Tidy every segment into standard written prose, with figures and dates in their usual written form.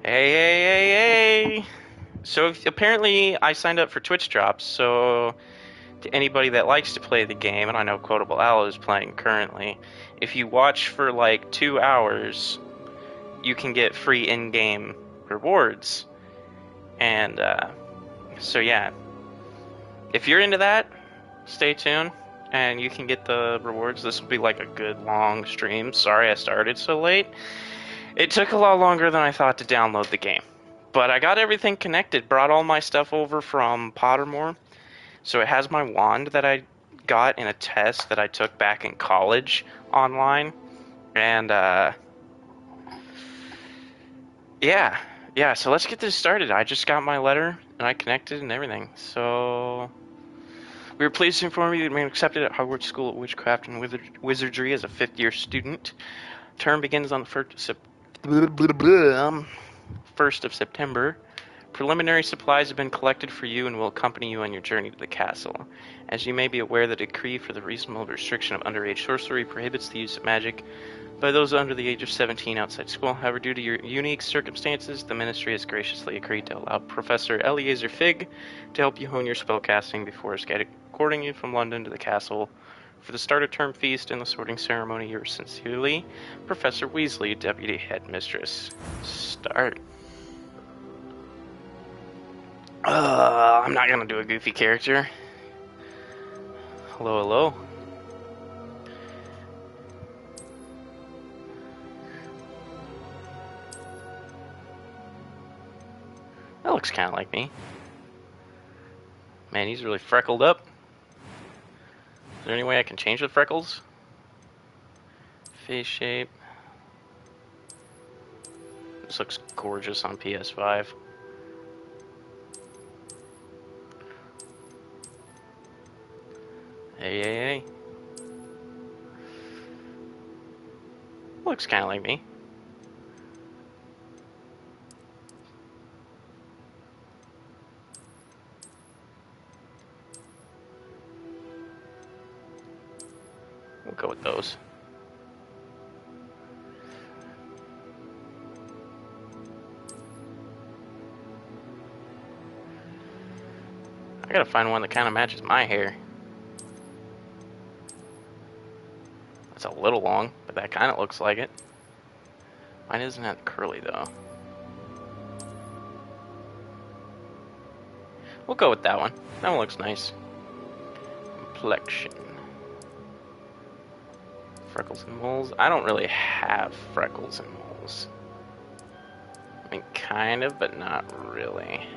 Hey, hey, hey, hey! So apparently I signed up for Twitch drops, so to anybody that likes to play the game, and I know Quotable Owl is playing currently, if you watch for like 2 hours, you can get free in-game rewards. And so yeah, if you're into that, stay tuned, and you can get the rewards. This will be like a good long stream. Sorry I started so late. It took a lot longer than I thought to download the game. But I got everything connected, brought all my stuff over from Pottermore. So it has my wand that I got in a test that I took back in college online. And yeah, so let's get this started. I just got my letter and I connected and everything. So we were pleased to inform you that you've been accepted at Hogwarts School of Witchcraft and Wizardry as a fifth-year student. Term begins on the 1st of September. Preliminary supplies have been collected for you and will accompany you on your journey to the castle. As you may be aware, the decree for the reasonable restriction of underage sorcery prohibits the use of magic by those under the age of 17 outside school. However, due to your unique circumstances, the Ministry has graciously agreed to allow Professor Eleazar Fig to help you hone your spellcasting before escorting you from London to the castle for the start of term feast and the sorting ceremony. Yours sincerely, Professor Weasley, Deputy Headmistress. Start. I'm not gonna do a goofy character. Hello, hello. That looks kind of like me. Man, he's really freckled up. Is there any way I can change the freckles? Face shape. This looks gorgeous on PS5. Hey, hey, hey. Looks kind of like me. We'll go with those. I gotta find one that kind of matches my hair. It's a little long, but that kind of looks like it. Mine isn't that curly, though. We'll go with that one. That one looks nice. Complexion. Freckles and moles. I don't really have freckles and moles. I mean, kind of, but not really.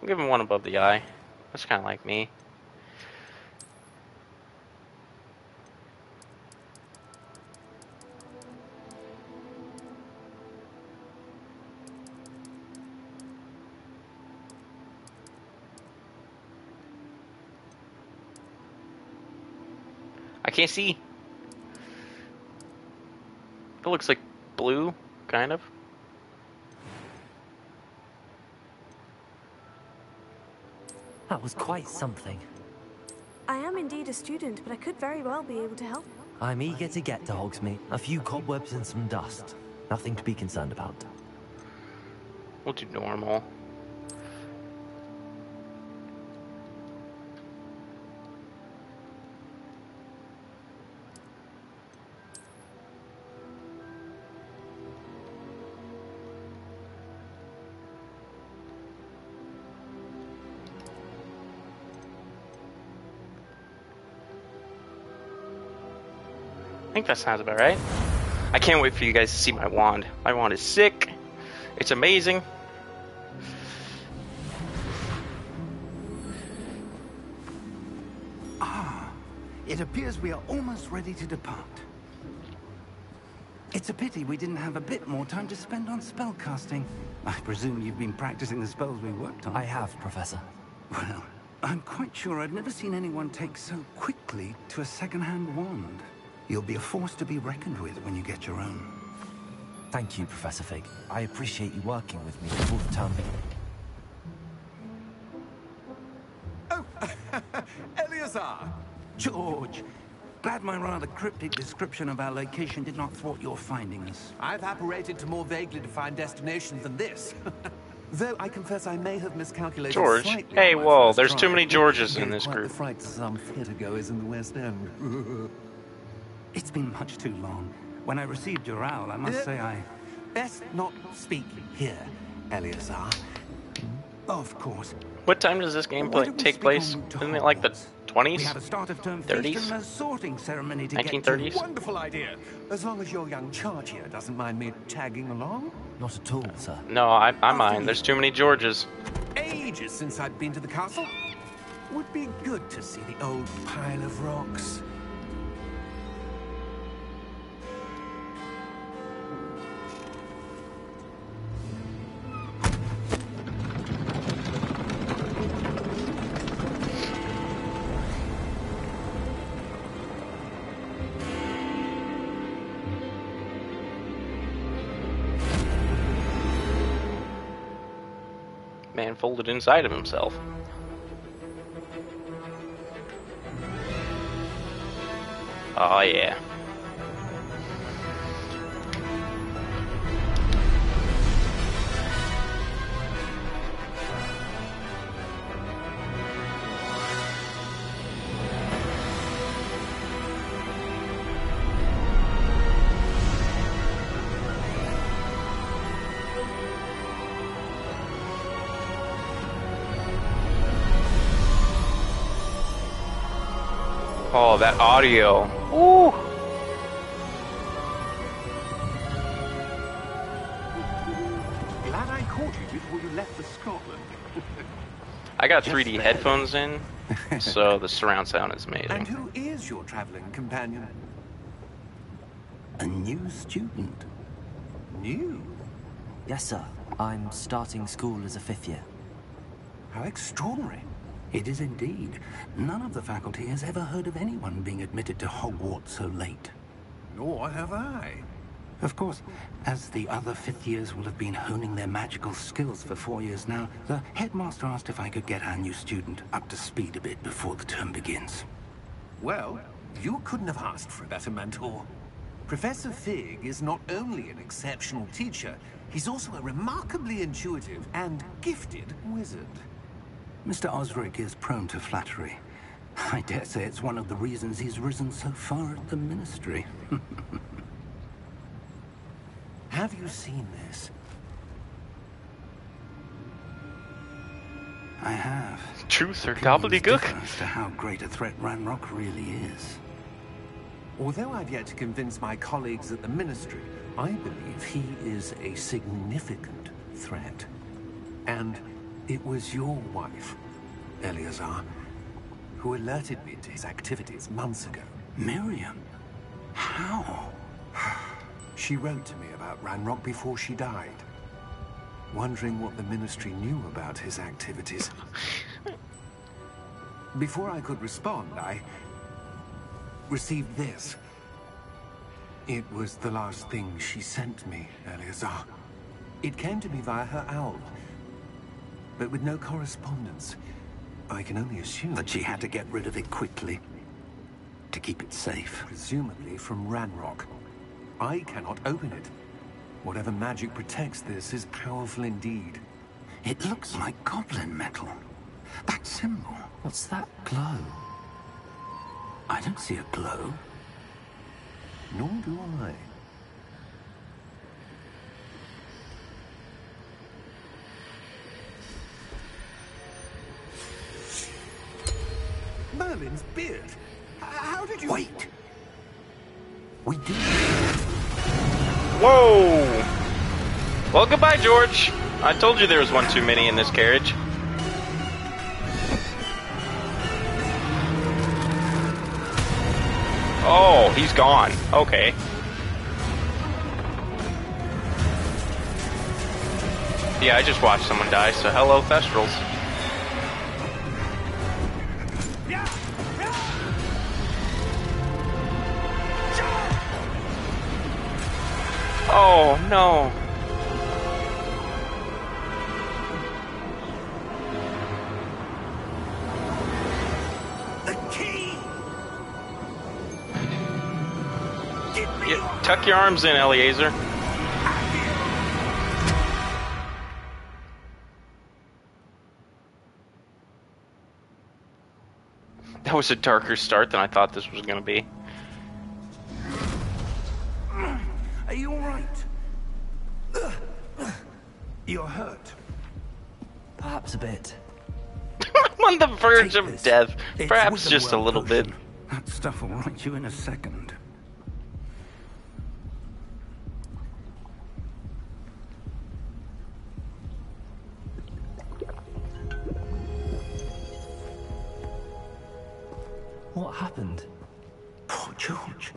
I'll give him one above the eye. That's kind of like me. I can't see. It looks like blue, kind of. That was quite something. I am indeed a student, but I could very well be able to help. I'm eager to get to Hogsmeade. A few cobwebs and some dust. Nothing to be concerned about. We'll do normal. I think that sounds about right. I can't wait for you guys to see my wand. My wand is sick. It's amazing. It appears we are almost ready to depart. It's a pity we didn't have a bit more time to spend on spellcasting. I presume you've been practicing the spells we worked on. I have, Professor. Well, I'm quite sure I've never seen anyone take so quickly to a second-hand wand. You'll be a force to be reckoned with when you get your own. Thank you, Professor Fig. I appreciate you working with me all the time. Oh, Eleazar! George, Glad my rather cryptic description of our location did not thwart your finding us. I've apparated to more vaguely defined destinations than this. Though I confess I may have miscalculated George? slightly. Hey, on my whoa, first there's try. too many Georges in Gave this quite group. the fright to some theatergoers in the West End. It's been much too long. When I received your owl, I must say I... Best not speak here, Eleazar. Of course. What time does this game Why don't we take speak place? en route to Isn't it like the Hogwarts? 20s? We have a start of term 30s? feast and a sorting ceremony to get 1930s? to. Wonderful idea. As long as your young charge here doesn't mind me tagging along. Not at all, sir. No, I mind. There's too many Georges. Ages since I'd been to the castle. Would be good to see the old pile of rocks. Man folded inside of himself. Oh, yeah. Oh, that audio. Ooh. Glad I caught you before you left for Scotland. I got 3D headphones in, so the surround sound is And amazing. who is your traveling companion? A new student. New? Yes, sir. I'm starting school as a 5th year. How extraordinary. It is indeed. None of the faculty has ever heard of anyone being admitted to Hogwarts so late. Nor have I. Of course, as the other 5th years will have been honing their magical skills for 4 years now, the headmaster asked if I could get our new student up to speed a bit before the term begins. Well, you couldn't have asked for a better mentor. Professor Fig is not only an exceptional teacher, he's also a remarkably intuitive and gifted wizard. Mr. Osric is prone to flattery. I dare say it's one of the reasons he's risen so far at the Ministry. Have you seen this? I have. Truth or Opinions gobbledygook? differ as to how great a threat Ranrock really is. Although I've yet to convince my colleagues at the Ministry, I believe he is a significant threat. And it was your wife, Eleazar, who alerted me to his activities months ago. Miriam? How? She wrote to me about Ranrock before she died, wondering what the Ministry knew about his activities. Before I could respond, I received this. It was the last thing she sent me, Eleazar. It came to me via her owl, but with no correspondence. I can only assume That she had to get rid of it quickly to keep it safe. presumably from Ranrock. I cannot open it. Whatever magic protects this is powerful indeed. It looks like goblin metal. That symbol. What's that glow? I don't see a glow. Nor do I. Merlin's beard. How did you... Wait! We do. Whoa! Well, goodbye, George. I told you there was one too many in this carriage. Oh, he's gone. Okay. Yeah, I just watched someone die, so hello, Thestrals. Oh, no. The key! Tuck your arms in, Eliezer. That was a darker start than I thought this was going to be. Are you all right? You're hurt. Perhaps a bit. I'm on the verge Take of this. death. It's Perhaps Witherwell just a little bit. potion. That stuff will right you in a second. What happened? Poor George.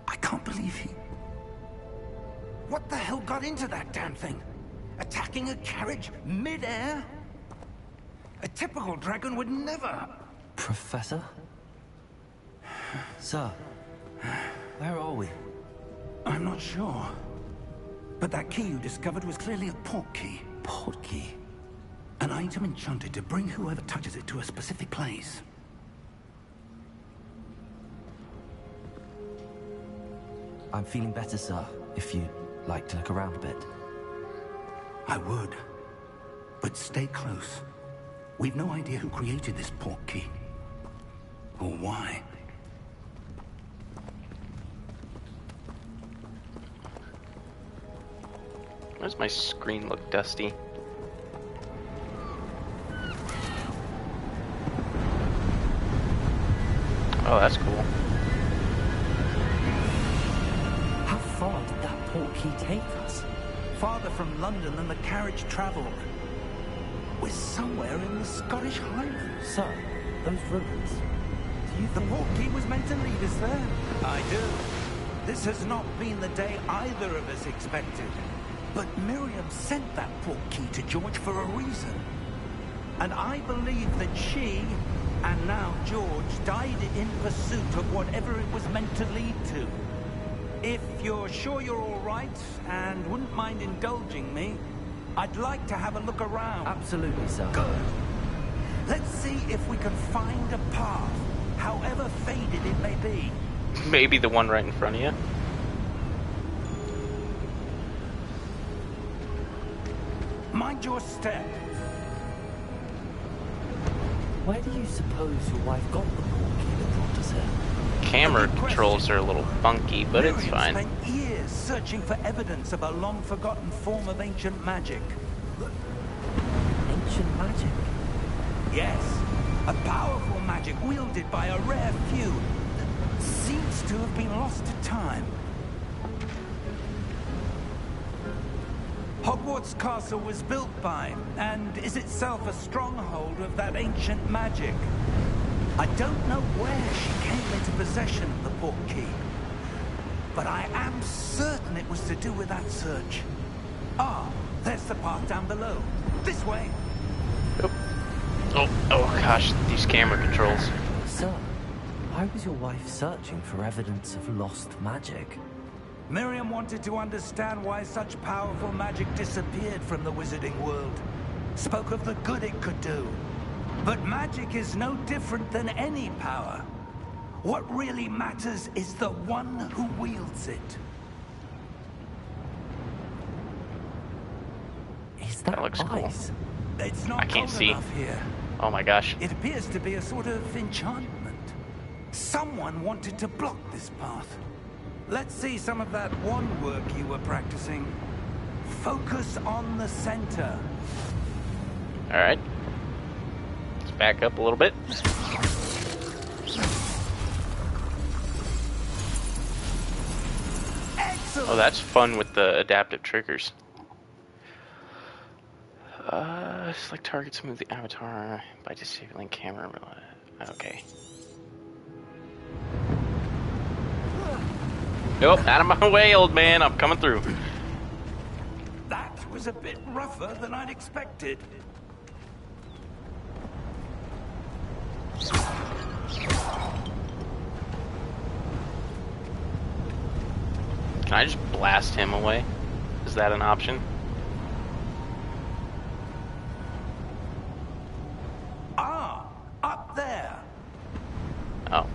I can't believe he... What the hell got into that damn thing? Attacking a carriage mid-air? A typical dragon would never... Professor? Sir, where are we? I'm not sure. But that key you discovered was clearly a port key. Port key? An item enchanted to bring whoever touches it to a specific place. I'm feeling better, sir, if you'd like to look around a bit. I would. But stay close. We've no idea who created this port key. Or why. Why does my screen look dusty? Oh, that's cool. How far did that port key take us? Farther from London than the carriage travelled. We're somewhere in the Scottish Highlands. Sir, those ruins. Do you The think... port key was meant to lead us there. I do. This has not been the day either of us expected. But Miriam sent that port key to George for a reason. And I believe that she, and now George, died in pursuit of whatever it was meant to lead to. If you're sure you're all right, and wouldn't mind indulging me, I'd like to have a look around. Absolutely, sir. Good. Let's see if we can find a path, however faded it may be. Maybe the one right in front of you. Mind your step. Where do you suppose your wife got the port key that brought us here? Camera controls are a little funky, but it's Miriam fine. spent years searching for evidence of a long-forgotten form of ancient magic. Ancient magic? Yes, a powerful magic wielded by a rare few that seems to have been lost to time. Hogwarts Castle was built by, and is itself a stronghold of that ancient magic. I don't know where she came into possession of the port key, but I am certain it was to do with that search. Ah, there's the path down below. This way. Oh gosh, these camera controls. Sir, why was your wife searching for evidence of lost magic? Miriam wanted to understand why such powerful magic disappeared from the wizarding world. Spoke of the good it could do. But magic is no different than any power. What really matters is the one who wields it. Is that looks cool. ice? It's not I can't cold see. enough here. Oh my gosh. It appears to be a sort of enchantment. Someone wanted to block this path. Let's see some of that wand work you were practicing. Focus on the center. Alright. Let's back up a little bit. Excellent! Oh, that's fun with the adaptive triggers. Select target to move the avatar by disabling camera. Okay. Nope, out of my way, old man. I'm coming through. That was a bit rougher than I'd expected. Can I just blast him away? Is that an option? Ah, up there. Oh.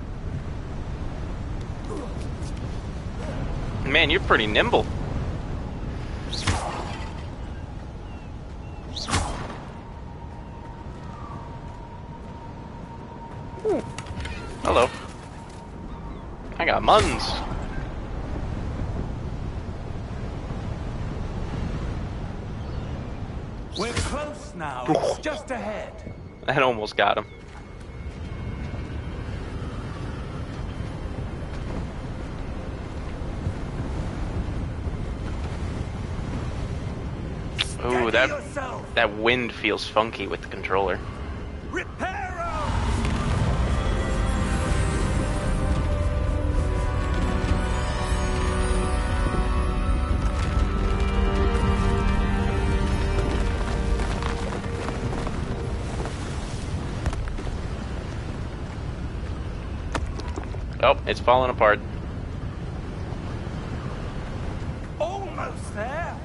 Man, you're pretty nimble. Ooh. Hello. I got muns. We're close now. It's just ahead. That almost got him. Ooh, that wind feels funky with the controller. Reparo! Oh, it's falling apart. Almost there.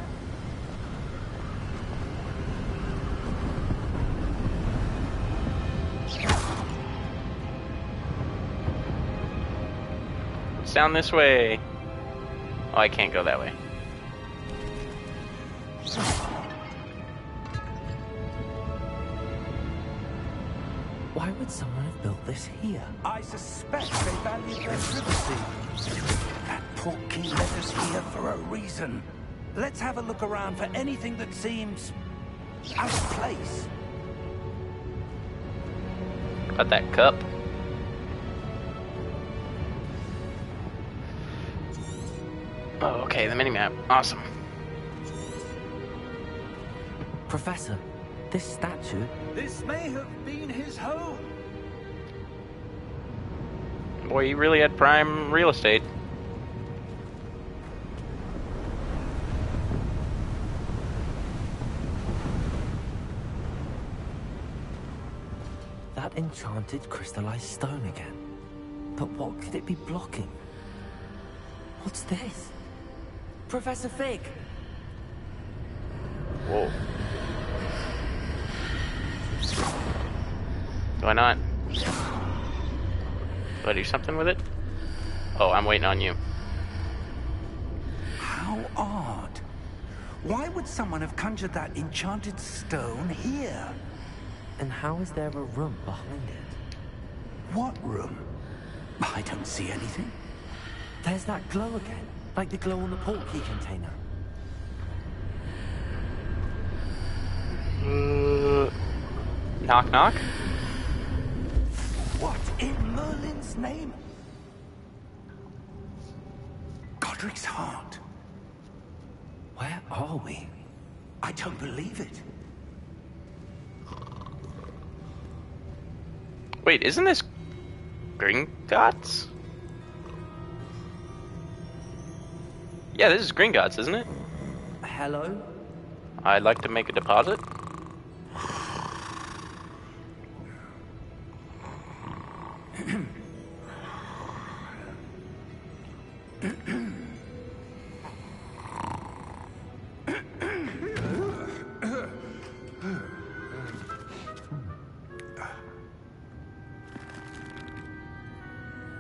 It's down this way. Oh, I can't go that way. Why would someone have built this here? I suspect they valued their privacy. That portkey led us here for a reason. Let's have a look around for anything that seems out of place. Got that cup. Oh, okay, the minimap. Awesome. Professor, this statue... This may have been his home. Boy, he really had prime real estate. That enchanted crystallized stone again. But what could it be blocking? What's this? Professor Fig! Whoa. Do I not? Do I do something with it? Oh, I'm waiting on you. How odd. Why would someone have conjured that enchanted stone here? And how is there a room behind it? What room? I don't see anything. There's that glow again, like the glow on the portkey container. Knock knock? What in Merlin's name? Godric's heart. Where are we? I don't believe it. Wait, isn't this Gringotts? Yeah, this is Gringotts, isn't it? Hello? I'd like to make a deposit.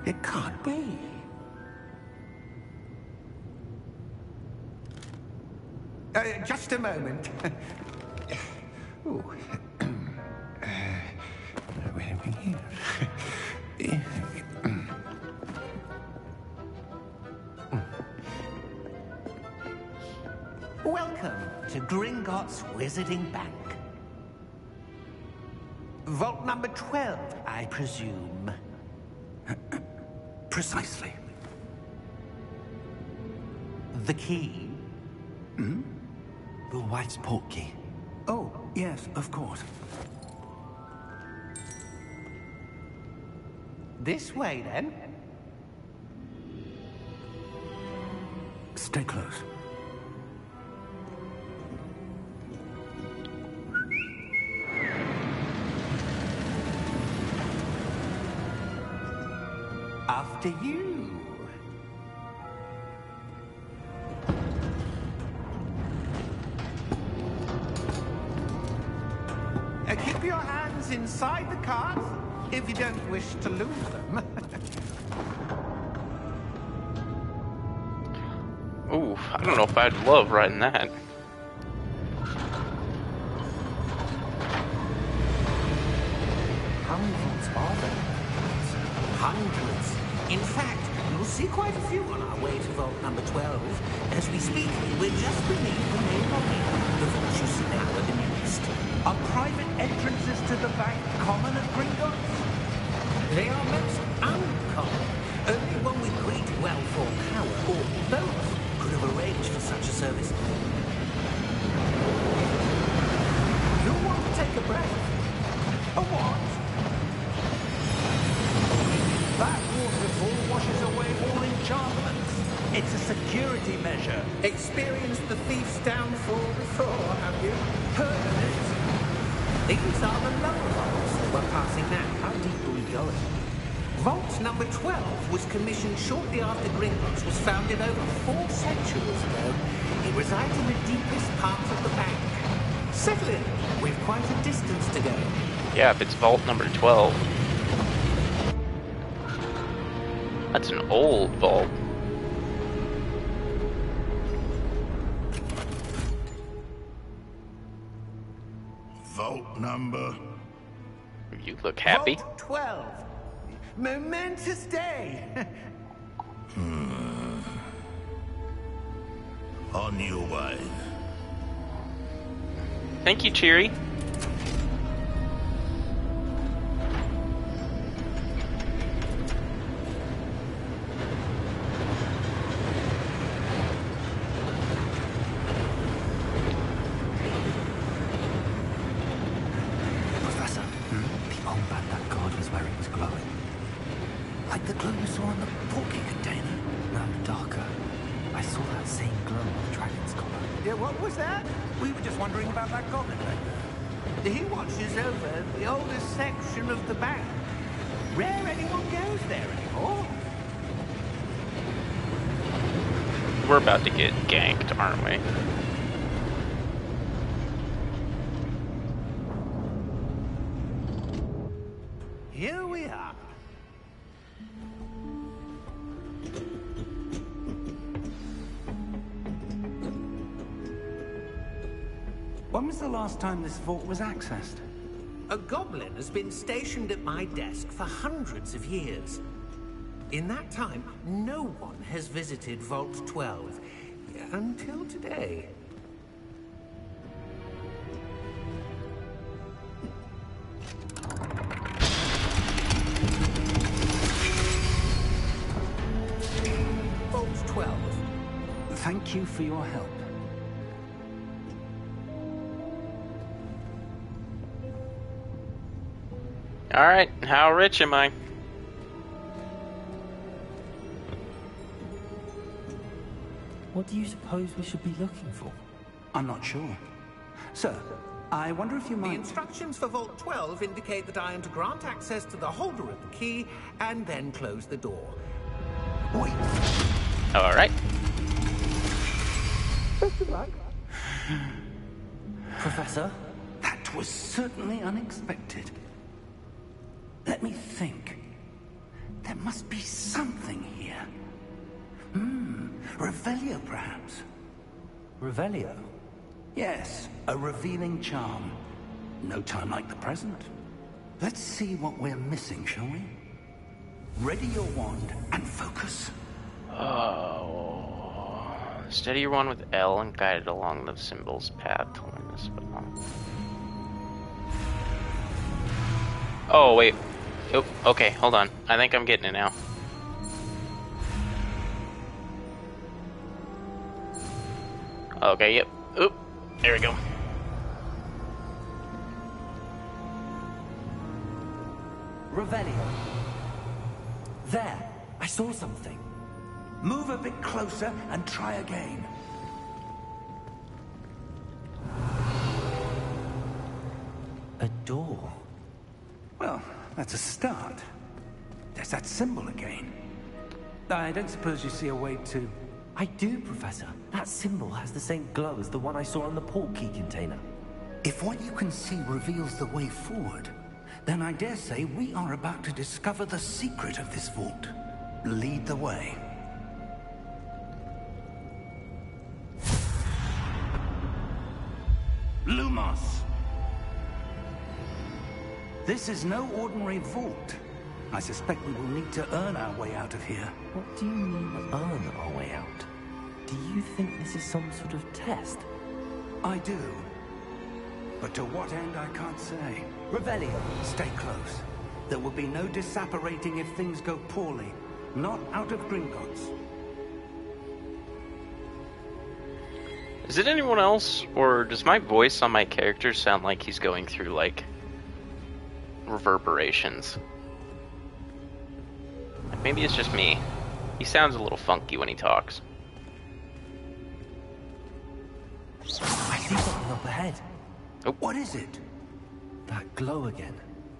It can't be. Just a moment. Ooh. Where are we here? Welcome to Gringotts Wizarding Bank. Vault number 12, I presume. Precisely. The key? Hmm? The wife's portkey. Oh, yes, of course. This way, then. Stay close. After you. Keep your hands inside the cards if you don't wish to lose them. Ooh, I don't know if I'd love riding that. How many vaults are there? Hundreds. In fact, you'll see quite a few on our way to vault number 12. As we speak, we're just beneath the main lobby. The vaults you see now are the newest. Are private entrances to the bank common at Gringotts? They are most uncommon. Only one with great wealth or power, or both, could have arranged for such a service. You'll want to take a breath. A what? That waterfall washes away all enchantments. It's a security measure. Experienced the thief's downfall before, have you? Heard of it? These are the lower vaults that we're passing now. How deep are we going? Vault number 12 was commissioned shortly after Gringotts was founded over 4 centuries ago. It resides in the deepest parts of the bank. Settle in. We've quite a distance to go. Yeah, if it's vault number 12. That's an old vault. Vault number... You look happy. Vault 12. Momentous day. On your way. Thank you, Cheery. Professor, the old band that guard was wearing was glowing. Like the glow you saw on the porky container. No, darker. I saw that same glow on the dragon's collar. Yeah, what was that? We were just wondering about that goblin back there. He watches over the oldest section of the bank. Rare anyone goes there anymore. We're about to get ganked, aren't we? Here we are. When was the last time this vault was accessed? A goblin has been stationed at my desk for hundreds of years. In that time, no one has visited Vault 12 until today. Vault 12. Thank you for your help. Alright, how rich am I? What do you suppose we should be looking for? I'm not sure. Sir, I wonder if you The might... instructions for Vault 12 indicate that I am to grant access to the holder of the key and then close the door. Wait. Alright. Best of luck. Professor? That was certainly unexpected. Let me think. There must be something here. Revelio, perhaps. Revelio? Yes, a revealing charm. No time like the present. Let's see what we're missing, shall we? Ready your wand and focus. Oh. Steady your wand with L and guide it along the symbol's path to win the spell. Oh, wait. Oh, okay, hold on. I think I'm getting it now. Okay, yep. Oop. There we go. Revelio. There. I saw something. Move a bit closer and try again. A door. Well, that's a start. There's that symbol again. I don't suppose you see a way to... I do, Professor. That symbol has the same glow as the one I saw on the port key container. If what you can see reveals the way forward, then I dare say we are about to discover the secret of this vault. Lead the way. Lumos. This is no ordinary vault. I suspect we will need to earn our way out of here. What do you mean, earn our way out? Do you think this is some sort of test? I do. But to what end, I can't say. Revelio. Stay close. There will be no disapparating if things go poorly. Not out of Gringotts. Is it anyone else, or does my voice on my character sound like he's going through, like, reverberations? Like, maybe it's just me. He sounds a little funky when he talks. I see something up ahead. Oh. What is it? That glow again,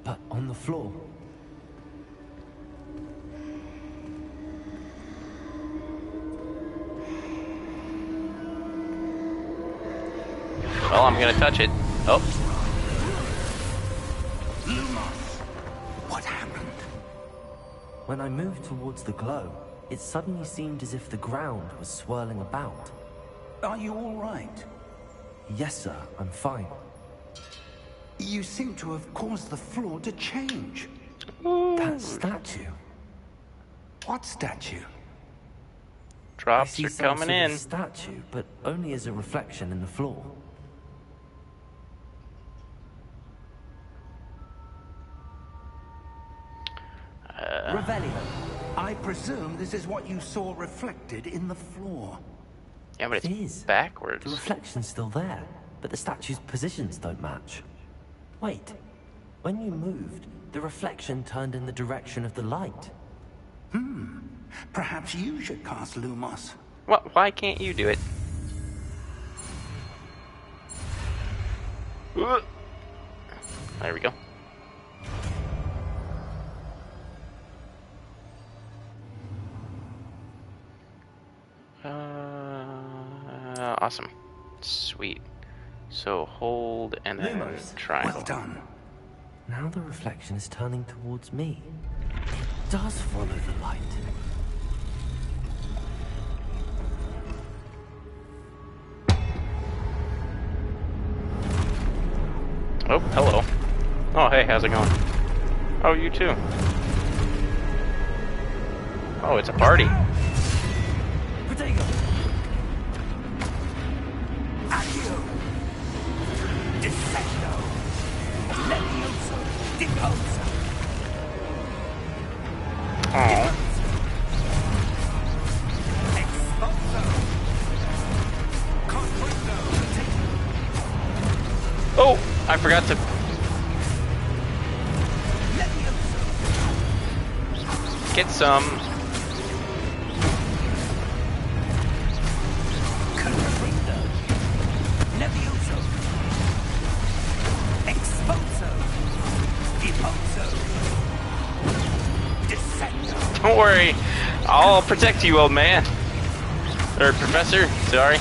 but on the floor. Well, I'm gonna touch it. Oh. Lumos! What happened? When I moved towards the glow, it suddenly seemed as if the ground was swirling about. Are you all right? Yes, sir, I'm fine. You seem to have caused the floor to change. That statue. What statue? I Drops see are some coming sort in. of statue, but only as a reflection in the floor. Revelio. I presume this is what you saw reflected in the floor. Yeah, but It it's is. backwards. The reflection's still there, but the statue's positions don't match. Wait, when you moved, the reflection turned in the direction of the light. Perhaps you should cast Lumos. What? Why can't you do it? There we go. Awesome. Sweet. So hold and then Lumos. triangle. Well done. Now the reflection is turning towards me. It does follow the light. Oh, hello. Oh, hey, how's it going? Oh, you too. Oh, it's a party. Protego! Accio! Defecto! Levioso! Deposa! Aw. Expulso! Conflicto! Oh, I forgot to... Levioso! get some. Conflicto! Levioso! Expulso! Deposo! Defecto! Don't worry. I'll protect you, old man. Or professor, sorry.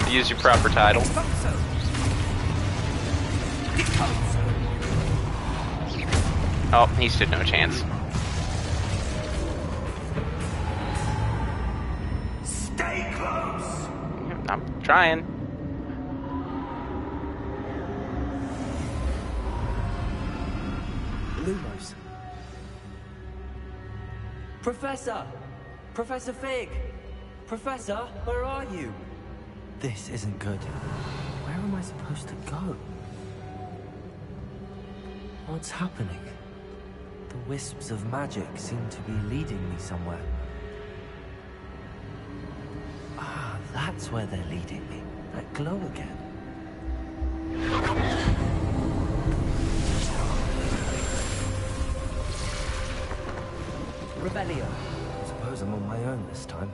Use your proper title. Expulso! Deposo! Oh, he stood no chance. Stay close! I'm trying. Lumos. Professor! Professor Fig! Professor, where are you? This isn't good. Where am I supposed to go? What's happening? The wisps of magic seem to be leading me somewhere. Ah, that's where they're leading me. That glow again. Revelio. I suppose I'm on my own this time.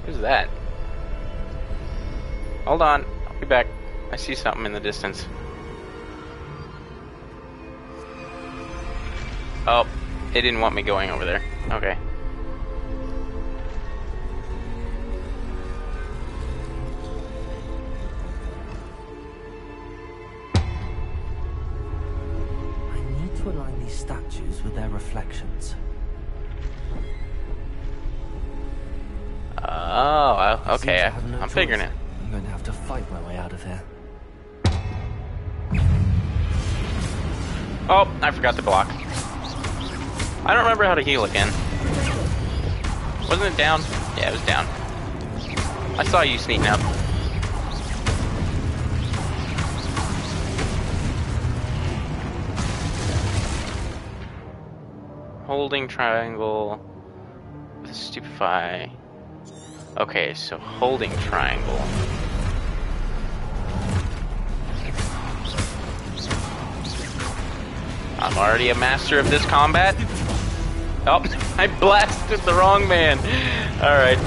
Who's that? Hold on. I'll be back. I see something in the distance. Oh, it didn't want me going over there. Okay. I need to align these statues with their reflections. Oh, Okay, Seems I have no I'm choice. figuring it. I'm going to have to fight my way out of here. Oh, I forgot to block. I don't remember how to heal again. Wasn't it down? Yeah, it was down. I saw you sneaking up. Holding triangle with stupefy. Okay, so holding triangle. I'm already a master of this combat. Oh, I blasted the wrong man. Alright.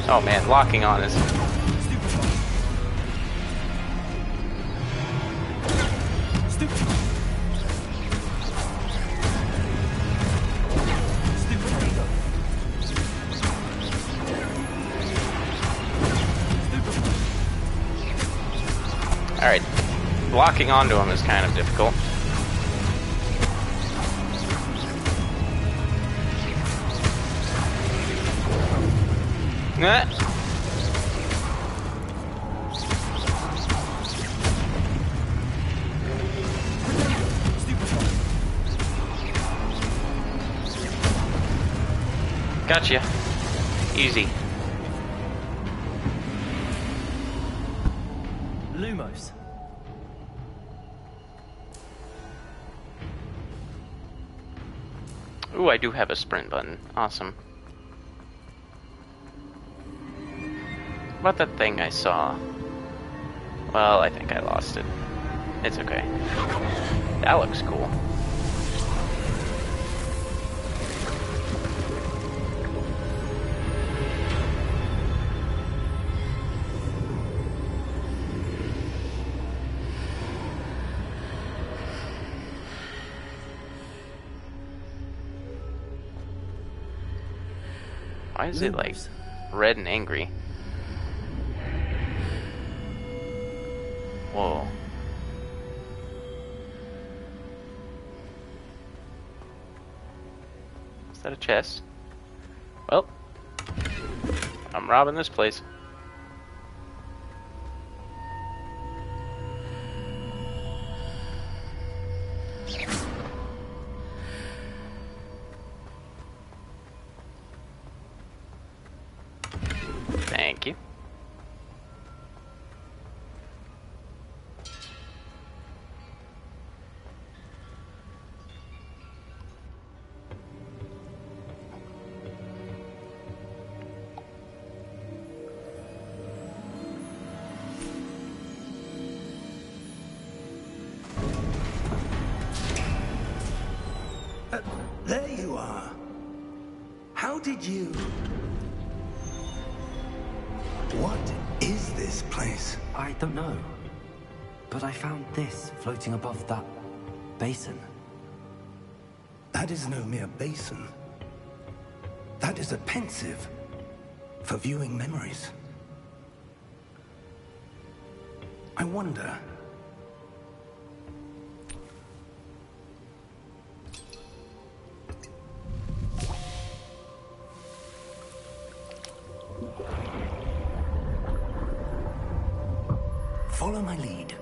Oh man, locking on is... Alright. Locking onto him is kind of difficult. Gotcha. Easy. Lumos. Ooh, I do have a sprint button. Awesome. What about that thing I saw? Well, I think I lost it. It's okay. That looks cool. Why is it like red and angry? Whoa. Is that a chest? Well, I'm robbing this place. Thank you. There you are. How did you... What is this place? I don't know. But I found this floating above that basin. That is no mere basin. That is a pensive for viewing memories. I wonder... Follow my lead.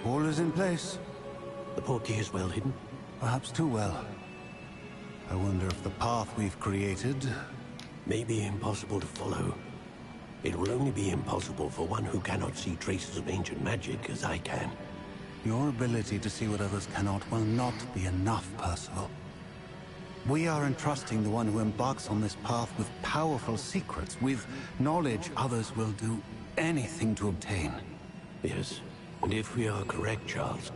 All is in place. The portkey is well hidden. Perhaps too well. I wonder if the path we've created... May be impossible to follow. It will only be impossible for one who cannot see traces of ancient magic as I can. Your ability to see what others cannot will not be enough, Percival. We are entrusting the one who embarks on this path with powerful secrets, with knowledge others will do anything to obtain. Yes, and if we are correct, Charles,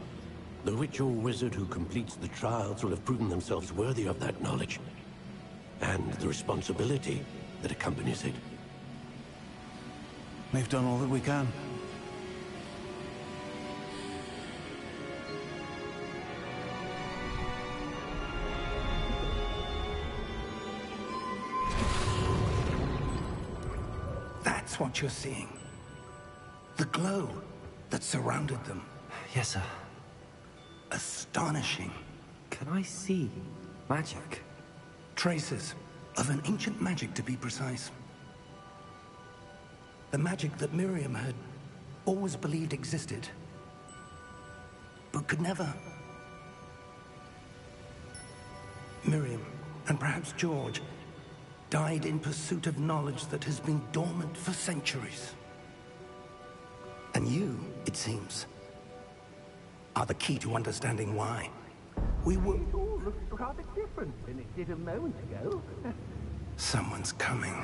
the witch or wizard who completes the trials will have proven themselves worthy of that knowledge, and the responsibility that accompanies it. We've done all that we can. That's what you're seeing. The glow that surrounded them. Yes, sir. Astonishing. Can I see magic? Traces of an ancient magic, to be precise. The magic that Miriam had always believed existed, but could never. Miriam, and perhaps George, died in pursuit of knowledge that has been dormant for centuries. And you, it seems, are the key to understanding why. We were... It all looks rather different than it did a moment ago. Someone's coming.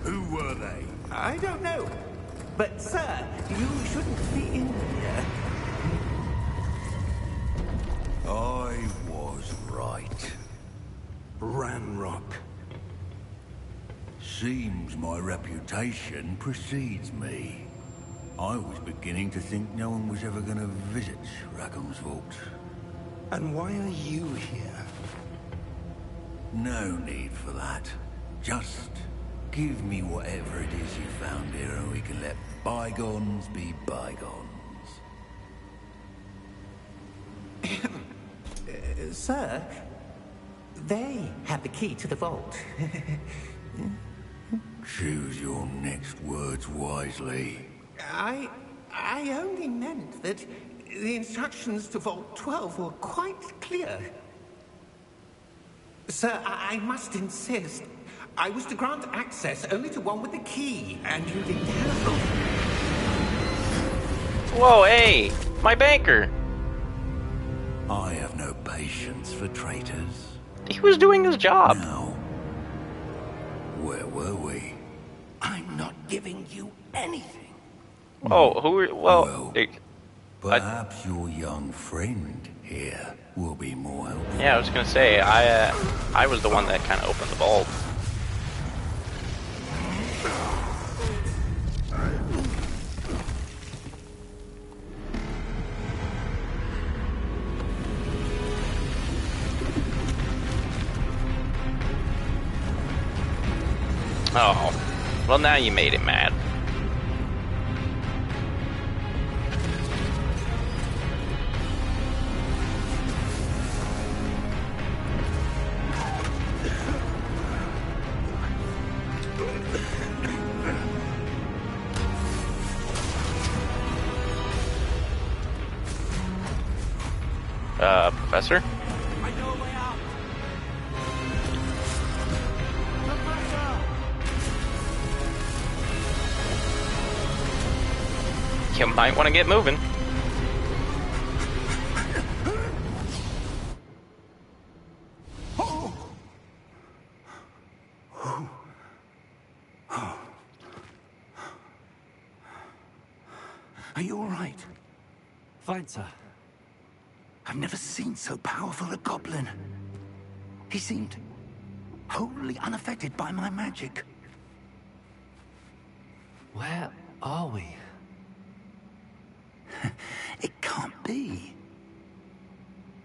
Who were they? I don't know. But, sir, you shouldn't be in here. I was right. Ranrock. Seems my reputation precedes me. I was beginning to think no one was ever going to visit Rackham's vault. And why are you here? No need for that. Just give me whatever it is you found here and we can let bygones be bygones. Sir, they have the key to the vault. Choose your next words wisely. I only meant that the instructions to Vault 12 were quite clear. Sir, I must insist. I was to grant access only to one with the key, and you didn't have... Whoa, hey! My banker! I have no patience for traitors. He was doing his job. Now, where were we? I'm not giving you anything. Oh, who are... Well, eh, perhaps your young friend here will be more helpful. yeah, I was gonna say, I was the one that kind of opened the vault. Oh, well now you made it mad. Professor? I know a way out. You might want to get moving. Are you all right? Fine, sir. I've never seen so powerful a goblin. He seemed wholly unaffected by my magic. Where are we? It can't be.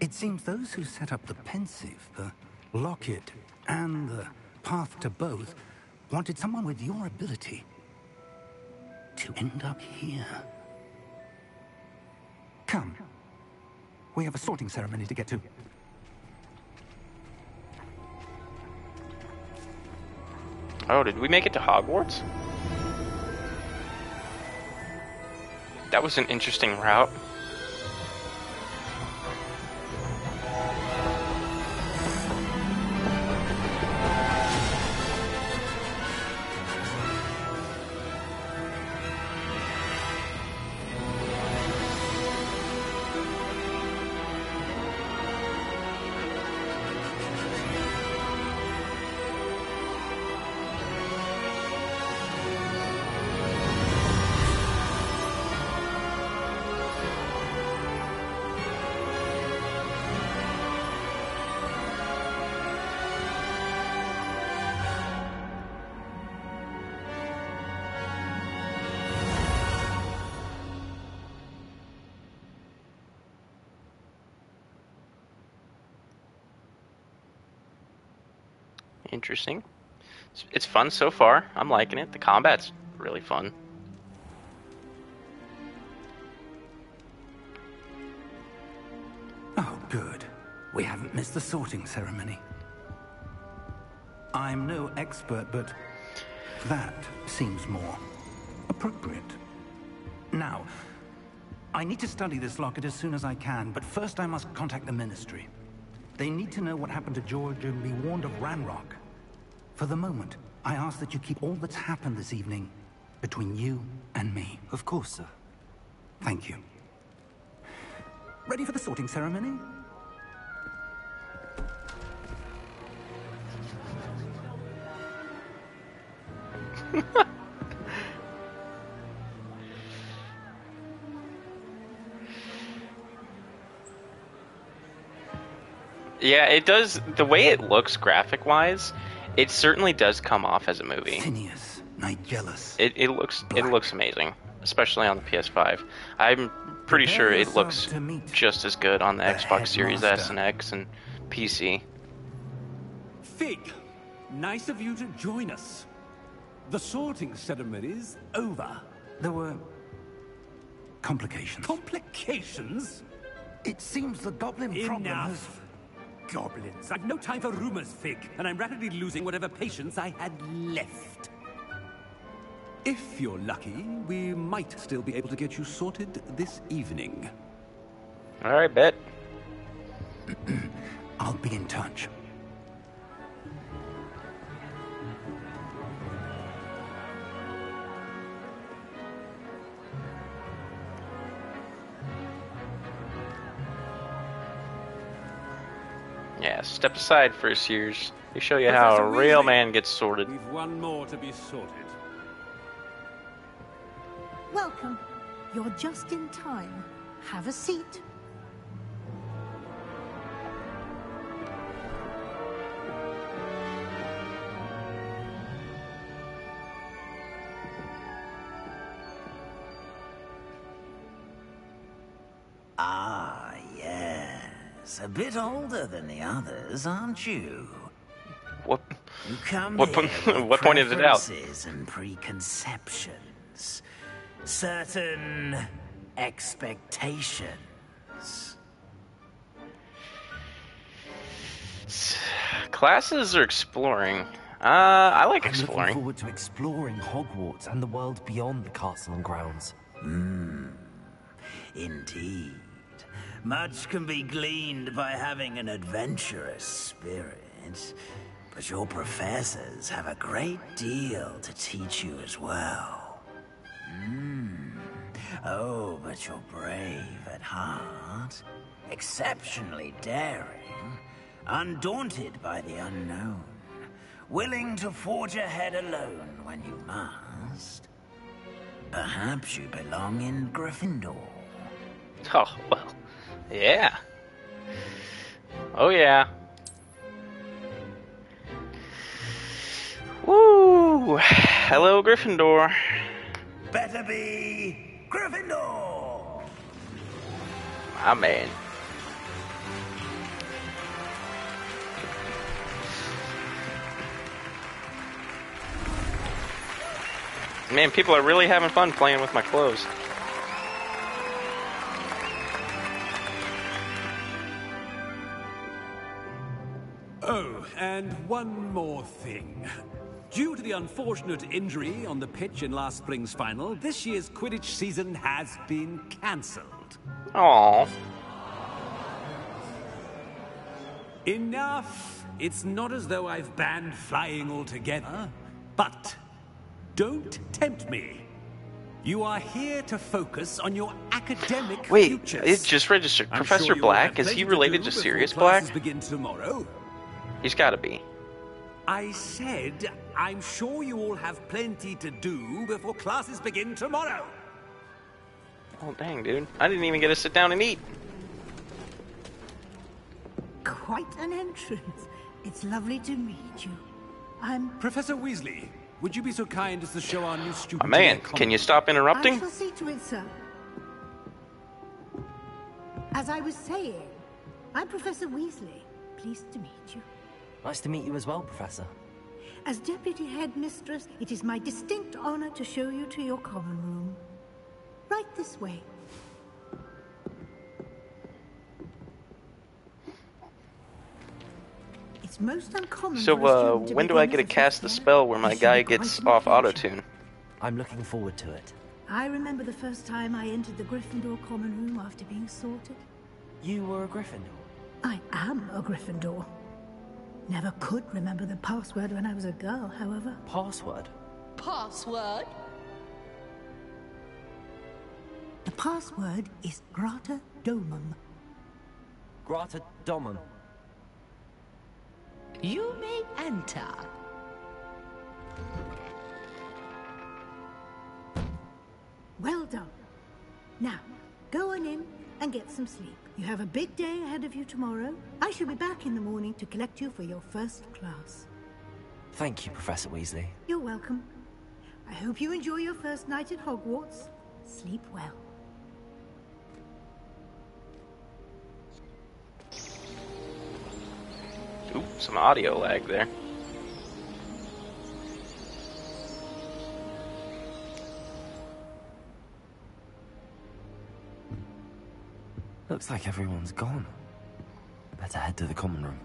It seems those who set up the pensive, the locket, and the path to both wanted someone with your ability to end up here. Come. We have a sorting ceremony to get to. Oh, did we make it to Hogwarts? That was an interesting route. interesting. It's fun so far. I'm liking it. The combat's really fun. Oh, good. We haven't missed the sorting ceremony. I'm no expert, but that seems more appropriate. Now, I need to study this locket as soon as I can, but first I must contact the Ministry. They need to know what happened to George and be warned of Ranrock. For the moment, I ask that you keep all that's happened this evening between you and me. Of course, sir. Thank you. Ready for the sorting ceremony? Yeah, it does. The way it looks graphic-wise, it certainly does come off as a movie. Phineas, Nigellus. It looks amazing, especially on the PS5. I'm pretty sure it looks just as good on the Xbox Series S and X and PC. Fig, nice of you to join us. The sorting ceremony's over. There were complications. Complications? It seems the goblin problem has... Enough. Goblins. I've no time for rumors, Fig, and I'm rapidly losing whatever patience I had left. If you're lucky, we might still be able to get you sorted this evening. Alright, bet. I'll be in touch. Yeah, step aside, first years. They show you how a real man gets sorted. We've one more to be sorted. Welcome. You're just in time. Have a seat. Ah, yes. A bit older than the others, aren't you? What? You come What, here with what pointed it out? preferences and preconceptions. Certain expectations. Classes or exploring? I like I'm looking exploring. forward to exploring Hogwarts and the world beyond the castle and grounds. Indeed. Much can be gleaned by having an adventurous spirit, but your professors have a great deal to teach you as well. Oh, but you're brave at heart, exceptionally daring, undaunted by the unknown, willing to forge ahead alone when you must. Perhaps you belong in Gryffindor. Oh, well. Yeah. Oh, yeah. Woo! Hello, Gryffindor. Better be Gryffindor! My man. Man, people are really having fun playing with my clothes. Oh, and one more thing. Due to the unfortunate injury on the pitch in last spring's final, this year's Quidditch season has been cancelled. Aww. Enough! It's not as though I've banned flying altogether, but don't tempt me. You are here to focus on your academic futures. It just registered. I'm Professor sure you all Black? have Is he plenty related do to before Sirius classes Black? begin tomorrow. He's gotta be. I said, I'm sure you all have plenty to do before classes begin tomorrow. Oh, dang, dude. I didn't even get to sit down and eat. Quite an entrance. It's lovely to meet you. I'm... Professor Weasley, would you be so kind as to show our new student... Oh, man, can you stop I interrupting? shall see to it, sir. As I was saying, I'm Professor Weasley. Pleased to meet you. Nice to meet you as well, Professor. As Deputy Headmistress, it is my distinct honor to show you to your common room. Right this way. It's most uncommon So, for a student to when do I begin get to as a cast the fifth year. spell where my It should guy be quite gets an off adventure. auto-tune? I'm looking forward to it. I remember the first time I entered the Gryffindor common room after being sorted. You were a Gryffindor? I am a Gryffindor. Never could remember the password when I was a girl, however. Password? Password? The password is Grata Domum. Grata Domum. You may enter. Well done. Now, go on in and get some sleep. You have a big day ahead of you tomorrow. I shall be back in the morning to collect you for your first class. Thank you, Professor Weasley. You're welcome. I hope you enjoy your first night at Hogwarts. Sleep well. Ooh, some audio lag there. Looks like everyone's gone. Better head to the common room.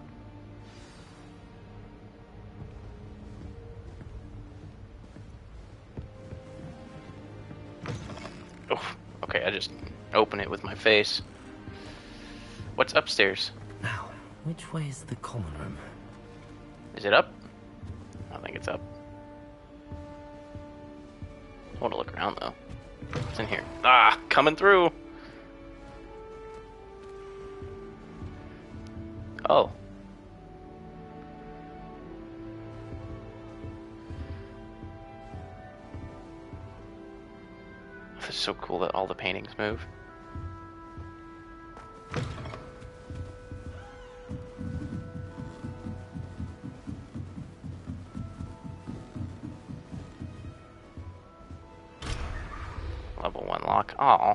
Oh, okay, I just open it with my face. What's upstairs? Now, which way is the common room? Is it up? I think it's up. I want to look around though. What's in here? Ah, coming through! Oh. It's so cool that all the paintings move. Level 1 lock. Aw.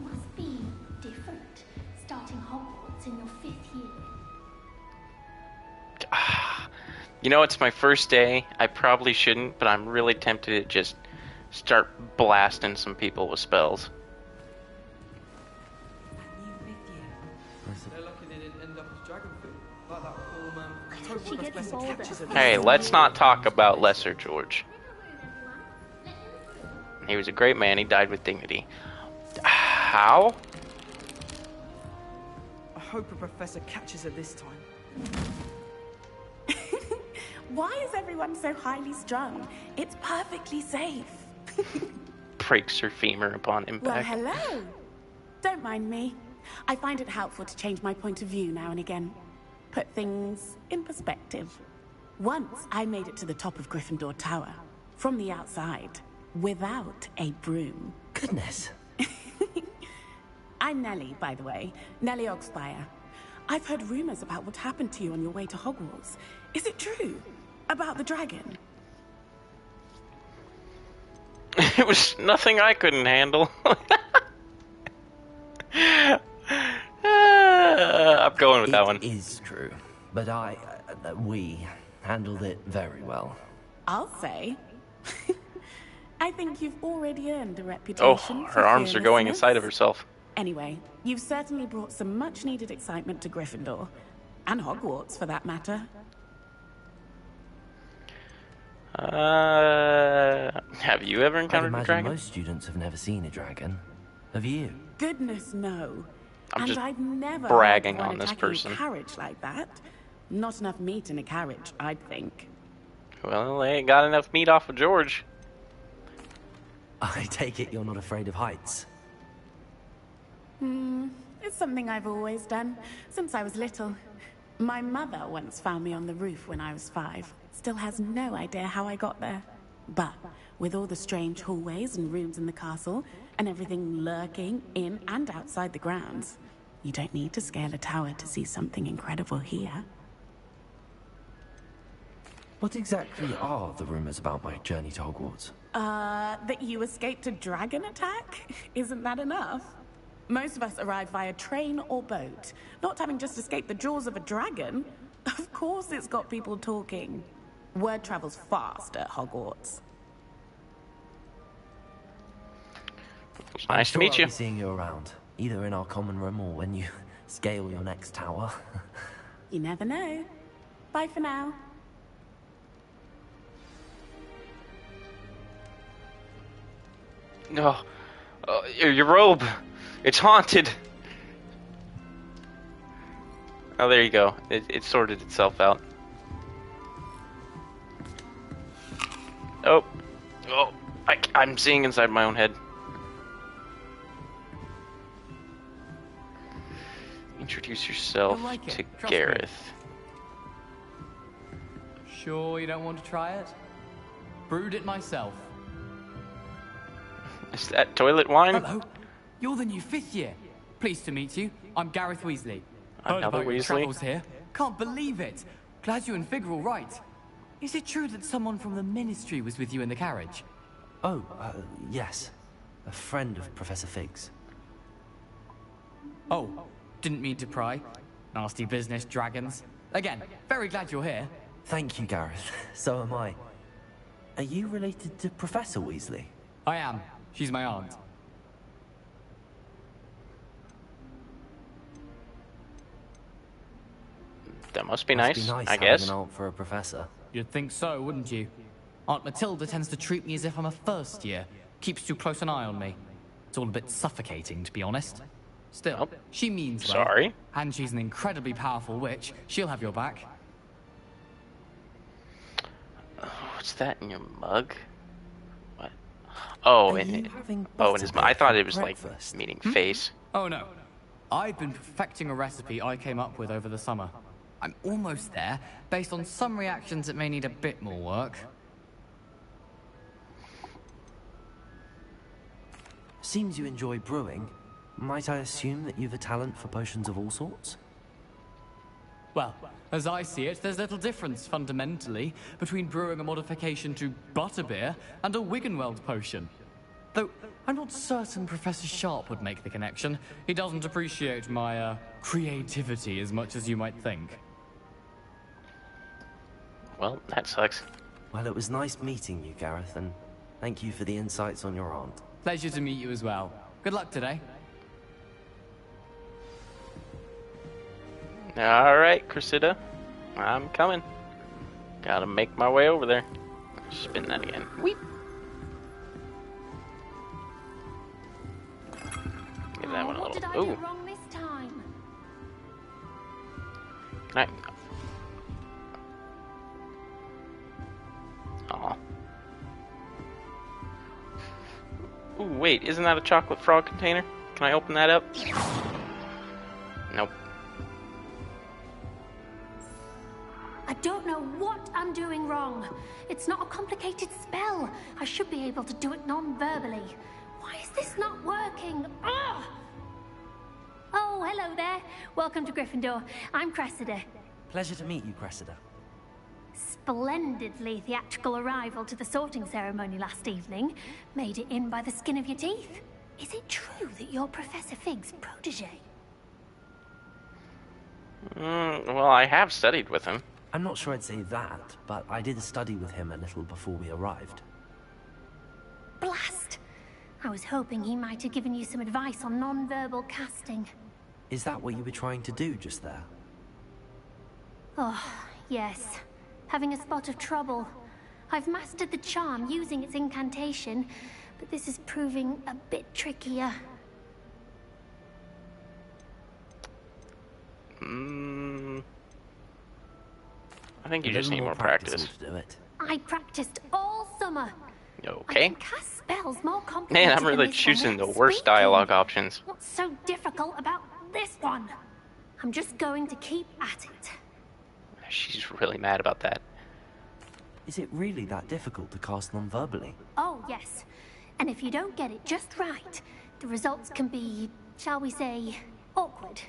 Must be different, starting Hogwarts in your 5th year. You know, it's my first day. I probably shouldn't, but I'm really tempted to just start blasting some people with spells. Hey, let's not talk about Lesser George. He was a great man. He died with dignity. How? I hope a professor catches her this time. Why is everyone so highly strung? It's perfectly safe. Breaks her femur upon Well, impact. hello. Don't mind me. I find it helpful to change my point of view now and again. Put things in perspective. Once I made it to the top of Gryffindor Tower, from the outside, without a broom. Goodness. I'm Nellie, by the way. Nellie Ogspire. I've heard rumors about what happened to you on your way to Hogwarts. Is it true? About the dragon? It was nothing I couldn't handle. I'm going with that one. It is true, but we handled it very well. I'll say. I think you've already earned a reputation. Oh, for her arms are going fearlessness. inside of herself. Anyway, you've certainly brought some much-needed excitement to Gryffindor. And Hogwarts, for that matter. Have you ever I'd encountered a imagine dragon? most students have never seen a dragon. Have you? Goodness, no. I'm and just I've never bragging heard of one on this attacking person. A carriage like that. Not enough meat in a carriage, I'd think. Well, they ain't got enough meat off of George. I take it you're not afraid of heights. It's something I've always done, since I was little. My mother once found me on the roof when I was 5. Still has no idea how I got there. But with all the strange hallways and rooms in the castle, and everything lurking in and outside the grounds, you don't need to scale a tower to see something incredible here. What exactly are the rumors about my journey to Hogwarts? That you escaped a dragon attack? Isn't that enough? Most of us arrive via train or boat, not having just escaped the jaws of a dragon. Of course it's got people talking. Word travels fast at Hogwarts. Nice to meet you. I'll be seeing you around, either in our common room or when you scale your next tower. You never know. Bye for now. No. Your robe. It's haunted. Oh, there you go. It sorted itself out. Oh. Oh. I'm seeing inside my own head. Introduce yourself to Gareth. Sure you don't want to try it? Brewed it myself. Is that toilet wine? Hello. You're the new 5th year. Pleased to meet you. I'm Gareth Weasley. Heard Another about your Weasley? travels here. Can't believe it. Glad you and Fig are all right. Is it true that someone from the Ministry was with you in the carriage? Oh, yes. A friend of Professor Fig's. Oh, didn't mean to pry. Nasty business, dragons. Again, very glad you're here. Thank you, Gareth. So am I. Are you related to Professor Weasley? I am. She's my aunt. That must be Must nice, be nice I having guess. an aunt for a professor. You'd think so, wouldn't you? Aunt Matilda tends to treat me as if I'm a first year. Keeps too close an eye on me. It's all a bit suffocating, to be honest. Still, she means well. Sorry. And she's an incredibly powerful witch. She'll have your back. What's that in your mug? What? Oh, Are and you having in his mug. I thought it was breakfast? like meaning face. Oh no. I've been perfecting a recipe I came up with over the summer. I'm almost there, based on some reactions that may need a bit more work. Seems you enjoy brewing. Might I assume that you've a talent for potions of all sorts? Well, as I see it, there's little difference, fundamentally, between brewing a modification to butterbeer and a Wiggenweld potion. Though, I'm not certain Professor Sharp would make the connection. He doesn't appreciate my, creativity as much as you might think. Well, that sucks. Well, it was nice meeting you, Gareth, and thank you for the insights on your aunt. Pleasure to meet you as well. Good luck today. Alright, Cressida. I'm coming. Gotta make my way over there. Spin that again. Weep. Give that one a What little. did I do wrong this time? Can I? Aw. Ooh, wait, isn't that a chocolate frog container? Can I open that up? Nope. I don't know what I'm doing wrong. It's not a complicated spell. I should be able to do it non-verbally. Why is this not working? Ugh! Oh, hello there. Welcome to Gryffindor. I'm Cressida. Pleasure to meet you, Cressida. Splendidly theatrical arrival to the sorting ceremony last evening. Made it in by the skin of your teeth. Is it true that you're Professor Fig's protege? Well, I have studied with him. I'm not sure I'd say that, but I did study with him a little before we arrived. Blast! I was hoping he might have given you some advice on non-verbal casting. Is that what you were trying to do just there? Oh, yes. Having a spot of trouble. I've mastered the charm using its incantation, but this is proving a bit trickier. I think you just need more practice. To do it. I practiced all summer. Okay. I can cast spells more complicated. Man, I'm really than this choosing the one. worst Speaking. dialogue options. What's so difficult about this one? I'm just going to keep at it. She's really mad about that. Is it really that difficult to cast non-verbally? Oh, yes. And if you don't get it just right, the results can be, shall we say, awkward.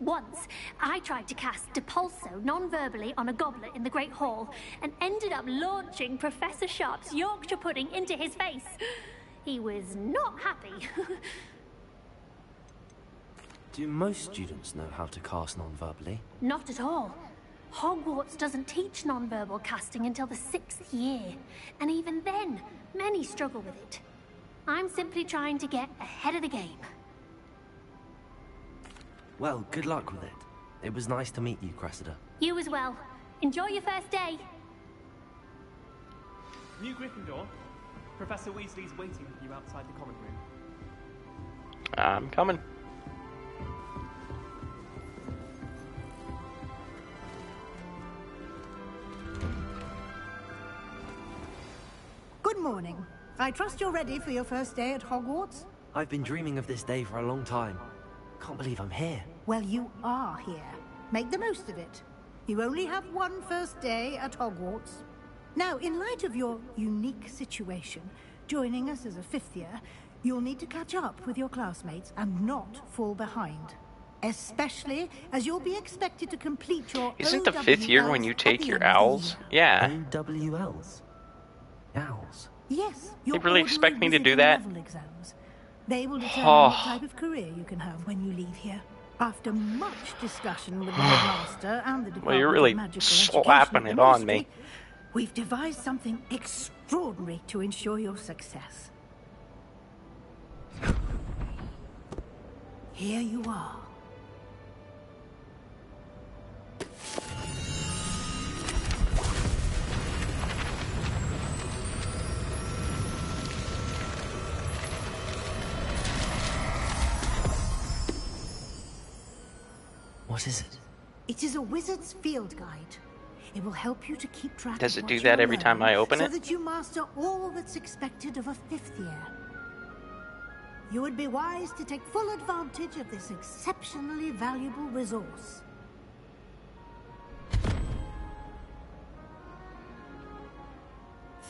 Once, I tried to cast Depulso non-verbally on a goblet in the Great Hall and ended up launching Professor Sharp's Yorkshire pudding into his face. He was not happy. Do most students know how to cast non-verbally? Not at all. Hogwarts doesn't teach nonverbal casting until the 6th year, and even then, many struggle with it. I'm simply trying to get ahead of the game. Well, good luck with it. It was nice to meet you, Cressida. You as well. Enjoy your first day. New Gryffindor. Professor Weasley's waiting for you outside the common room. I'm coming. Good morning. I trust you're ready for your first day at Hogwarts? I've been dreaming of this day for a long time. Can't believe I'm here. Well, you are here. Make the most of it. You only have one first day at Hogwarts. Now, in light of your unique situation, joining us as a 5th year, you'll need to catch up with your classmates and not fall behind. Especially as you'll be expected to complete your Isn't the 5th year when you take your owls? Yeah. OWLs? Owls? Yes. They really expect me to do that? Exams. They will determine Oh. what type of career you can have when you leave here. After much discussion with the headmaster and the Department Well, you're really of Magical slapping Education it at on the me. Ministry, we've devised something extraordinary to ensure your success. Here you are. What is it? It is a wizard's field guide. It will help you to keep track Does of it what do you're that every time I learning open so it? that you master all that's expected of a 5th year. You would be wise to take full advantage of this exceptionally valuable resource.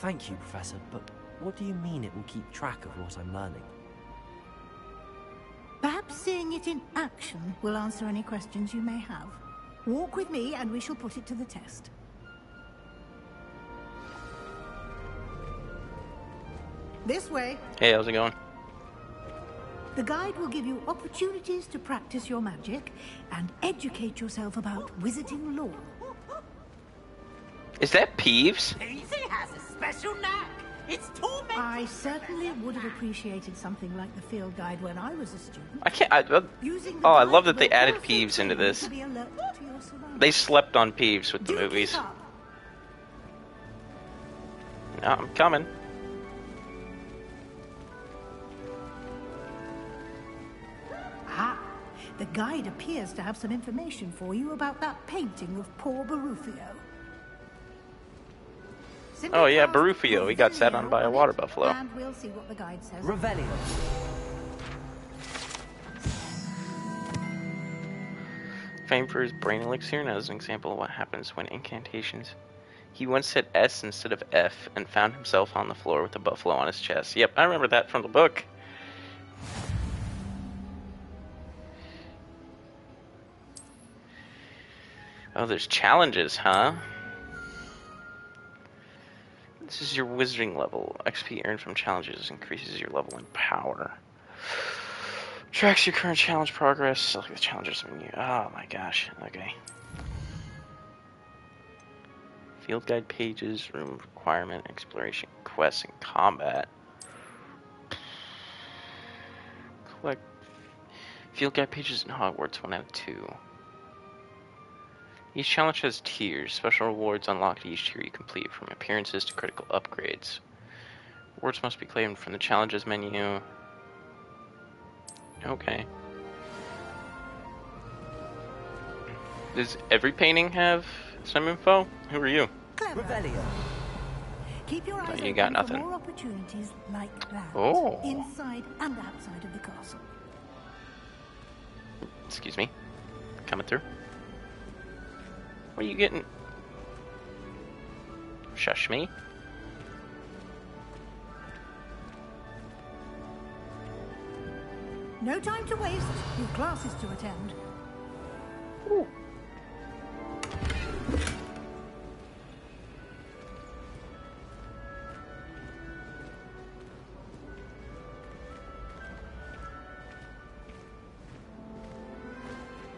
Thank you, Professor, but what do you mean it will keep track of what I'm learning? Perhaps seeing it in action will answer any questions you may have. Walk with me and we shall put it to the test. This way. Hey, how's it going? The guide will give you opportunities to practice your magic and educate yourself about wizarding lore. Is that Peeves? Peasy has a special knack. It's torment. I certainly would have appreciated something like the field guide when I was a student. I can't. I love that they added Peeves into this. To be alert to your surroundings. They slept on Peeves with the movies. No, I'm coming. Ah, the guide appears to have some information for you about that painting of poor Barufio. Oh yeah, Barufio. He got sat on by a water buffalo. And we'll see what the guide says. Revelio. Famed for his brain elixir, and as an example of what happens when incantations. He once said S instead of F and found himself on the floor with a buffalo on his chest. Yep, I remember that from the book. Oh, there's challenges, huh? This is your wizarding level. XP earned from challenges increases your level in power. Tracks your current challenge progress. Select the challenges menu. Oh my gosh. Okay. Field guide pages, room requirement, exploration, quests, and combat. Collect field guide pages in Hogwarts 1 out of 2. Each challenge has tiers. Special rewards unlocked each tier you complete, from appearances to critical upgrades. Rewards must be claimed from the challenges menu. Okay. Does every painting have some info? Who are you? Revelio. Keep your eyes You got open nothing. for more opportunities like that. Oh. Inside and outside of the castle. Excuse me. Coming through. What are you getting? Shush me. No time to waste. You've classes to attend. Ooh.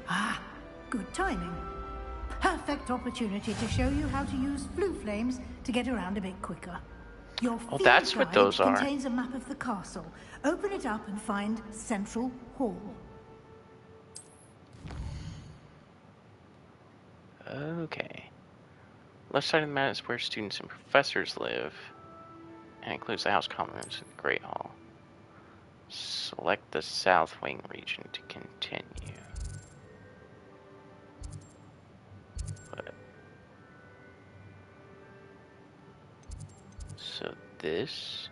Ah, good timing. Perfect. perfect opportunity to show you how to use flue flames to get around a bit quicker. Your field that's what guide those are. contains a map of the castle. Open it up and find Central Hall. Okay. Left side of the map is where students and professors live, and includes the house common rooms and the Great Hall. Select the South Wing region to continue. So this...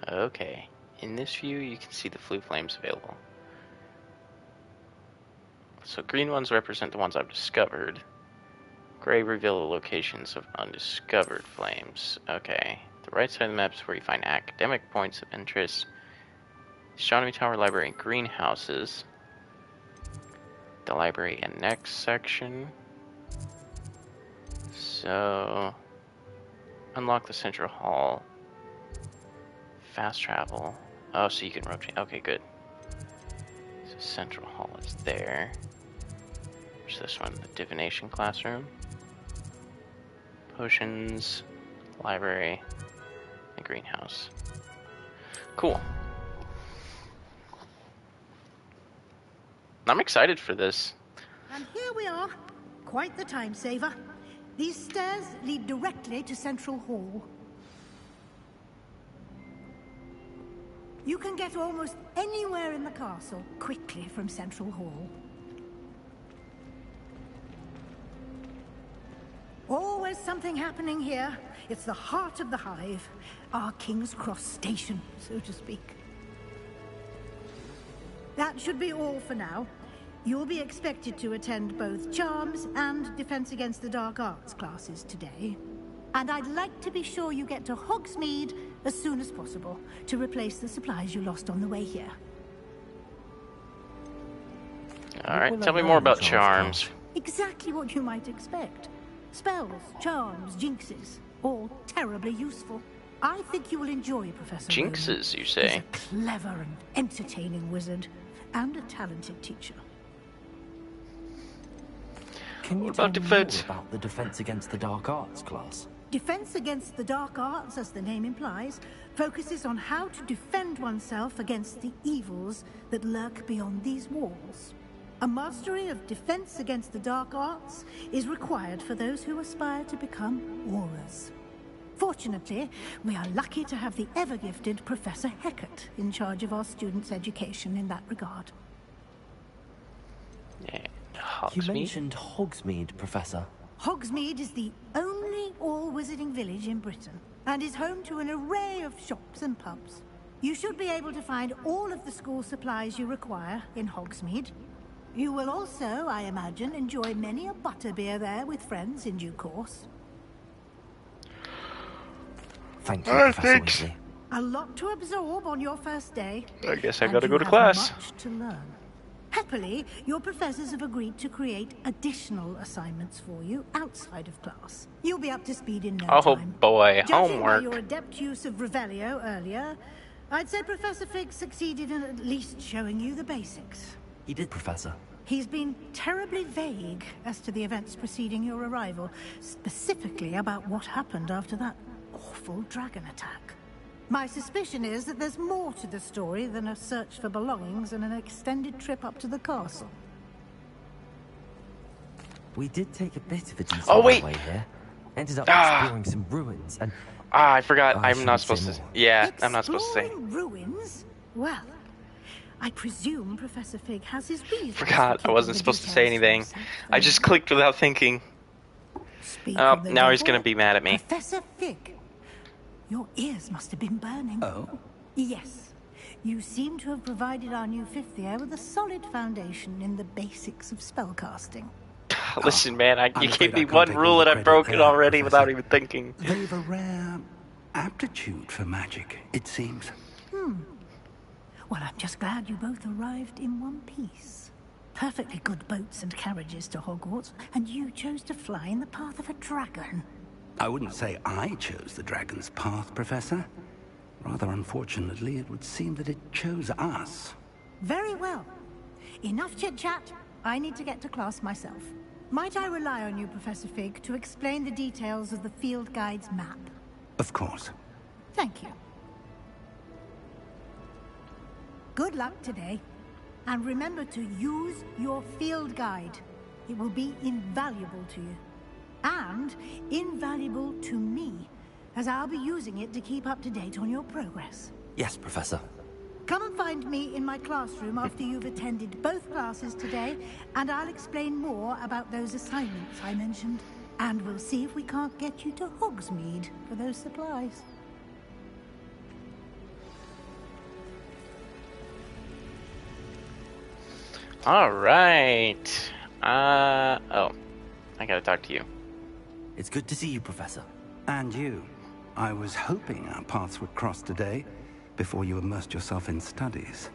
Okay. In this view, you can see the flue flames available. So green ones represent the ones I've discovered. Gray reveal the locations of undiscovered flames. Okay. The right side of the map is where you find academic points of interest. Astronomy Tower, Library, and greenhouses. The library and next section. So... Unlock the Central Hall. Fast travel. Oh, so you can rotate. Okay, good. So Central Hall is there. There's this one, the Divination Classroom. Potions, library, and greenhouse. Cool. I'm excited for this. And here we are. Quite the time saver. These stairs lead directly to Central Hall. You can get almost anywhere in the castle quickly from Central Hall. Always something happening here. It's the heart of the hive. Our King's Cross station, so to speak. That should be all for now. You'll be expected to attend both Charms and Defense Against the Dark Arts classes today. And I'd like to be sure you get to Hogsmeade as soon as possible to replace the supplies you lost on the way here. Alright, tell me more about Charms. Exactly what you might expect. Spells, charms, jinxes, all terribly useful. I think you will enjoy Professor Jinxes, Rowan. you say? He's a clever and entertaining wizard, and a talented teacher. Can you tell me more about the Defense Against the Dark Arts class? Defense Against the Dark Arts, as the name implies, focuses on how to defend oneself against the evils that lurk beyond these walls. A mastery of Defense Against the Dark Arts is required for those who aspire to become Aurors. Fortunately, we are lucky to have the ever-gifted Professor Hecat in charge of our students' education in that regard. You mentioned Hogsmeade, Professor. Hogsmeade is the only all-wizarding village in Britain, and is home to an array of shops and pubs. You should be able to find all of the school supplies you require in Hogsmeade. You will also, I imagine, enjoy many a butterbeer there with friends in due course. Thank you, Professor Weasley. A lot to absorb on your first day. I guess I and gotta you go to have class. Much to learn. Happily, your professors have agreed to create additional assignments for you outside of class. You'll be up to speed in no Oh time. boy, Judging by homework. your adept use of Revelio earlier, I'd say Professor Fig succeeded in at least showing you the basics. He did, Professor. He's been terribly vague as to the events preceding your arrival, specifically about what happened after that awful dragon attack. My suspicion is that there's more to the story than a search for belongings and an extended trip up to the castle. We did take a bit of a detour Oh, wait. way here. Ended up exploring some ruins and... I forgot. I I'm not shouldn't supposed say to... more. Yeah, I'm not supposed to say. Exploring ruins? Well, I presume Professor Fig has his reasons. Forgot. I wasn't supposed to say anything. I just clicked without thinking. Speak Oh, of the now he's devil, gonna be mad at me. Professor Fig, your ears must have been burning. Oh? Yes. You seem to have provided our new fifth year with a solid foundation in the basics of spellcasting. Listen, man, you afraid gave I me can't one take rule all and the I credit broke it there, already Professor. without even thinking. They've a rare aptitude for magic, it seems. Well, I'm just glad you both arrived in one piece. Perfectly good boats and carriages to Hogwarts, and you chose to fly in the path of a dragon. I wouldn't say I chose the dragon's path, Professor. Rather unfortunately, it would seem that it chose us. Very well. Enough chit-chat. I need to get to class myself. Might I rely on you, Professor Fig, to explain the details of the field guide's map? Of course. Thank you. Good luck today. And remember to use your field guide. It will be invaluable to you. And invaluable to me, as I'll be using it to keep up to date on your progress. Yes, Professor. Come and find me in my classroom after you've attended both classes today, and I'll explain more about those assignments I mentioned. And we'll see if we can't get you to Hogsmeade for those supplies. All right. Oh, I gotta talk to you. It's good to see you, Professor. And you. I was hoping our paths would cross today, before you immersed yourself in studies.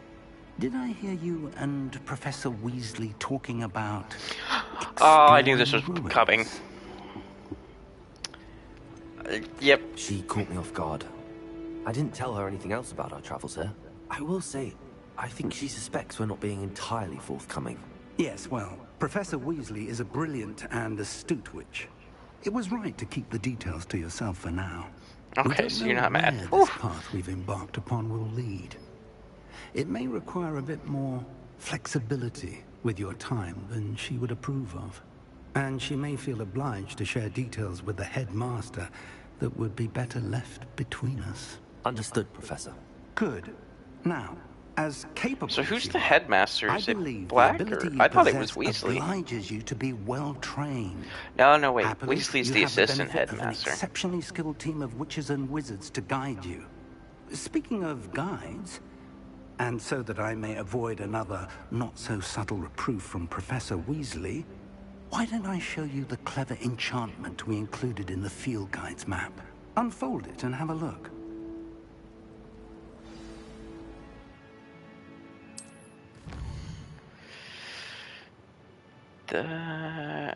Did I hear you and Professor Weasley talking about... Oh, I knew this was coming. Yep. She caught me off guard. I didn't tell her anything else about our travels here. I will say, I think she suspects we're not being entirely forthcoming. Yes, well, Professor Weasley is a brilliant and astute witch. It was right to keep the details to yourself for now. Okay, so you're not mad. This path we've embarked upon will lead. It may require a bit more flexibility with your time than she would approve of. And she may feel obliged to share details with the headmaster that would be better left between us. Understood, Professor. Good. Now, as capable... So who's the headmaster? Is it Black, or... I thought it was Weasley. Obliges you to be well trained. No, wait. Happily, Weasley's the assistant headmaster. An exceptionally skilled team of witches and wizards to guide you. Speaking of guides, and so that I may avoid another not-so-subtle reproof from Professor Weasley, why don't I show you the clever enchantment we included in the field guide's map? Unfold it and have a look.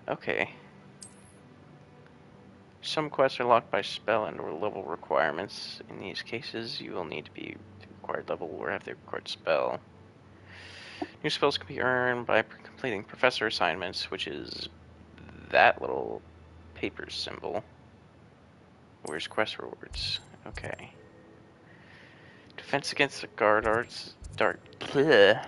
Okay. Some quests are locked by spell and or level requirements. In these cases, you will need to be the required level or have the required spell. New spells can be earned by completing professor assignments, which is that little paper symbol. Where's quest rewards? Okay. Defense against the guard arts. Bleh.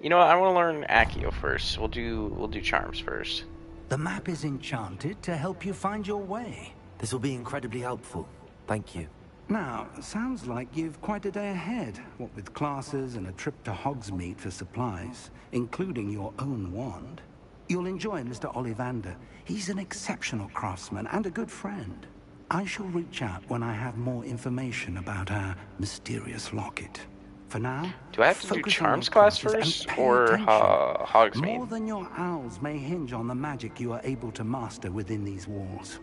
You know what? I want to learn Accio first. We'll do charms first. The map is enchanted to help you find your way. This will be incredibly helpful. Thank you. Now, sounds like you've quite a day ahead, what with classes and a trip to Hogsmeade for supplies, including your own wand. You'll enjoy Mr. Ollivander. He's an exceptional craftsman and a good friend. I shall reach out when I have more information about our mysterious locket. For now, do I have to do charms class first, or Hogsmeade? More than your owls may hinge on the magic you are able to master within these walls.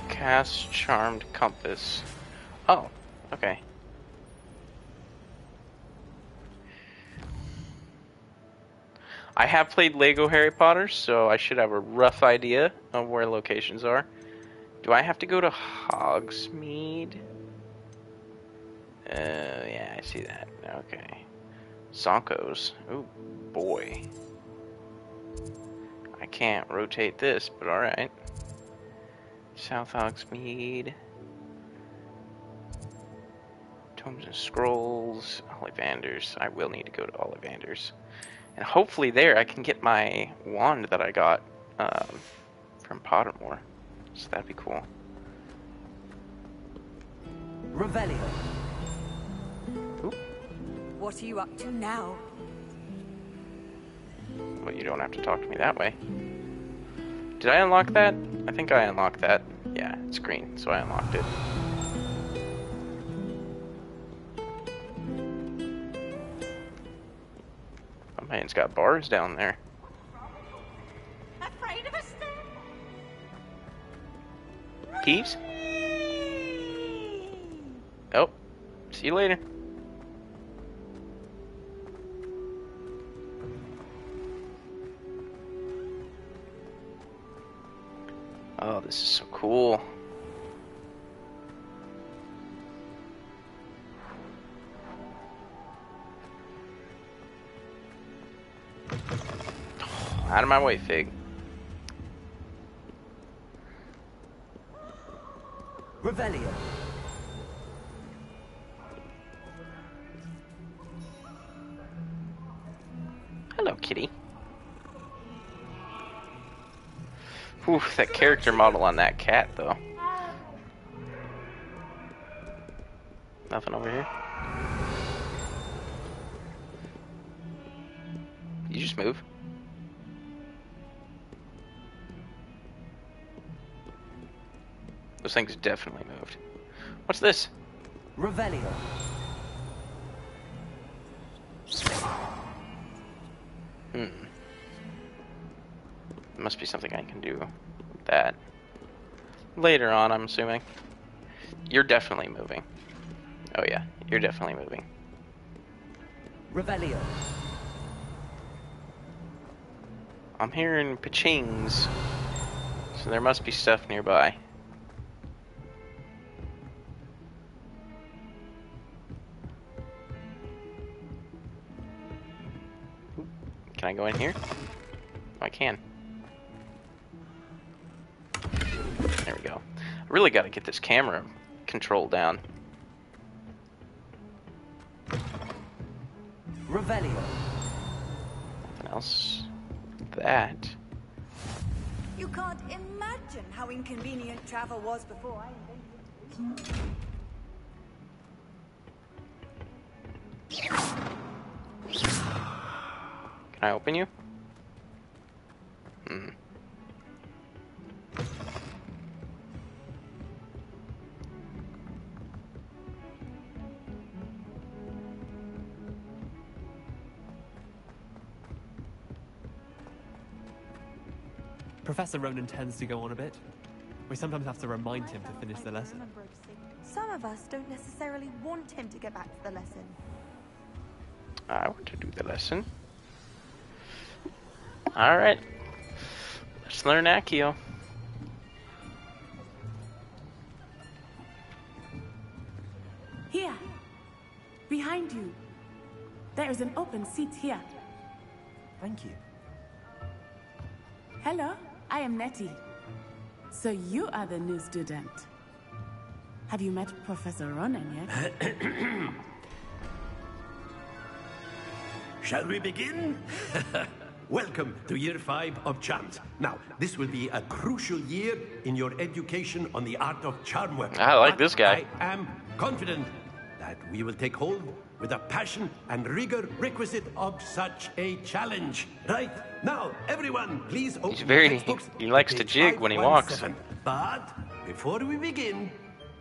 Cast Charmed Compass. Oh, okay. I have played Lego Harry Potter, so I should have a rough idea of where locations are. Do I have to go to Hogsmeade? Yeah, I see that. Okay. Sonkos. Oh, boy. I can't rotate this, but alright. South Hogsmeade. Tomes and Scrolls. Ollivanders. I will need to go to Ollivanders. And hopefully there I can get my wand that I got from Pottermore. So that'd be cool. Revelio. Oop. What are you up to now? Well, you don't have to talk to me that way. Did I unlock that? I think I unlocked that. Yeah, it's green, so I unlocked it. Oh man, it's got bars down there. Afraid of us? Peeves? Oh, see you later. Oh, this is so cool. Out of my way, Fig. Revelio. Hello, kitty. Whew, that character model on that cat, though. Nothing over here. You just move. Those things definitely moved. What's this? Revelio. Must be something I can do with that. Later on, I'm assuming. You're definitely moving. Oh yeah, you're definitely moving. Revelio. I'm hearing pachings, so there must be stuff nearby. Can I go in here? Oh, I can. There we go. I really got to get this camera control down. Revelio. Nothing else. That. You can't imagine how inconvenient travel was before I invented it. Can I open you? Professor Ronan tends to go on a bit. We sometimes have to remind him to finish the lesson. Some of us don't necessarily want him to get back to the lesson. I want to do the lesson. Alright. Let's learn Accio. Here. Behind you. There is an open seat here. Thank you. Hello, I am Nettie. So you are the new student. Have you met Professor Ronan yet? Shall we begin? Welcome to Year 5 of Charms. Now, this will be a crucial year in your education on the art of charm work. I like this guy. I am confident that we will take hold with the passion and rigor requisite of such a challenge. Right? Now, everyone, please open He's very... your textbooks He likes to to page jig when he walks. 517. But before we begin,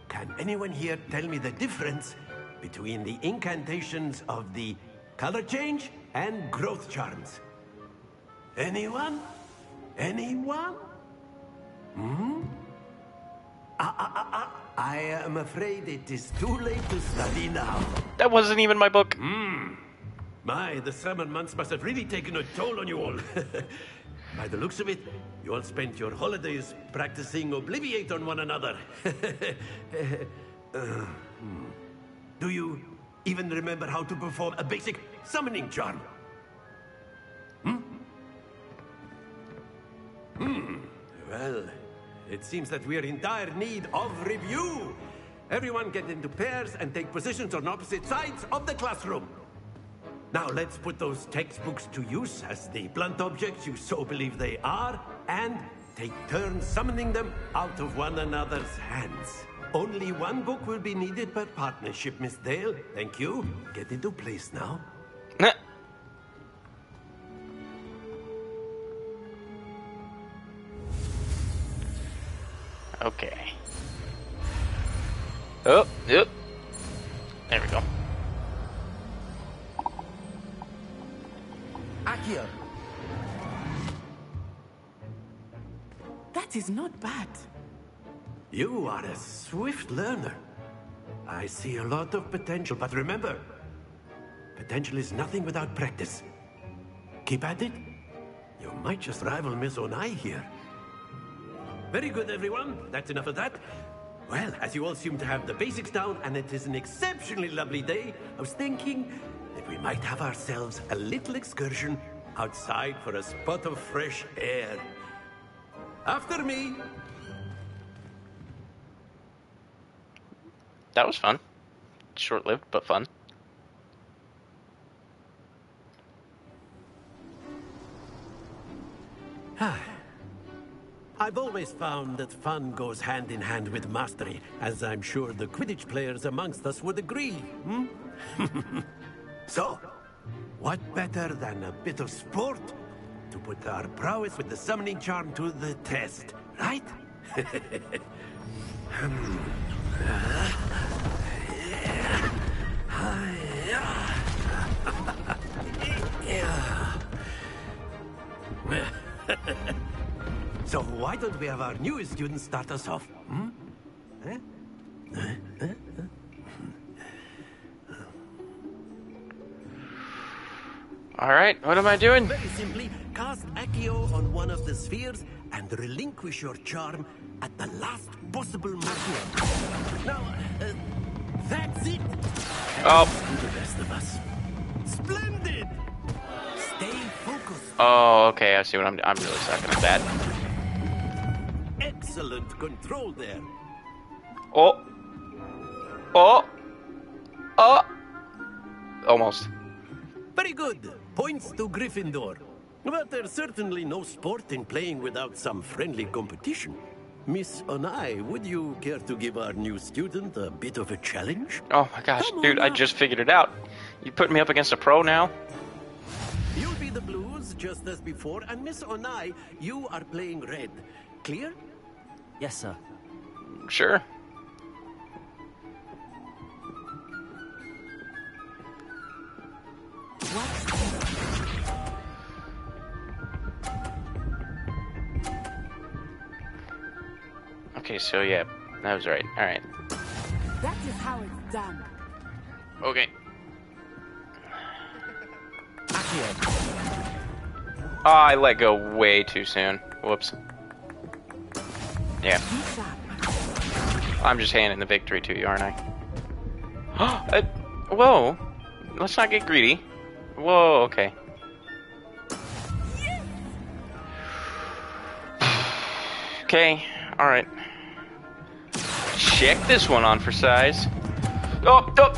can anyone here tell me the difference between the incantations of the color change and growth charms? Anyone? Anyone? I am afraid it is too late to study now. That wasn't even my book. My, the summer months must have really taken a toll on you all. By the looks of it, you all spent your holidays practicing Obliviate on one another. Do you even remember how to perform a basic summoning charm? Well, it seems that we are in dire need of review. Everyone get into pairs and take positions on opposite sides of the classroom. Now let's put those textbooks to use as the blunt objects you so believe they are, and take turns summoning them out of one another's hands. Only one book will be needed per partnership, Miss Dale. Thank you. Get into place now. Okay. Oh, yep. There we go. Accio. That is not bad. You are a swift learner. I see a lot of potential, but remember, potential is nothing without practice. Keep at it. You might just rival Miss Onai here. Very good, everyone. That's enough of that. Well, as you all seem to have the basics down, and it is an exceptionally lovely day, I was thinking that we might have ourselves a little excursion outside for a spot of fresh air. After me. That was fun. Short-lived, but fun. I've always found that fun goes hand in hand with mastery, as I'm sure the Quidditch players amongst us would agree. So, what better than a bit of sport to put our prowess with the summoning charm to the test, right? So why don't we have our newest student start us off? Alright, what am I doing? Very simply, cast Accio on one of the spheres and relinquish your charm at the last possible moment. Now, that's it. Oh. The best of us. Splendid. Stay focused. Oh, okay, I see what I'm really sucking at that. Excellent control there. Oh. Oh. Oh. Almost. Very good. Points to Gryffindor. But there's certainly no sport in playing without some friendly competition. Miss Onai, would you care to give our new student a bit of a challenge? Oh my gosh, dude, I just figured it out. You putting me up against a pro now? You'll be the blues, just as before, and Miss Onai, you are playing red. Clear? Yes, sir. Sure. Okay, so yeah, that was right. Alright. That is how it's done. Okay. Oh, I let go way too soon. Whoops. Yeah. I'm just handing the victory to you, aren't I? Whoa. Let's not get greedy. Whoa, okay. Okay, alright. Check this one on for size. Oh, oh!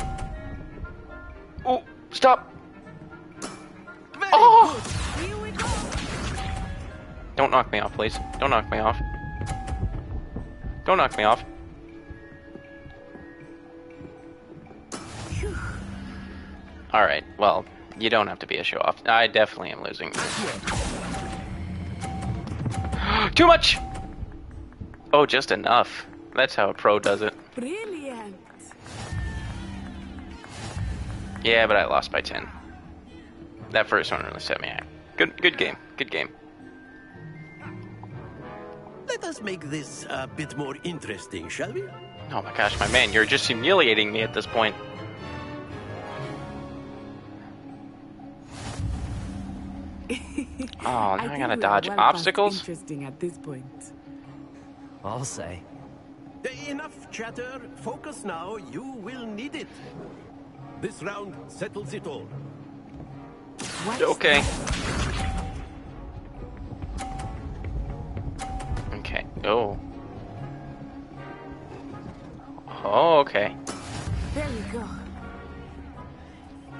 Oh, stop! Oh! Don't knock me off, please. Don't knock me off. Don't knock me off. Alright, well, you don't have to be a show-off. I definitely am losing this. Too much! Oh, just enough. That's how a pro does it. Brilliant. Yeah, but I lost by 10. That first one really set me out. Good game. Good game. Let us make this a bit more interesting, shall we? Oh my gosh, my man, you're just humiliating me at this point. Oh, now I gotta dodge obstacles? Interesting at this point. I'll say. Enough chatter. Focus now. You will need it. This round settles it all. Okay. Okay. Oh. Oh, okay. There we go.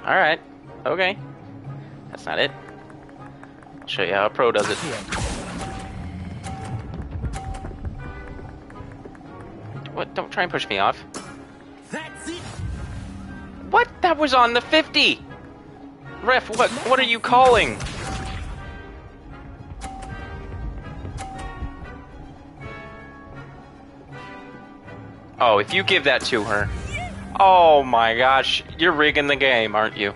Alright. Okay. That's not it. I'll show you how a pro does it. What? Don't try and push me off. That's it. What? That was on the 50! Ref, what are you calling? Oh, if you give that to her. Oh my gosh, you're rigging the game, aren't you?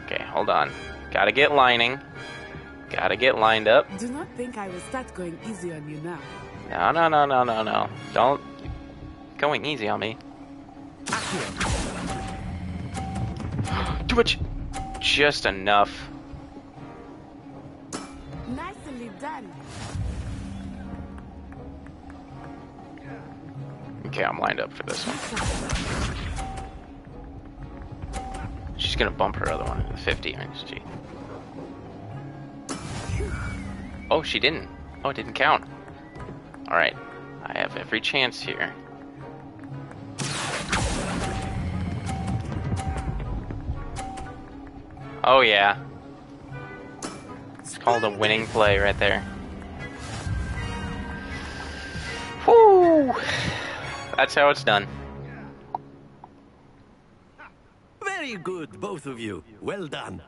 Okay, hold on. Gotta get lining. Gotta get lined up. Do not think I will start going easy on you now. No. Don't going easy on me. Too much. Just enough. Nicely done. Okay, I'm lined up for this one. She's gonna bump her other one to the 50 XG. Oh, she didn't. Oh, it didn't count. Alright. I have every chance here. Oh, yeah. It's called a winning play right there. Whoo! That's how it's done. Very good, both of you. Well done.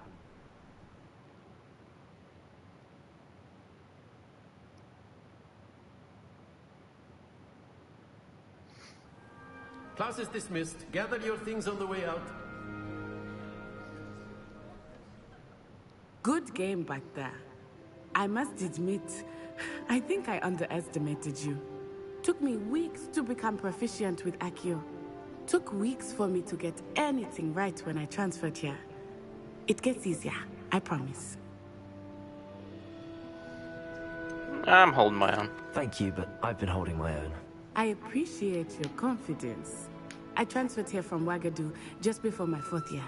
Class is dismissed. Gather your things on the way out. Good game back there. I must admit, I think I underestimated you. Took me weeks to become proficient with Accio. Took weeks for me to get anything right when I transferred here. It gets easier, I promise. I'm holding my own. Thank you, but I've been holding my own. I appreciate your confidence. I transferred here from Wagadu just before my 4th year.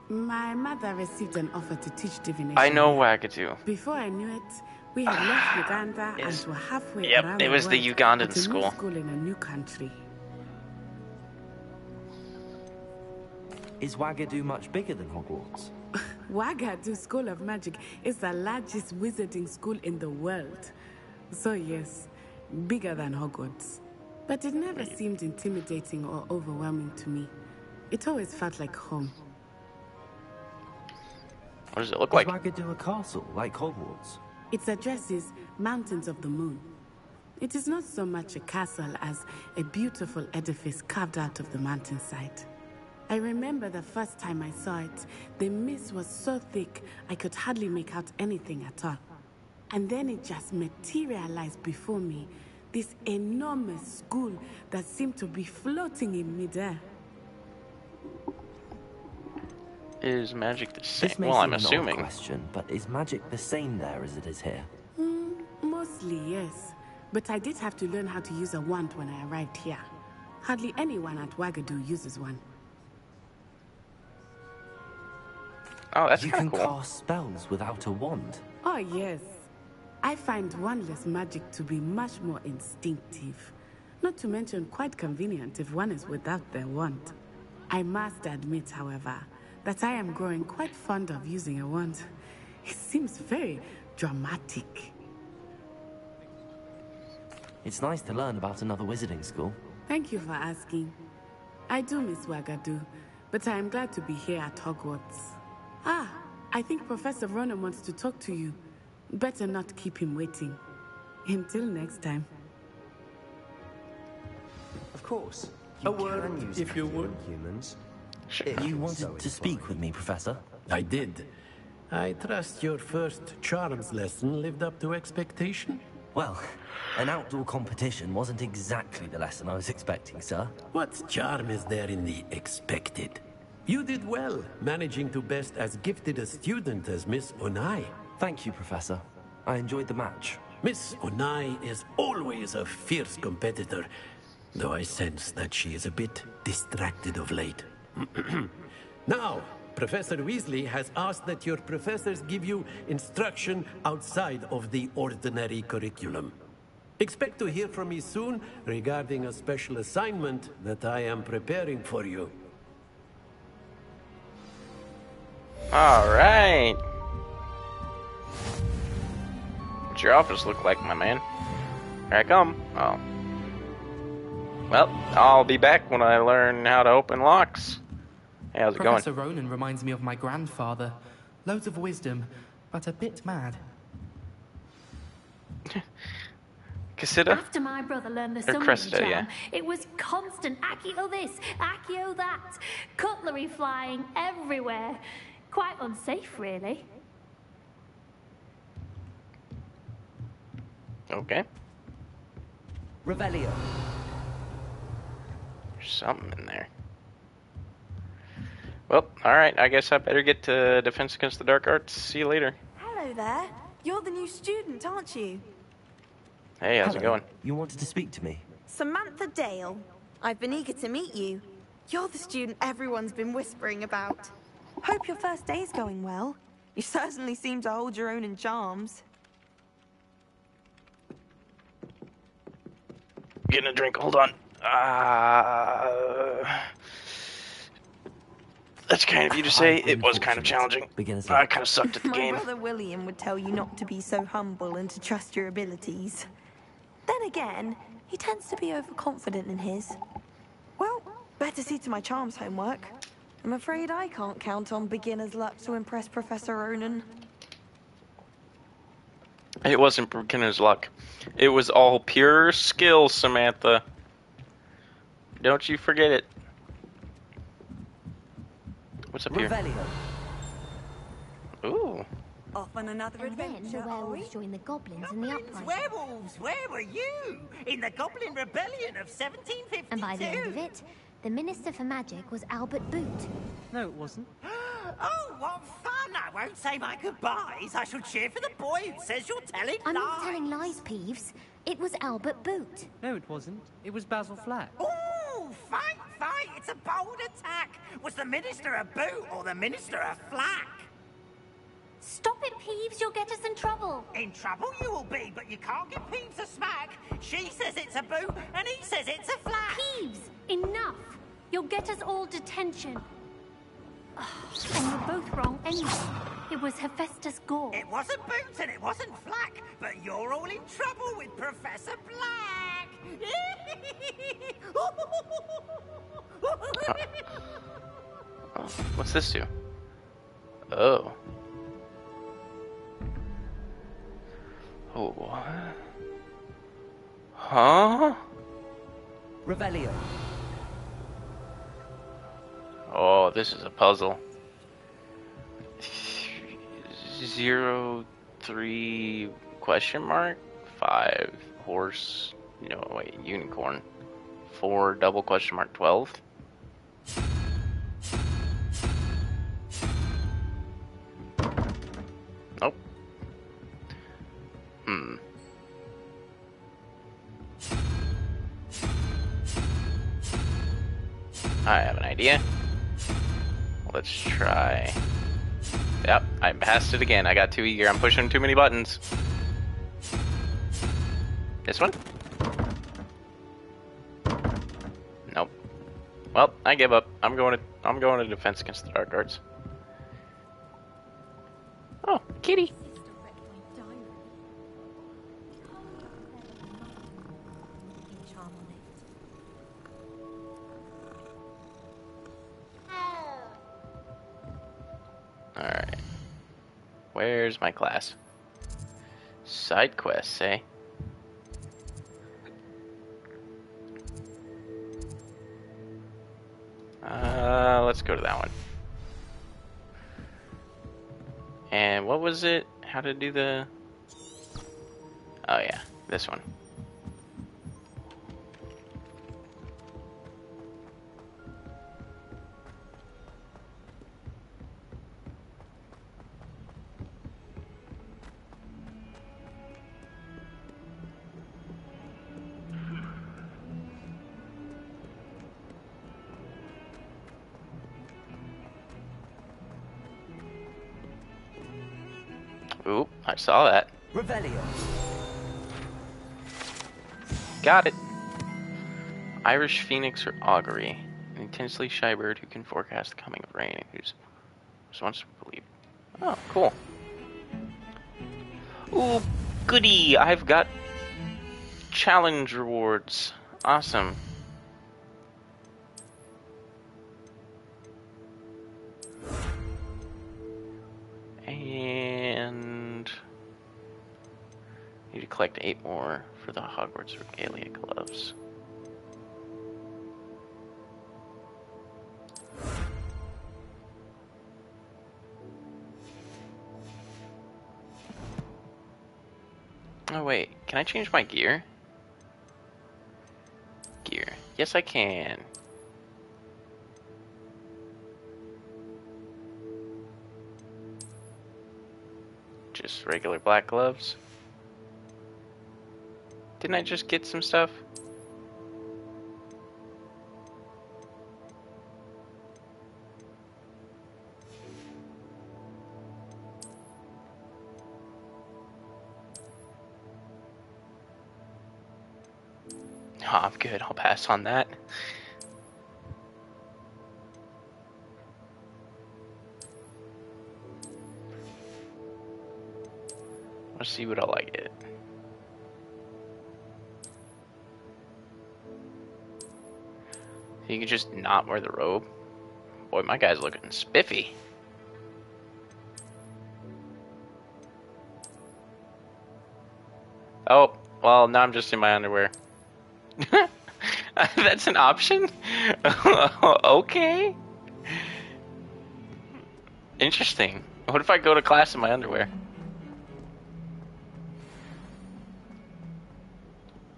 My mother received an offer to teach divination. I know Wagadu. Before I knew it, we had left Uganda and were halfway around it was the world Ugandan at a new school. school in a new country. Is Wagadu much bigger than Hogwarts? Wagadu School of Magic is the largest wizarding school in the world. So yes, bigger than Hogwarts. But it never seemed intimidating or overwhelming to me. It always felt like home. What does it look like? Is Wagadu a castle, like Hogwarts? Its address is Mountains of the Moon. It is not so much a castle as a beautiful edifice carved out of the mountainside. I remember the first time I saw it, the mist was so thick I could hardly make out anything at all. And then it just materialized before me, this enormous school that seemed to be floating in midair. Is magic the same? This may Well, I'm seem an odd assuming. question, but is magic the same there as it is here? Mostly, yes. But I did have to learn how to use a wand when I arrived here. Hardly anyone at Wagadu uses one. Oh, that's You kind can of cool. cast spells without a wand. Oh, yes. I find wandless magic to be much more instinctive. Not to mention quite convenient if one is without their wand. I must admit, however, that I am growing quite fond of using a wand. It seems very dramatic. It's nice to learn about another wizarding school. Thank you for asking. I do miss Wagadu, but I am glad to be here at Hogwarts. Ah, I think Professor Ronan wants to talk to you. Better not keep him waiting. Until next time. Of course. A word, if you would. Humans. You wanted to speak with me, Professor? I did. I trust your first charms lesson lived up to expectation? Well, an outdoor competition wasn't exactly the lesson I was expecting, sir. What charm is there in the expected? You did well, managing to best as gifted a student as Miss Onai. Thank you, Professor. I enjoyed the match. Miss Onai is always a fierce competitor, though I sense that she is a bit distracted of late. Now, Professor Weasley has asked that your professors give you instruction outside of the ordinary curriculum. Expect to hear from me soon regarding a special assignment that I am preparing for you. All right. What's your office look like, my man? Here I come. Oh. Well, I'll be back when I learn how to open locks. Hey, how's it going? Professor Ronan reminds me of my grandfather. Loads of wisdom, but a bit mad. Cressida? After my brother learned the Or summoning Cressida, charm, yeah. it was constant Accio this, Accio that, cutlery flying everywhere. Quite unsafe, really. Okay. Revelio. There's something in there. Well, alright, I guess I better get to Defense Against the Dark Arts. See you later. Hello there. You're the new student, aren't you? Hey, how's it Hello. going? You wanted to speak to me? Samantha Dale. I've been eager to meet you. You're the student everyone's been whispering about. Hope your first day's going well. You certainly seem to hold your own in charms. Getting a drink. Hold on. That's kind of you to say. It was kind of challenging. I kind of sucked at the game. My brother William would tell you not to be so humble and to trust your abilities. Then again, he tends to be overconfident in his. Well, better see to my charms homework. I'm afraid I can't count on beginner's luck to impress Professor Ronan. It wasn't beginner's luck. It was all pure skill, Samantha. Don't you forget it. What's up here? Ooh. Off on another adventure, the werewolves joined the goblins in the uprising. Werewolves, where were you? In the Goblin Rebellion of 1752. And by the end of it, the Minister for Magic was Albert Boot. No, it wasn't. Oh, what fun! I won't say my goodbyes. I shall cheer for the boy who says you're telling I'm lies. not telling lies, Peeves. It was Albert Boot. No, it wasn't. It was Basil Flack. Oh, fight, fight! It's a bold attack. Was the Minister a boot or the Minister a flack? Stop it, Peeves. You'll get us in trouble. In trouble you will be, but you can't give Peeves a smack. She says it's a boot, and he says it's a flack. Peeves, enough. You'll get us all detention. And you're both wrong anyway. It was Hephaestus Gore. It wasn't Boots and it wasn't Flack, but you're all in trouble with Professor Black. Oh, what's this do? Oh. Oh, what? Huh? Revelio. Oh, this is a puzzle. 03 question mark 5 horse no wait unicorn 4 double question mark 12. Nope. I have an idea. Let's try. Yep, I passed it again. I got too eager. I'm pushing too many buttons. This one? Nope. Well, I give up. I'm going to defense against the dark arts. Oh, kitty. Alright. Where's my class? Side quests, eh? Let's go to that one. And what was it? How to do the... Oh yeah, this one. Oop, I saw that. Revelio. Got it. Irish phoenix or augury. An intensely shy bird who can forecast the coming of rain and who's wants to believe. Oh, cool. Ooh, goody! I've got challenge rewards. Awesome. And need to collect 8 more for the Hogwarts Regalia gloves. Oh wait, can I change my gear? Gear. Yes I can. Just regular black gloves. Didn't I just get some stuff? Oh, I'm good. I'll pass on that. Let's see what I get. You can just not wear the robe. Boy, my guy's looking spiffy. Oh, well, now I'm just in my underwear. That's an option? Okay. Interesting. What if I go to class in my underwear?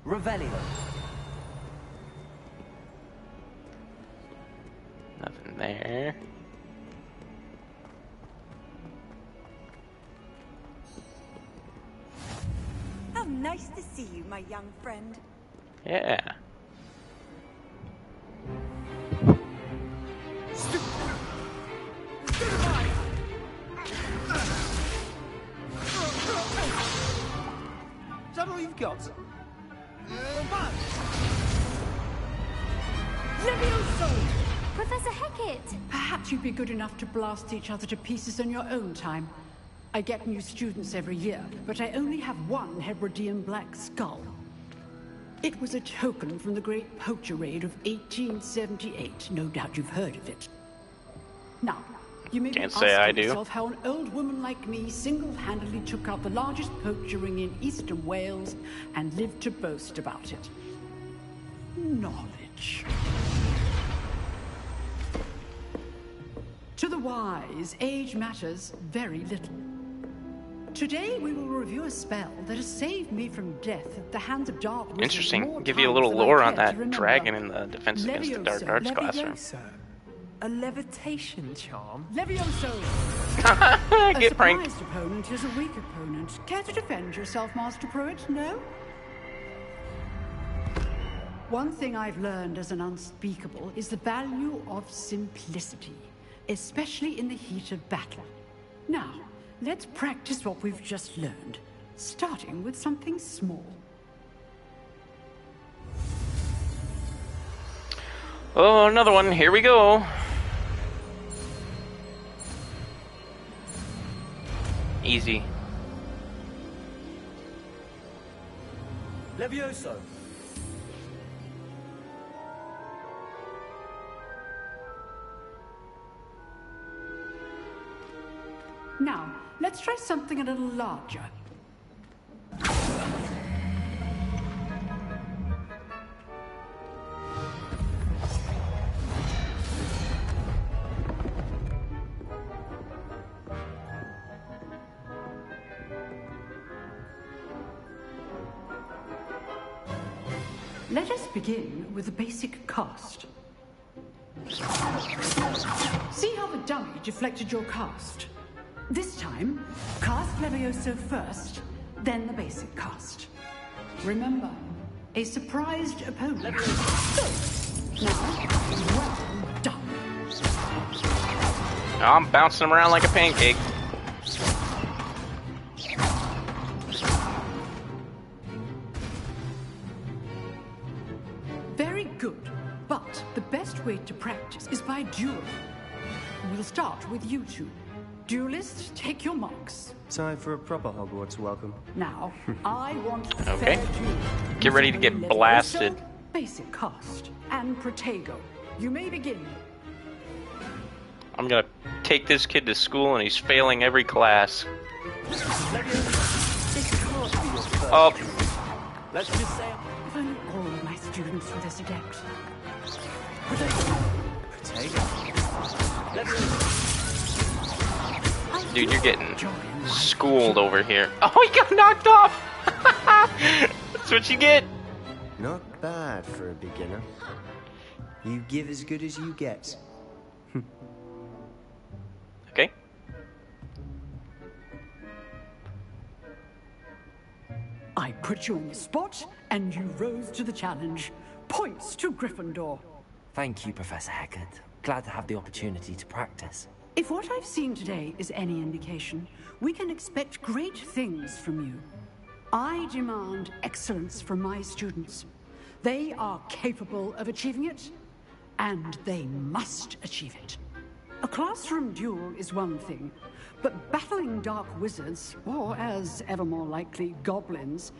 Revelio. Nothing there. How nice to see you, my young friend. Yeah. Is that all you've got? Levioso! Professor Hecat! Perhaps you'd be good enough to blast each other to pieces in your own time. I get new students every year, but I only have one Hebridean black skull. It was a token from the Great Poacher Raid of 1878. No doubt you've heard of it. Now, you may Can't be say I asking do. yourself how an old woman like me single-handedly took out the largest poacher ring in eastern Wales and lived to boast about it. Knowledge. To the wise, age matters very little. Today we will review a spell that has saved me from death at the hands of dark wizards. Interesting. more Give you a times little than I lore care on to that remember. dragon in the Defense Against the Dark Arts classroom. A levitation charm? Levioso! Get a pranked. surprised opponent is a weak opponent. Care to defend yourself, Master Pruitt? No? One thing I've learned as an unspeakable is the value of simplicity, especially in the heat of battle. Now, let's practice what we've just learned, starting with something small. Oh, another one. Here we go. Easy. Levioso. Now, let's try something a little larger. Let us begin with the basic cast. See how the dummy deflected your cast? This time, cast Levioso first, then the basic cast. Remember, a surprised opponent. Now, well done. I'm bouncing him around like a pancake. Very good, but the best way to practice is by dueling. We'll start with you two. Duelists, take your marks. Time for a proper Hogwarts welcome. Now, I want a Okay. fair duel. Get ready to get Levioso, blasted. Basic cast, and Protego. You may begin. I'm gonna take this kid to school and he's failing every class. This can't be your first. Oh, Let's just say If only all of my students were this adept. dude, you're getting schooled over here. Oh, he got knocked off! That's what you get. Not bad for a beginner. You give as good as you get. Okay. I put you on the spot, and you rose to the challenge. Points to Gryffindor. Thank you, Professor Hecat. Glad to have the opportunity to practice. If what I've seen today is any indication, we can expect great things from you. I demand excellence from my students. They are capable of achieving it, and they must achieve it. A classroom duel is one thing, but battling dark wizards, or as ever more likely, goblins,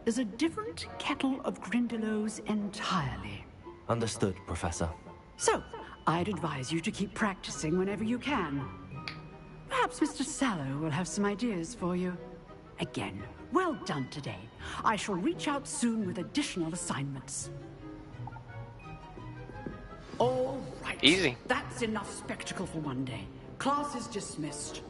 is a different kettle of Grindylows entirely. Understood, Professor. So, I'd advise you to keep practicing whenever you can. Perhaps Mr. Sallow will have some ideas for you. Again, well done today. I shall reach out soon with additional assignments. All right. Easy. That's enough spectacle for one day. Class is dismissed.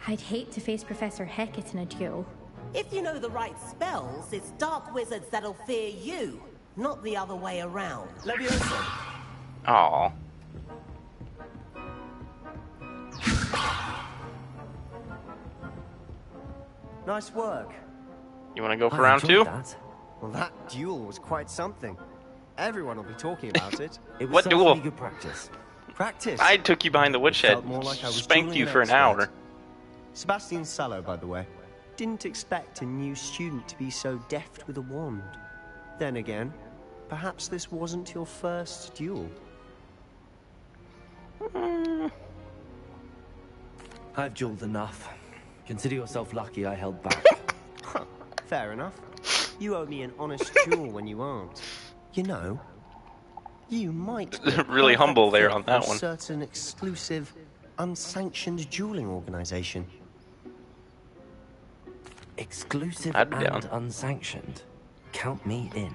I'd hate to face Professor Hecat in a duel. If you know the right spells, it's dark wizards that'll fear you, not the other way around. Leviosa. Aww. Nice work. You want to go for round two? That. Well, that duel was quite something. Everyone will be talking about it. It was What duel? good practice. Practice. I took you behind the woodshed, More like I was spanked you dueling for an expert. hour. Sebastian Sallow, by the way. Didn't expect a new student to be so deft with a wand. Then again, perhaps this wasn't your first duel. I've dueled enough. Consider yourself lucky I held back. Fair enough. You owe me an honest duel when you aren't. You know, you might be Really perfect humble there fit on for that a one. certain exclusive, unsanctioned dueling organization. Exclusive I'd be and down. unsanctioned. Count me in.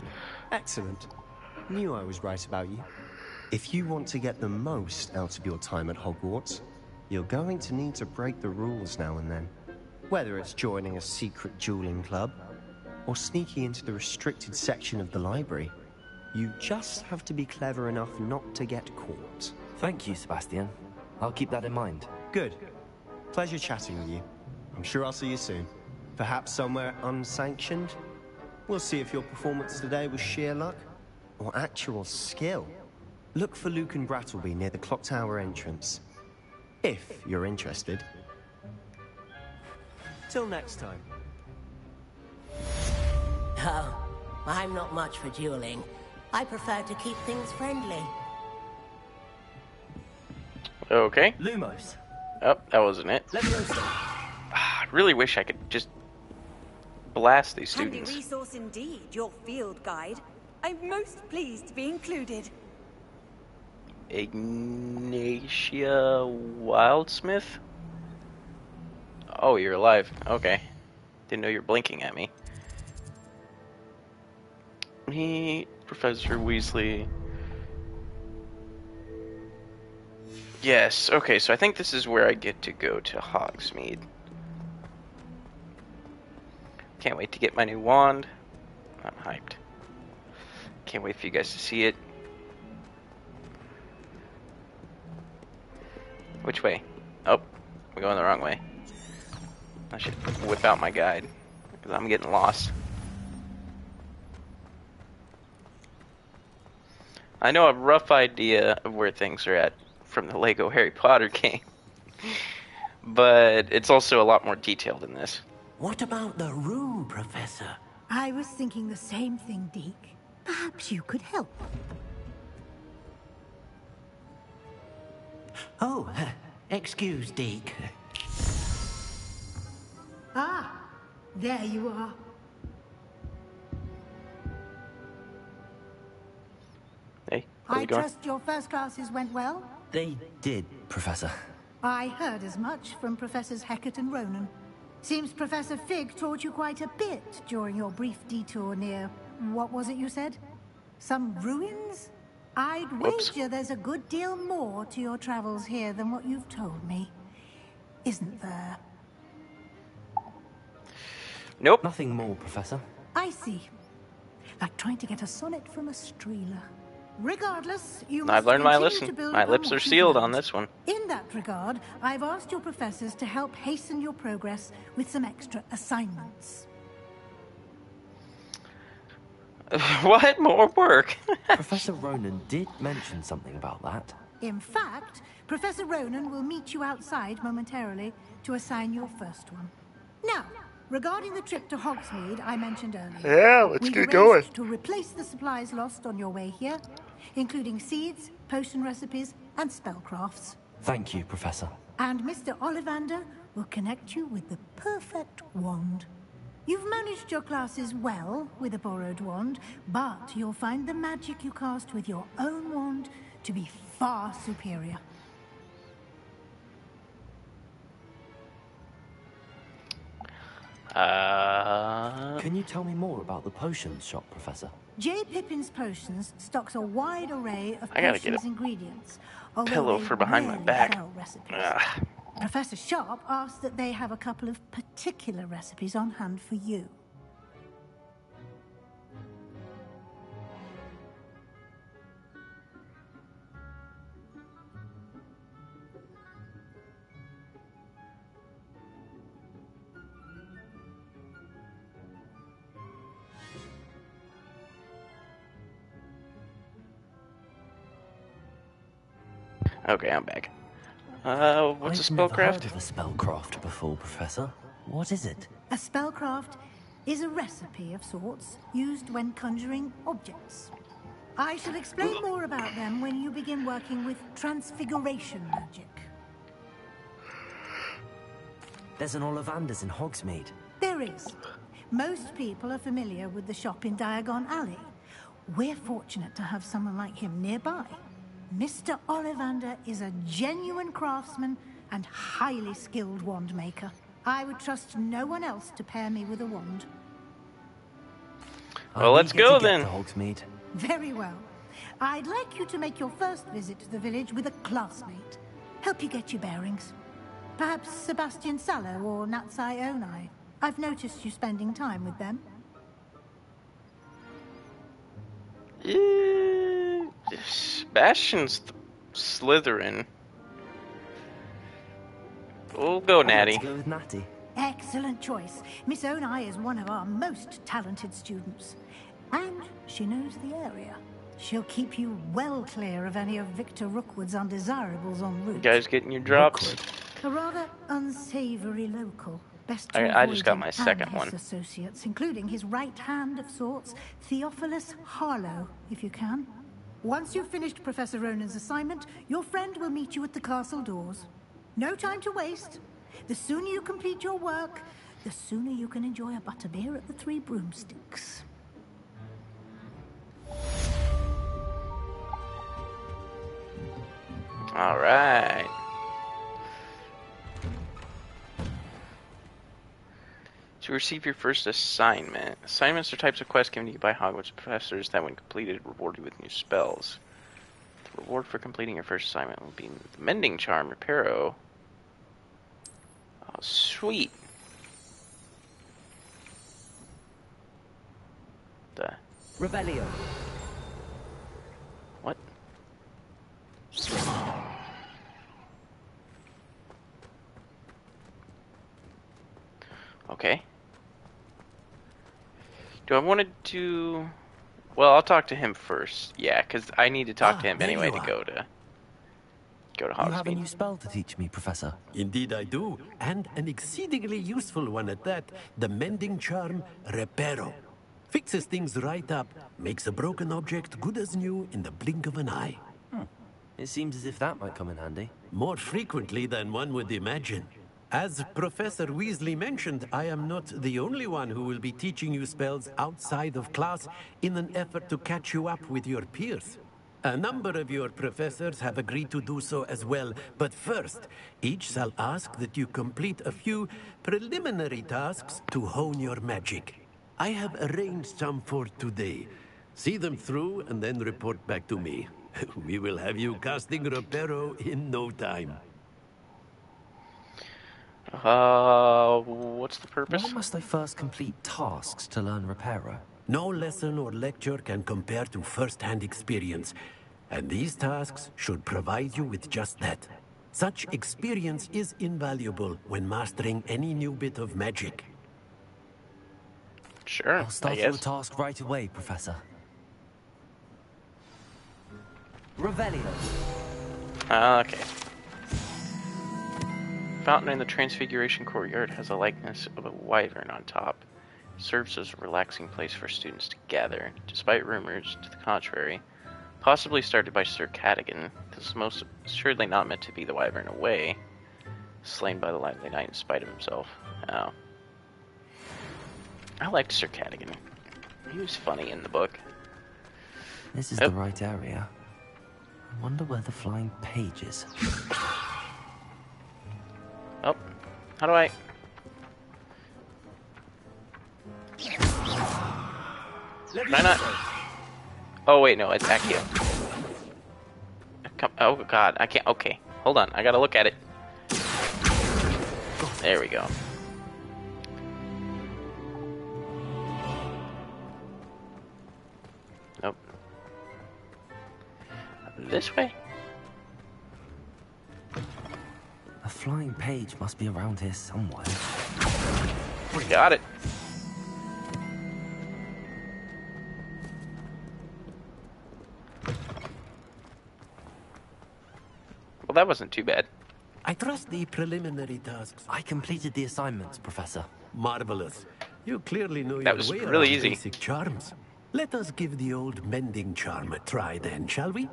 Excellent. Knew I was right about you. If you want to get the most out of your time at Hogwarts, you're going to need to break the rules now and then. Whether it's joining a secret dueling club, or sneaking into the restricted section of the library, you just have to be clever enough not to get caught. Thank you, Sebastian. I'll keep that in mind. Good. Pleasure chatting with you. I'm sure I'll see you soon. Perhaps somewhere unsanctioned? We'll see if your performance today was sheer luck, or actual skill. Look for Luke and Brattleby near the clock tower entrance. If you're interested. Till next time. Oh, I'm not much for dueling. I prefer to keep things friendly. Okay. Lumos. Oh, that wasn't it. Leviosa. I really wish I could just blast these Handy students. resource indeed, your field guide. I'm most pleased to be included. Ignatia Wildsmith? Oh, you're alive. Okay. Didn't know you were blinking at me. Meet Professor Weasley. Yes, okay, so I think this is where I get to go to Hogsmeade. Can't wait to get my new wand. I'm hyped. Can't wait for you guys to see it. Which way? Oh, we're going the wrong way. I should whip out my guide, because I'm getting lost. I know a rough idea of where things are at from the Lego Harry Potter game, but it's also a lot more detailed in this. What about the room, Professor? I was thinking the same thing, Deke. Perhaps you could help. Oh, excuse, Deke. Ah, there you are. Hey, how's I it going? trust your first classes went well? They did, Professor. I heard as much from Professors Hecat and Ronan. Seems Professor Fig taught you quite a bit during your brief detour near... what was it you said? Some ruins? I'd wager there's a good deal more to your travels here than what you've told me. Isn't there? Nope. Nothing more, Professor. I see. Like trying to get a sonnet from a streeler. Regardless, you I've must learned my continue lesson. to build My upon lips are what you've sealed on learned. this one. In that regard, I've asked your professors to help hasten your progress with some extra assignments. What? More work? Professor Ronan did mention something about that. In fact, Professor Ronan will meet you outside momentarily to assign your first one. Now, regarding the trip to Hogsmeade I mentioned earlier. Yeah, let's we've get going. arranged to replace the supplies lost on your way here, including seeds, potion recipes, and spellcrafts. Thank you, Professor. And Mr. Ollivander will connect you with the perfect wand. You've managed your classes well with a borrowed wand, but you'll find the magic you cast with your own wand to be far superior. Can you tell me more about the potions shop, Professor? J. Pippin's Potions stocks a wide array of I gotta get potions a ingredients. pillow for behind my back. Ugh. Professor Sharp asked that they have a couple of particular recipes on hand for you. Okay, I'm back. What's a I've never heard spellcraft? of a spellcraft before, Professor. What is it? A spellcraft is a recipe of sorts used when conjuring objects. I shall explain more about them when you begin working with transfiguration magic. There's an Ollivander's in Hogsmeade. There is. Most people are familiar with the shop in Diagon Alley. We're fortunate to have someone like him nearby. Mr. Ollivander is a genuine craftsman and highly skilled wand maker. I would trust no one else to pair me with a wand. Well, let's go then. Hogsmeade. Very well. I'd like you to make your first visit to the village with a classmate. Help you get your bearings. Perhaps Sebastian Sallow or Natsai Onai. I've noticed you spending time with them. Sebastian's Slytherin. We'll go Natty. Let's go with Natty. Excellent choice. Miss Onai is one of our most talented students. And she knows the area. She'll keep you well clear of any of Victor Rookwood's undesirables en route. You guys getting your drops? A rather unsavory local. Best to I avoid just got him my and second his one. associates, including his right hand of sorts, Theophilus Harlow, if you can. Once you've finished Professor Ronan's assignment, your friend will meet you at the castle doors. No time to waste. The sooner you complete your work, the sooner you can enjoy a butterbeer at the Three Broomsticks. All right. To receive your first assignment. Assignments are types of quests given to you by Hogwarts professors that, when completed, reward you with new spells. The reward for completing your first assignment will be the Mending Charm, Reparo. Oh, sweet. The Revelio. what? Okay. Do I want to do... Well, I'll talk to him first. Yeah, because I need to talk to him there anyway you to are. go to You have a Hogsmeade. new spell to teach me, Professor. Indeed I do, and an exceedingly useful one at that. The Mending Charm Reparo. Fixes things right up, makes a broken object good as new in the blink of an eye. It seems as if that might come in handy. More frequently than one would imagine. As Professor Weasley mentioned, I am not the only one who will be teaching you spells outside of class in an effort to catch you up with your peers. A number of your professors have agreed to do so as well, but first, each shall ask that you complete a few preliminary tasks to hone your magic. I have arranged some for today. See them through and then report back to me. We will have you casting Reparo in no time. What's the purpose? Why must I first complete tasks to learn Reparo? No lesson or lecture can compare to first-hand experience, and these tasks should provide you with just that. Such experience is invaluable when mastering any new bit of magic. Sure, I'll start your task right away, Professor. Revelio. Okay. fountain in the Transfiguration Courtyard has a likeness of a wyvern on top. It serves as a relaxing place for students to gather. Despite rumors to the contrary, possibly started by Sir Cadogan, this is most assuredly not meant to be the wyvern away, slain by the lively knight in spite of himself. Oh. I liked Sir Cadogan. He was funny in the book. This is the right area. I wonder where the flying page is. Oh, how do I... Can I not... Oh wait, no, it's Accio. Oh god, I can't... Okay, hold on, I gotta look at it. There we go. Nope. This way? A flying page must be around here somewhere. We got it. Well, that wasn't too bad. I trust the preliminary tasks. I completed the assignments, Professor. Marvelous. You clearly know That your was way really around easy. basic charms. Let us give the old mending charm a try then, shall we?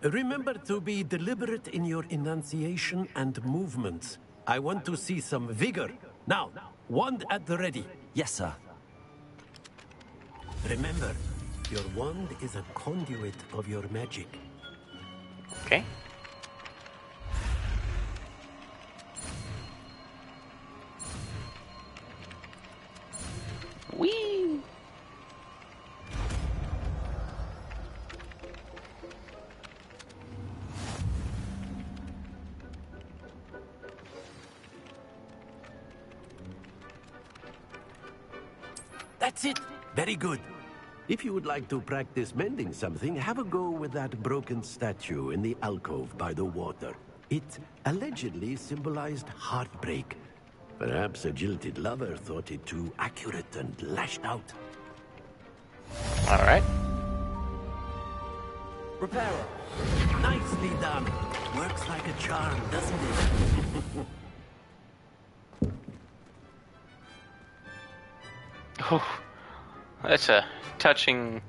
Remember to be deliberate in your enunciation and movements. I want to see some vigor. Now, wand at the ready. Yes, sir. Remember, your wand is a conduit of your magic. Okay. Whee! That's it. Very good. If you would like to practice mending something, have a go with that broken statue in the alcove by the water. It allegedly symbolized heartbreak. Perhaps a jilted lover thought it too accurate and lashed out. All right. Reparo. Nicely done. Works like a charm, doesn't it? Oh, that's a touching...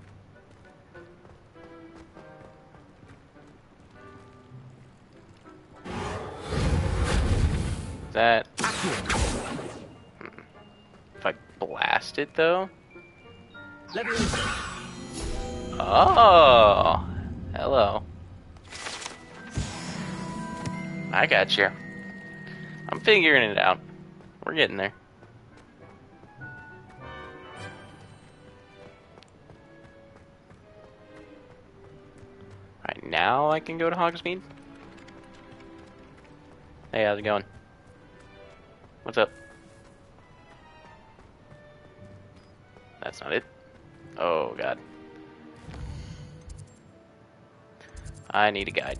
That... If I blast it, though? Oh! Hello. I got you. I'm figuring it out. We're getting there. Alright, now I can go to Hogsmeade? Hey, how's it going? What's up? That's not it. Oh, God. I need a guide.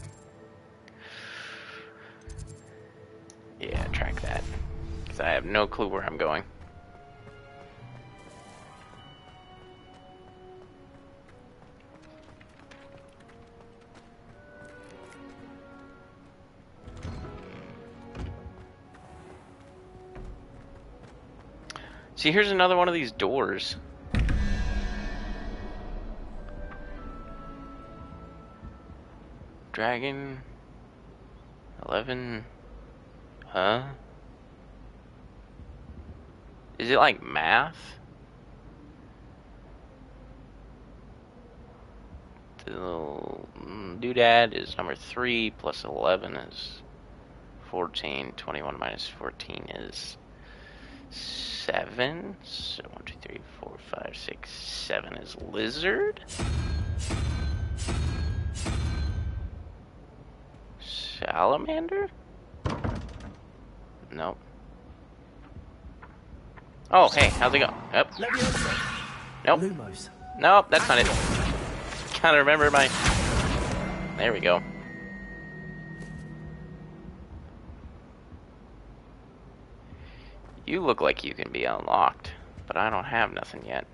Yeah, track that. Because I have no clue where I'm going. See, here's another one of these doors. Dragon 11. Huh? Is it like math? The doodad is number 3 plus 11 is 14. 21 minus 14 is 7. So 1, 2, 3, 4, 5, 6, 7 is lizard. Salamander? Nope. Oh, hey, how's it going? Yep. Nope. Lumos. Nope, that's not it. Gotta remember my... There we go. You look like you can be unlocked, but I don't have nothing yet.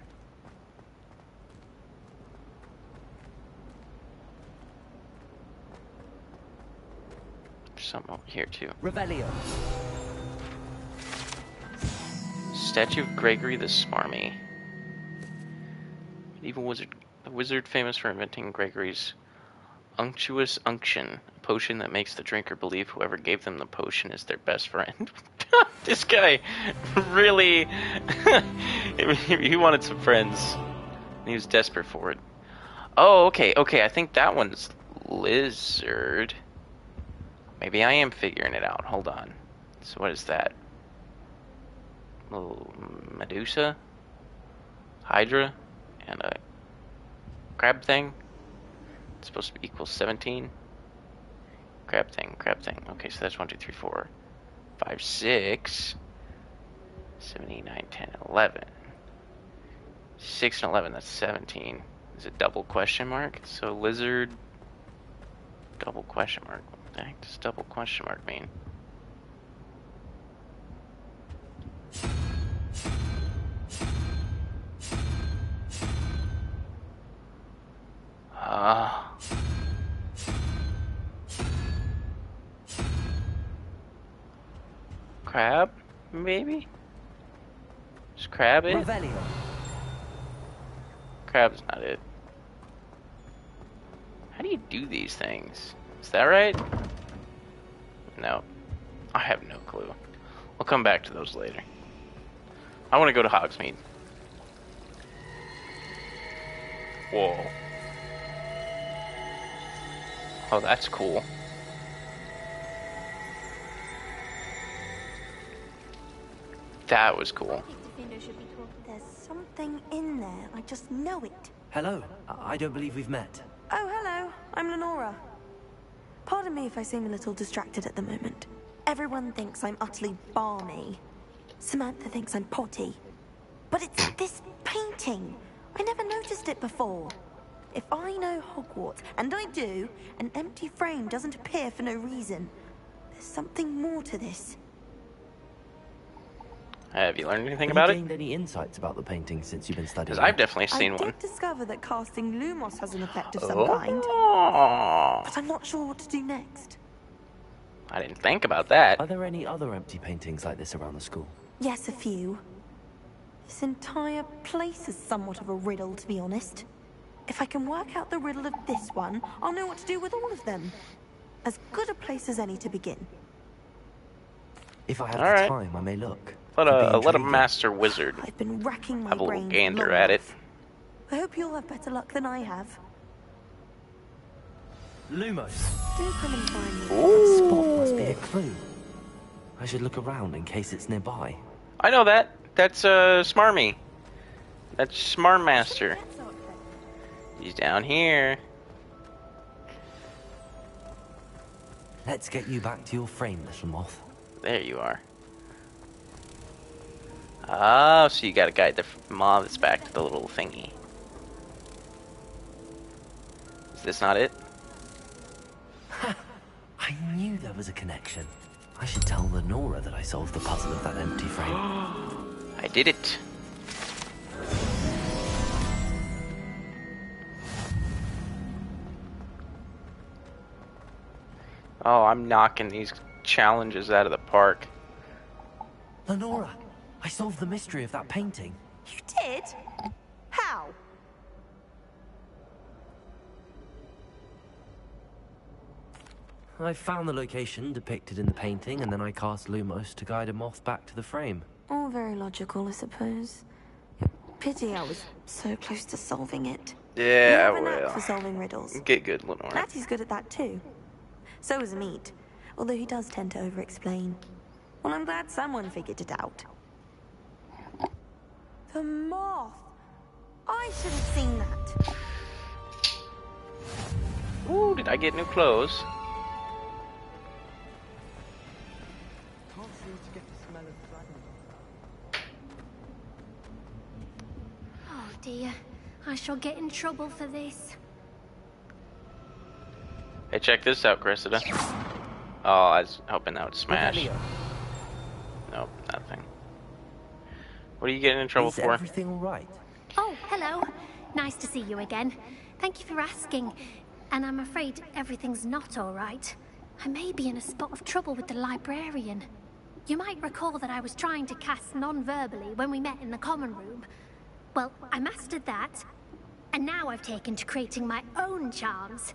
There's something over here too. Revelio. Statue of Gregory the Smarmy. Medieval wizard. A wizard famous for inventing Gregory's unctuous unction, a potion that makes the drinker believe whoever gave them the potion is their best friend. This guy really... he wanted some friends. He was desperate for it. Oh, okay, I think that one's lizard. Maybe I am figuring it out. Hold on. So what is that? Little Medusa? Hydra? And a crab thing? It's supposed to be equal 17. Crab thing. Okay, so that's 1, 2, 3, 4, 5, 6, 7, 8, 9, 10, 11. 6 and 11, that's 17. Is it double question mark? So lizard, double question mark. What the heck does double question mark mean? Crab, maybe? Is crab it? Crab's not it. How do you do these things? Is that right? No. I have no clue. We'll come back to those later. I want to go to Hogsmeade. Whoa. Oh, that's cool. That was cool. There's something in there. I just know it. Hello. I don't believe we've met. Oh, hello. I'm Lenora. Pardon me if I seem a little distracted at the moment. Everyone thinks I'm utterly balmy. Samantha thinks I'm potty. But it's this painting. I never noticed it before. If I know Hogwarts, and I do, an empty frame doesn't appear for no reason. There's something more to this. Have you learned anything about it? Have you gained any insights about the painting since you've been studying? Because I've definitely seen I one. did discover that casting Lumos has an effect of some kind. But I'm not sure what to do next. I didn't think about that. Are there any other empty paintings like this around the school? Yes, a few. This entire place is somewhat of a riddle, to be honest. If I can work out the riddle of this one, I'll know what to do with all of them. As good a place as any to begin. If I have the time, I may look. Let a master wizard I've been racking my have a little brain gander long at it. enough. I hope you'll have better luck than I have. Lumos. Do come and find me. That spot must be a clue. I should look around in case it's nearby. I know that. That's Smarmy. That's Smartmaster. He's down here. Let's get you back to your frame, little moth. There you are. Oh, so you gotta guide the moths back to the little thingy. Is this not it? I knew there was a connection. I should tell Lenora that I solved the puzzle of that empty frame. I did it. Oh, I'm knocking these challenges out of the park. Lenora, I solved the mystery of that painting. You did? How? I found the location depicted in the painting, and then I cast Lumos to guide a moth back to the frame. All very logical, I suppose. Pity I was so close to solving it. Yeah, you have a knack for solving riddles. Get good, Lenora. Natty's good at that too. So is Meat, although he does tend to over-explain. Well, I'm glad someone figured it out. The moth! I should have seen that. Ooh, did I get new clothes? Can't seem to get the smell of dragon. Oh dear, I shall get in trouble for this. Hey, check this out, Cressida. Oh, I was hoping that would smash. Nope, nothing. What are you getting in trouble for? Is everything all right? Oh, hello. Nice to see you again. Thank you for asking. And I'm afraid everything's not all right. I may be in a spot of trouble with the librarian. You might recall that I was trying to cast non-verbally when we met in the common room. Well, I mastered that, and now I've taken to creating my own charms.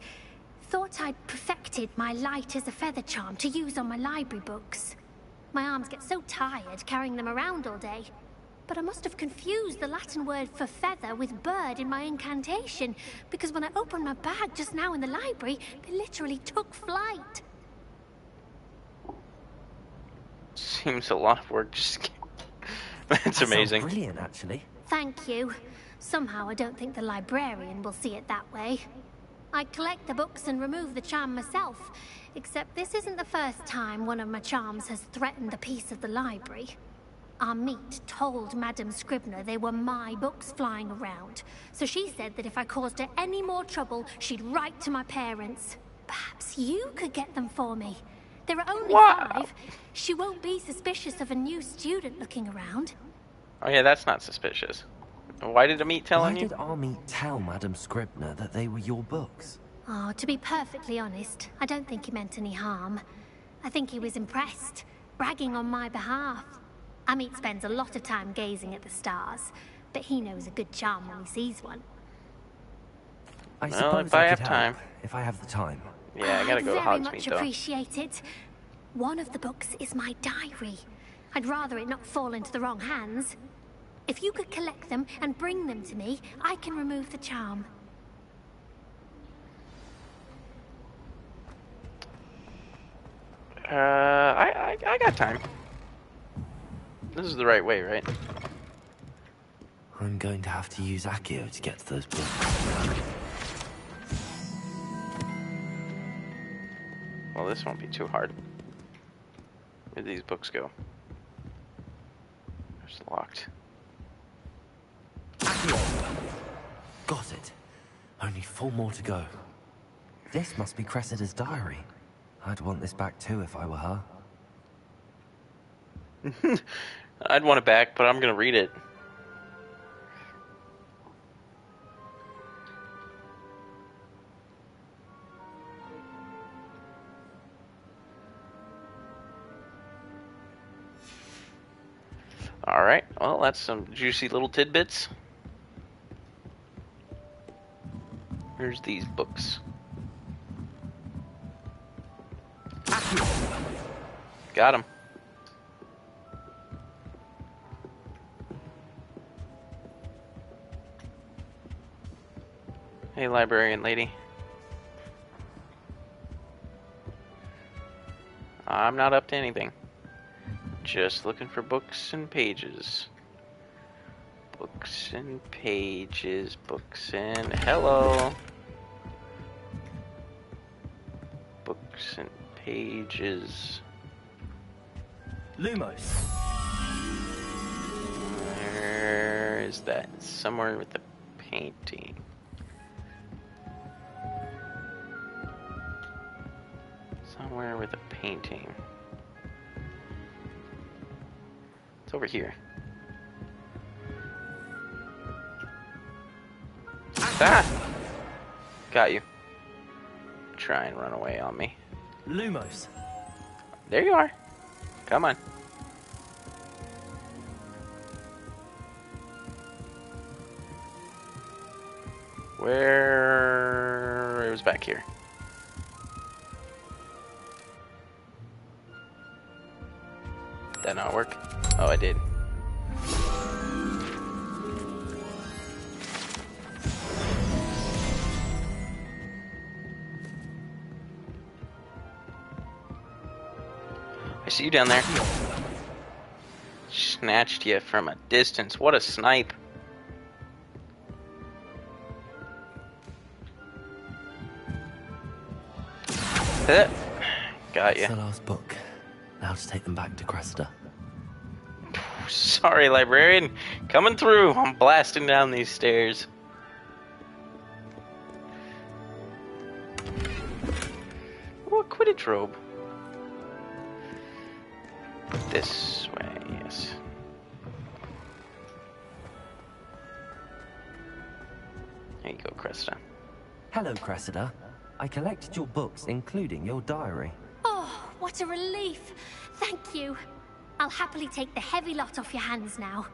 Thought I'd perfected my light as a feather charm to use on my library books. My arms get so tired carrying them around all day. But I must have confused the Latin word for feather with bird in my incantation, because when I opened my bag just now in the library, they literally took flight. Seems a lot of work. Just that's amazing. Brilliant, actually. Thank you. Somehow I don't think the librarian will see it that way. I collect the books and remove the charm myself, except this isn't the first time one of my charms has threatened the peace of the library. Our meet told Madame Scribner they were my books flying around, so she said that if I caused her any more trouble, she'd write to my parents. Perhaps you could get them for me. There are only 5. She won't be suspicious of a new student looking around. Oh yeah, that's not suspicious. Why did Amit tell you? Why did Amit tell Madame Scribner that they were your books? Oh, to be perfectly honest, I don't think he meant any harm. I think he was impressed, bragging on my behalf. Amit spends a lot of time gazing at the stars, but he knows a good charm when he sees one. I suppose if I have could time. help, if I have the time. Yeah, I gotta go to very Hogsmeade, much though. appreciate it. One of the books is my diary. I'd rather it not fall into the wrong hands. If you could collect them and bring them to me, I can remove the charm. I got time. This is the right way, right? I'm going to have to use Accio to get to those books. Well, this won't be too hard. Where'd these books go? It's locked. Got it. Only 4 more to go. This must be Cressida's diary. I'd want this back too if I were her. I'd want it back, but I'm gonna read it. Alright, well, that's some juicy little tidbits. Here's these books. Got him. Hey, librarian lady. I'm not up to anything. Just looking for books and pages. Books and pages. Books and... Hello! Books and pages. Lumos. Where is that? Somewhere with the painting. Somewhere with a painting. It's over here. Ah! Got you. Try and run away on me. Lumos. There you are. Come on. Where... It was back here. Did that not work? Oh, I did. I see you down there. Snatched you from a distance. What a snipe. Got you. That's the last book. Now to take them back to Cressida. Sorry, librarian. Coming through. I'm blasting down these stairs. Ooh, a Quidditch robe. This way, yes. There you go, Cressida. Hello, Cressida. I collected your books, including your diary. Oh, what a relief. Thank you. I'll happily take the heavy lot off your hands now.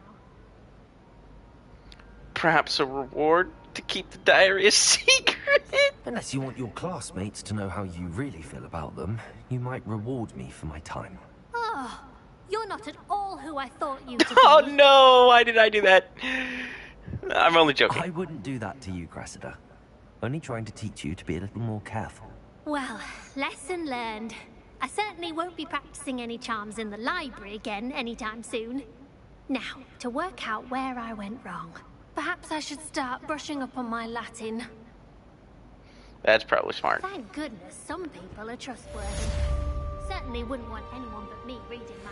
Perhaps a reward to keep the diary a secret? Unless you want your classmates to know how you really feel about them, you might reward me for my time. Oh, you're not at all who I thought you to be. Oh no, why did I do that? I'm only joking. I wouldn't do that to you, Cressida. Only trying to teach you to be a little more careful. Well, lesson learned. I certainly won't be practicing any charms in the library again anytime soon. Now, to work out where I went wrong. Perhaps I should start brushing up on my Latin. That's probably smart. Thank goodness some people are trustworthy. Certainly wouldn't want anyone but me reading my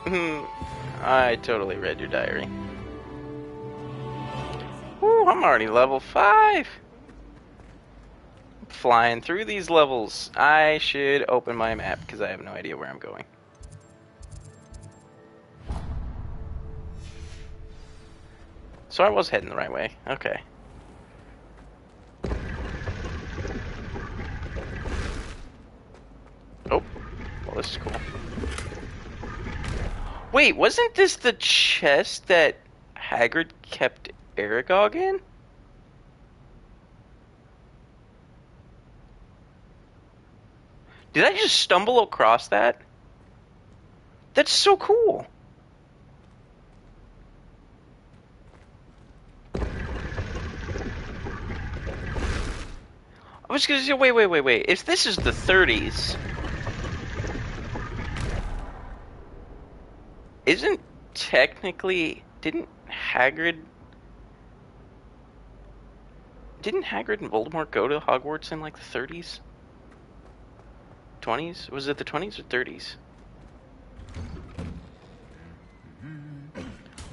diary. I totally read your diary. Ooh, I'm already level 5. Flying through these levels. I should open my map because I have no idea where I'm going. So I was heading the right way. Okay. Oh, well, this is cool. Wait, wasn't this the chest that Hagrid kept Aragog in? Did I just stumble across that? That's so cool. I was gonna say, wait. If this is the 30s, didn't Hagrid and Voldemort go to Hogwarts in like the 30s? 20s? Was it the 20s or 30s?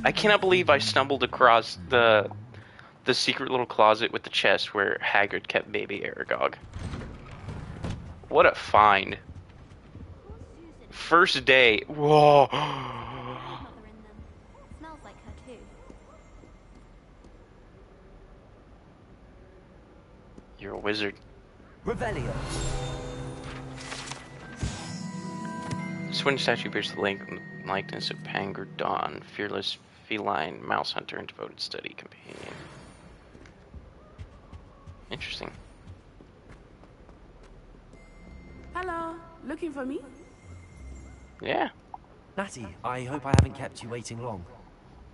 I cannot believe I stumbled across the secret little closet with the chest where Hagrid kept baby Aragog. What a find. First day. Whoa. Smells like her too. You're a wizard. Revelio. Swin statue bears the likeness of Pangur Dawn, fearless feline mouse hunter and devoted study companion. Interesting. Hello, looking for me? Yeah. Natty, I hope I haven't kept you waiting long.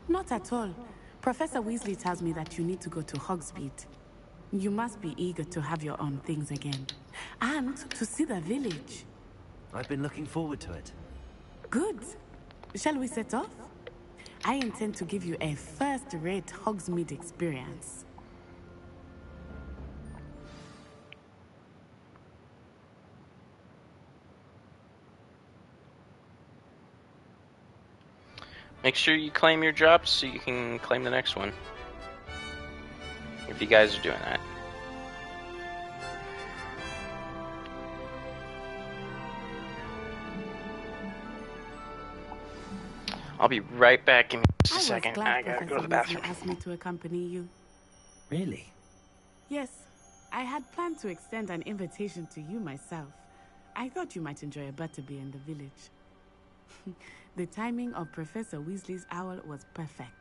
Not at all. Professor Weasley tells me that you need to go to Hogsmeade. You must be eager to have your own things again. And to see the village. I've been looking forward to it. Good. Shall we set off? I intend to give you a first-rate Hogsmeade experience. Make sure you claim your drops so you can claim the next one. If you guys are doing that. I'll be right back in just a second. I gotta go to the bathroom. Weasley asked me to accompany you. Really? Yes. I had planned to extend an invitation to you myself. I thought you might enjoy a butterbeer in the village. The timing of Professor Weasley's owl was perfect.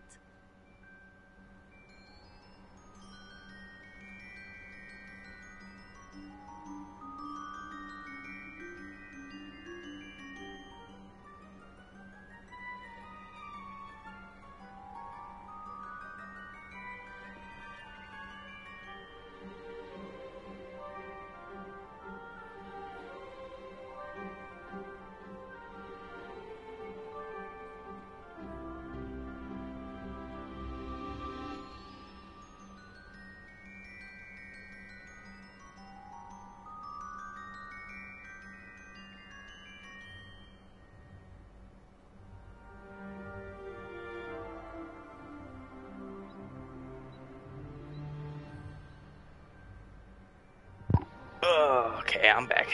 Okay, I'm back.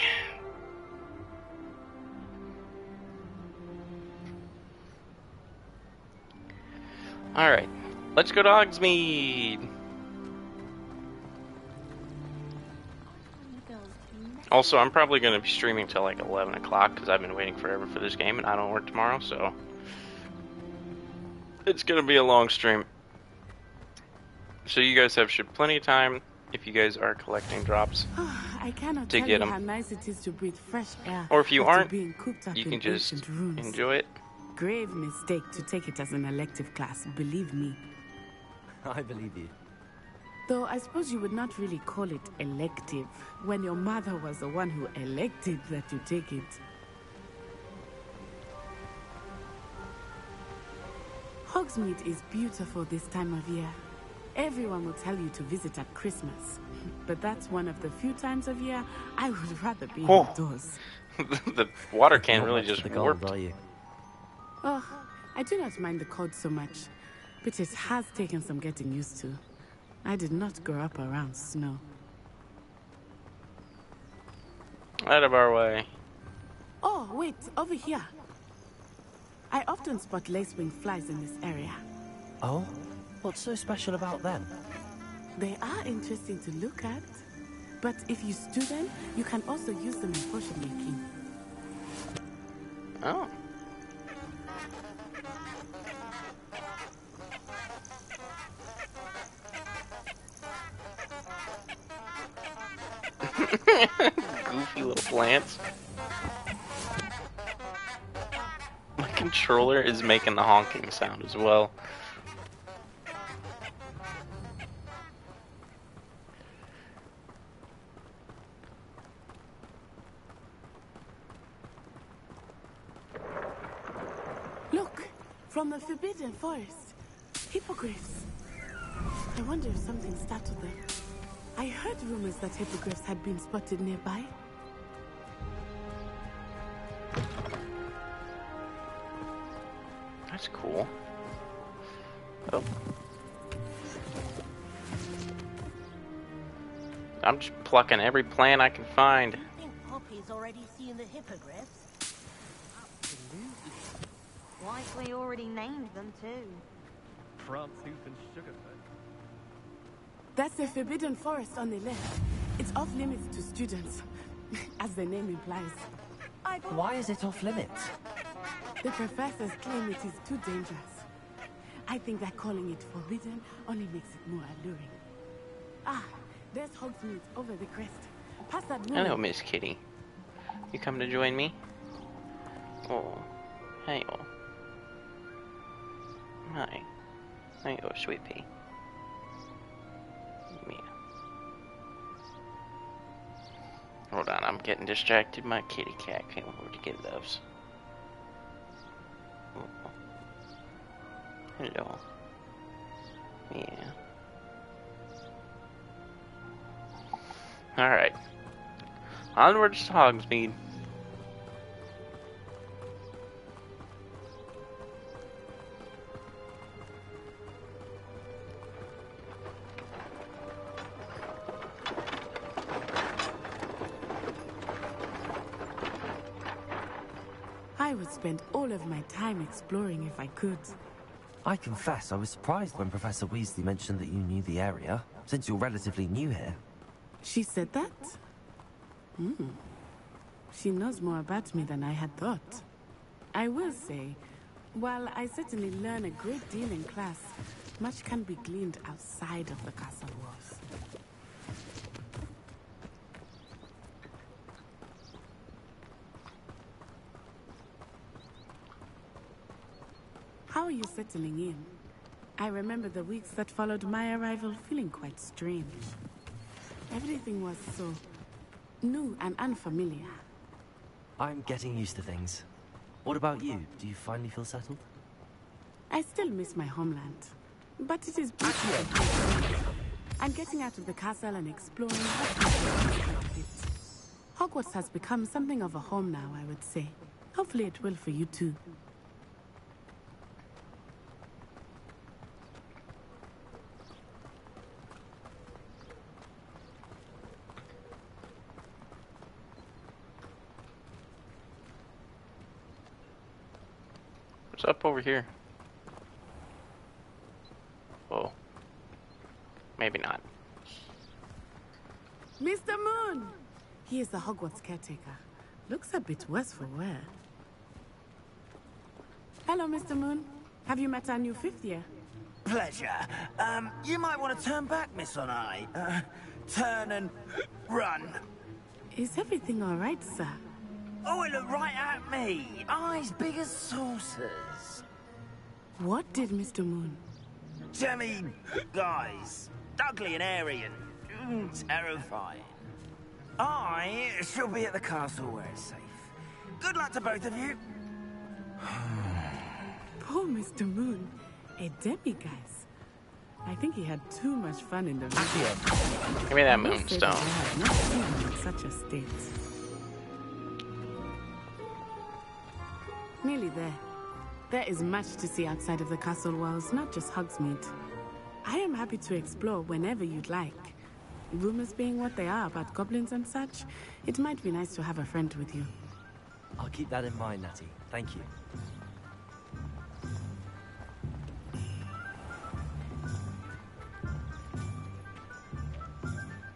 Alright, let's go to Hogsmeade. Also, I'm probably going to be streaming till like 11 o'clock because I've been waiting forever for this game and I don't work tomorrow, so it's going to be a long stream. So you guys have plenty of time if you guys are collecting drops I cannot to tell get you them. how nice it is to breathe fresh air. Or if you after aren't, being cooped up you in can just ancient rooms. enjoy it. Grave mistake to take it as an elective class, believe me. I believe you. Though I suppose you would not really call it elective when your mother was the one who elected that you take it. Hogsmeade is beautiful this time of year. Everyone will tell you to visit at Christmas. But that's one of the few times of year I would rather be indoors. The water can really just warped. Oh, I do not mind the cold so much, but it has taken some getting used to. I did not grow up around snow. Out of our way. Oh, wait, over here. I often spot lacewing flies in this area. Oh? What's so special about them? They are interesting to look at, but if you stew them, you can also use them in potion making. Oh. Goofy little plants. My controller is making the honking sound as well. Look, from the Forbidden Forest. Hippogriffs. I wonder if something startled them. I heard rumors that hippogriffs had been spotted nearby. That's cool. Oh. I'm just plucking every plant I can find. I think Poppy's already seen the hippogriffs. Like we already named them too. Front tooth and sugarfoot. That's the Forbidden Forest on the left. It's off limits to students, as the name implies. Why is it off limits? The professors claim it is too dangerous. I think that calling it forbidden only makes it more alluring. Ah, there's Hogsmeade over the crest. Past that Hello, woman. Miss Kitty. You come to join me? Oh, hey, oh. Hi. Hey, oh, sweet pea. Yeah. Hold on, I'm getting distracted. My kitty cat came over to get loves. Oh. Hello. Yeah. Alright. Onwards to Hogsmeade. I would spend all of my time exploring if I could. I confess I was surprised when Professor Weasley mentioned that you knew the area, since you're relatively new here. She said that? She knows more about me than I had thought. I will say, while I certainly learn a great deal in class, much can be gleaned outside of the castle walls. How are you settling in? I remember the weeks that followed my arrival feeling quite strange. Everything was so new and unfamiliar. I'm getting used to things. What about you? Do you finally feel settled? I still miss my homeland, but it is beautiful. I'm getting out of the castle and exploring Hogwarts has become something of a home now, I would say. Hopefully it will for you too. What's up over here? Oh. Maybe not. Mr. Moon! He is the Hogwarts caretaker. Looks a bit worse for wear. Hello, Mr. Moon. Have you met our new fifth year? Pleasure. You might want to turn back, Miss Onai. Turn and run. Is everything all right, sir? Oh, it looked right at me. Eyes big as saucers. What did Mr. Moon? Jemmy guys. Ugly and airy and terrifying. I shall be at the castle where it's safe. Good luck to both of you. Poor Mr. Moon. A demiguise. I think he had too much fun in the video. Give me that moonstone. I have not seen him in such a state. Nearly there. There is much to see outside of the castle walls, not just Hogsmeade. I am happy to explore whenever you'd like. Rumors being what they are about goblins and such, it might be nice to have a friend with you. I'll keep that in mind, Natty. Thank you.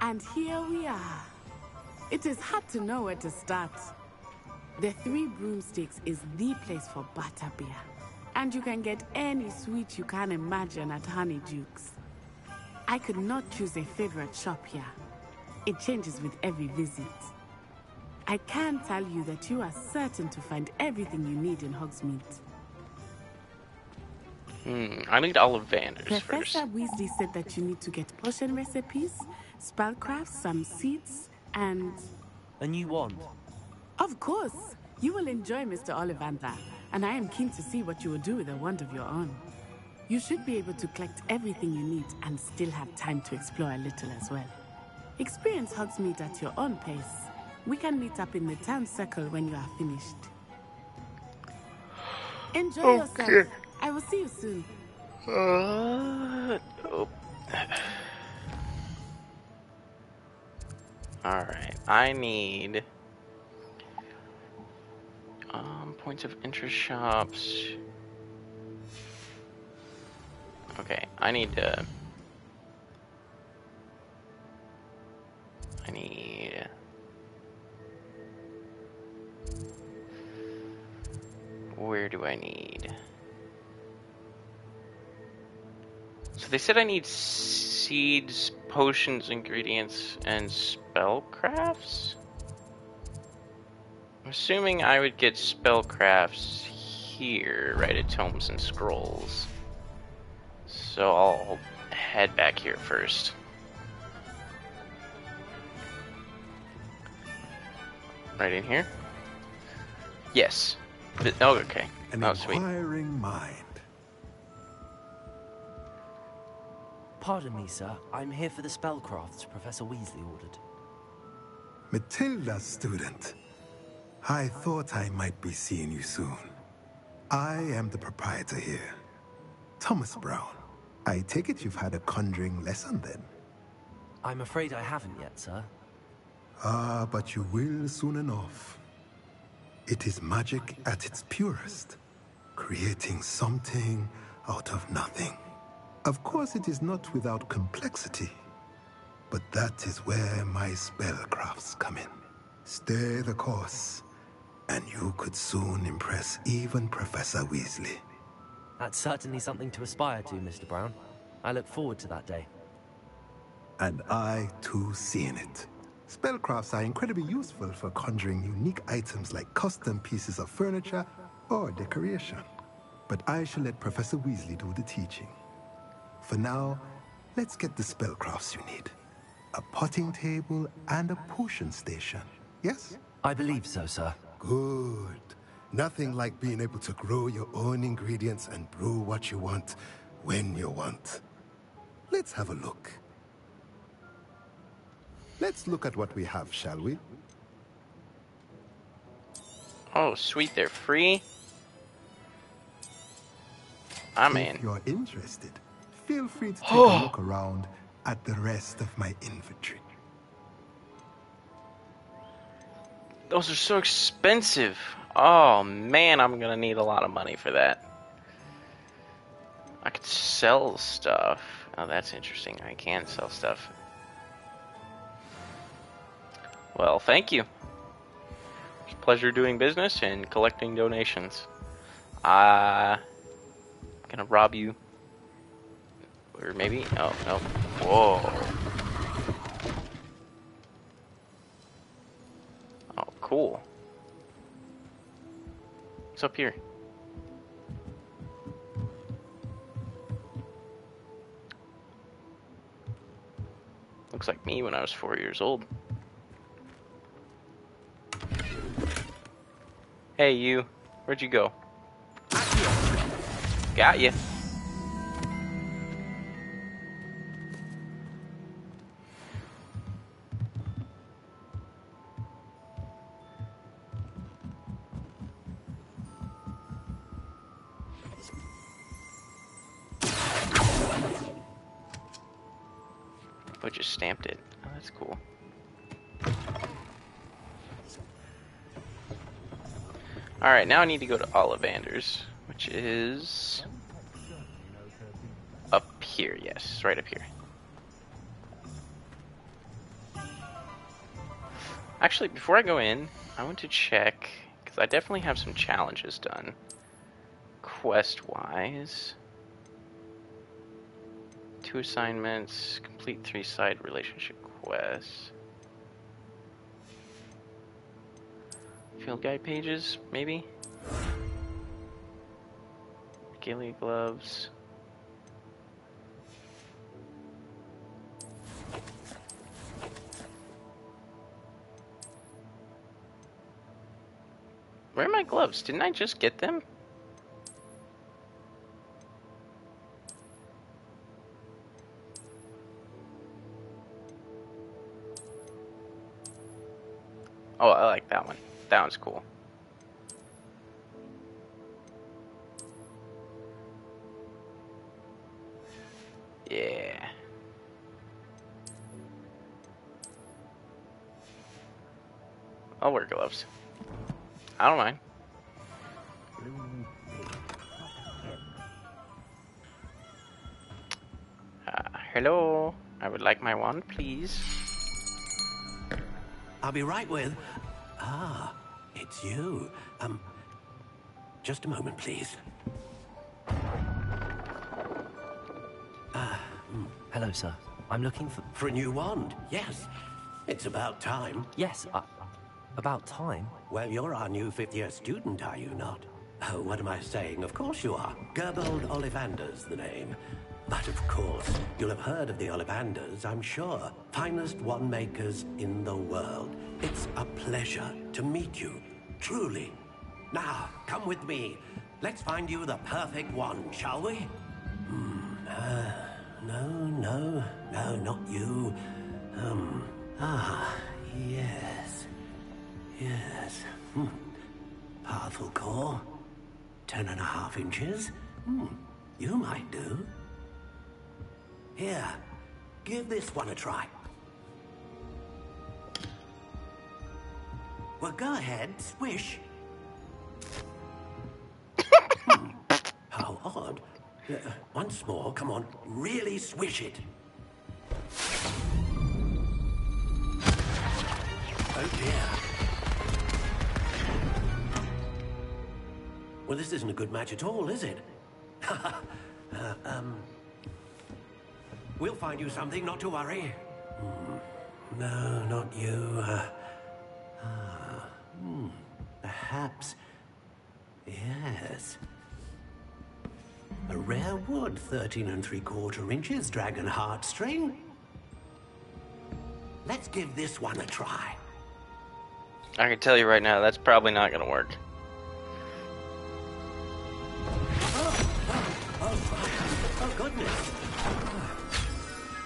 And here we are. It is hard to know where to start. The Three Broomsticks is the place for butterbeer. And you can get any sweet you can imagine at Honeydukes. I could not choose a favorite shop here. It changes with every visit. I can tell you that you are certain to find everything you need in Hogsmeade. I need Ollivanders Professor first. Weasley said that you need to get potion recipes, spellcrafts, some seeds, and... A new wand? Of course! You will enjoy Mr. Ollivander, and I am keen to see what you will do with a wand of your own. You should be able to collect everything you need and still have time to explore a little as well. Experience Hogsmeade at your own pace. We can meet up in the town circle when you are finished. Enjoy yourself. I will see you soon. Nope. Alright, I need points of interest shops. Okay, I need where do I need? So they said I need seeds, potions, ingredients, and spellcrafts? I'm assuming I would get spellcrafts here, right at Tomes and Scrolls. So I'll head back here first. Right in here? Yes. Oh, okay. Oh, sweet. Inquiring mind. Pardon me, sir. I'm here for the spellcrafts Professor Weasley ordered. Matilda, student. I thought I might be seeing you soon. I am the proprietor here, Thomas Brown. I take it you've had a conjuring lesson then? I'm afraid I haven't yet, sir. Ah, but you will soon enough. It is magic at its purest, creating something out of nothing. Of course, it is not without complexity, but that is where my spellcrafts come in. Stay the course, and you could soon impress even Professor Weasley. That's certainly something to aspire to, Mr. Brown. I look forward to that day. And I, too, seeing it. Spellcrafts are incredibly useful for conjuring unique items like custom pieces of furniture or decoration. But I shall let Professor Weasley do the teaching. For now, let's get the spellcrafts you need. A potting table and a potion station, yes? I believe so, sir. Good. Nothing like being able to grow your own ingredients and brew what you want when you want. Let's have a look. Let's look at what we have, shall we? Oh, sweet, they're free? I'm in. If you're interested, feel free to take a look around at the rest of my inventory. Those are so expensive. Oh man, I'm gonna need a lot of money for that. I could sell stuff. Oh, that's interesting. I can sell stuff. Well, thank you. It's a pleasure doing business and collecting donations. I'm gonna rob you. Or maybe? Oh, no. Whoa. Oh, cool. What's up here? Looks like me when I was 4 years old. Hey, you. Where'd you go? Got you. But just stamped it. Oh, that's cool. Alright, now I need to go to Ollivander's, which is up here, yes, right up here. Actually, before I go in, I want to check, because I definitely have some challenges done, quest-wise. 2 assignments, complete 3-side relationship quests. Field guide pages, maybe? Regalia gloves. Where are my gloves? Didn't I just get them? Oh, I like that one. That one's cool. Yeah. I'll wear gloves. I don't mind. Hello. I would like my wand, please. I'll be right with... Ah, it's you. Just a moment, please. Hello, sir. I'm looking for... For a new wand, yes. It's about time. Yes, about time? Well, you're our new 5th-year student, are you not? Oh, what am I saying? Of course you are. Gerbold Ollivander's the name. But of course, you'll have heard of the Ollivanders, I'm sure. Finest wand makers in the world. It's a pleasure to meet you, truly. Now, come with me. Let's find you the perfect wand, shall we? No, not you. Yes. Powerful core. 10.5 inches. You might do. Here, give this one a try. Well, go ahead, swish. How odd. Once more, come on, really swish it. Oh dear. Well, this isn't a good match at all, is it? We'll find you something, not to worry. No, not you. Perhaps. Yes. A rare wood, 13 3/4 inches, dragon heartstring. Let's give this one a try. I can tell you right now, that's probably not gonna work. Oh, goodness.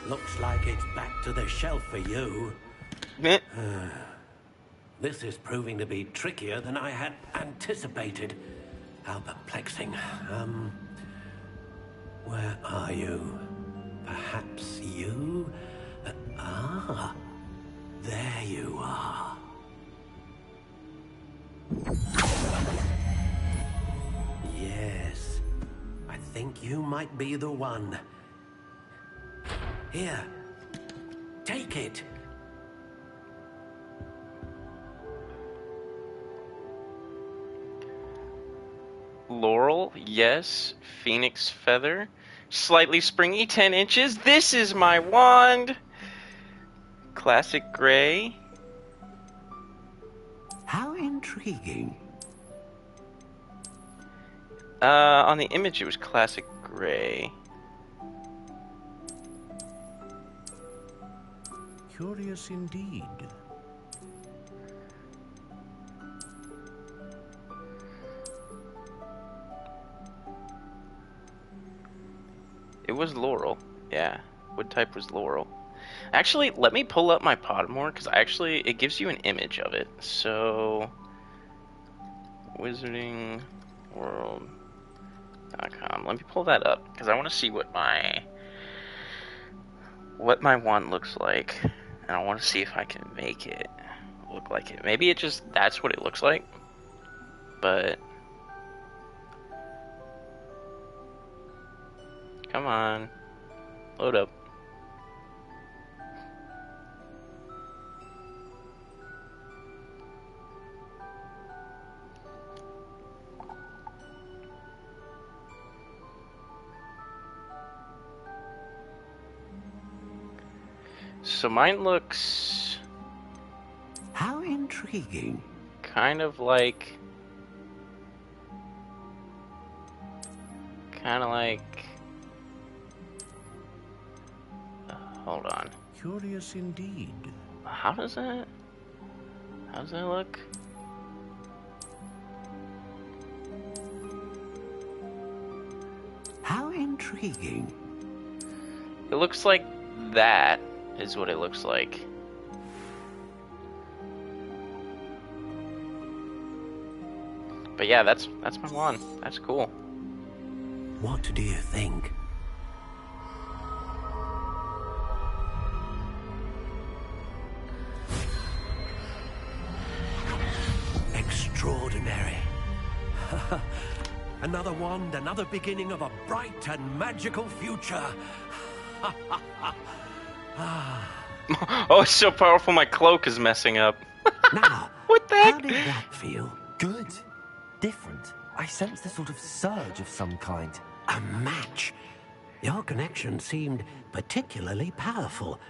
Looks like it's back to the shelf for you. This is proving to be trickier than I had anticipated. How perplexing. Where are you? Perhaps you? There you are. Yes, I think you might be the one. Here, take it. Laurel, yes. Phoenix feather. Slightly springy, 10 inches. This is my wand. Classic gray. How intriguing. On the image it was classic gray. Curious indeed. It was Laurel. Yeah. Wood type was Laurel. Actually, let me pull up my Pottermore, because it gives you an image of it. So, wizardingworld.com. Let me pull that up, because I want to see what my wand looks like. And I want to see if I can make it look like it. Maybe that's what it looks like. But, come on. Load up. So mine looks... How intriguing. Kind of like... hold on. Curious indeed. How does that look? How intriguing. It looks like that is what it looks like. But yeah, that's my wand. That's cool. What do you think? Extraordinary. Another wand, another beginning of a bright and magical future. Oh, it's so powerful my cloak is messing up. Now, what the heck? How did that feel? Good. Different. I sensed a sort of surge of some kind. A match. Your connection seemed particularly powerful.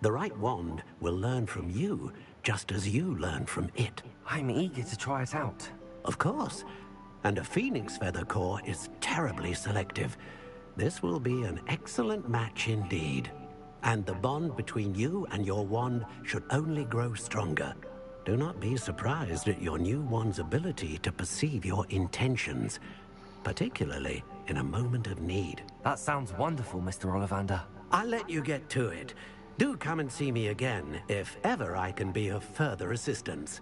The right wand will learn from you, just as you learn from it. I'm eager to try it out. Of course. And a phoenix feather core is terribly selective. This will be an excellent match indeed. And the bond between you and your wand should only grow stronger. Do not be surprised at your new wand's ability to perceive your intentions, particularly in a moment of need. That sounds wonderful, Mr. Ollivander. I'll let you get to it. Do come and see me again if ever I can be of further assistance.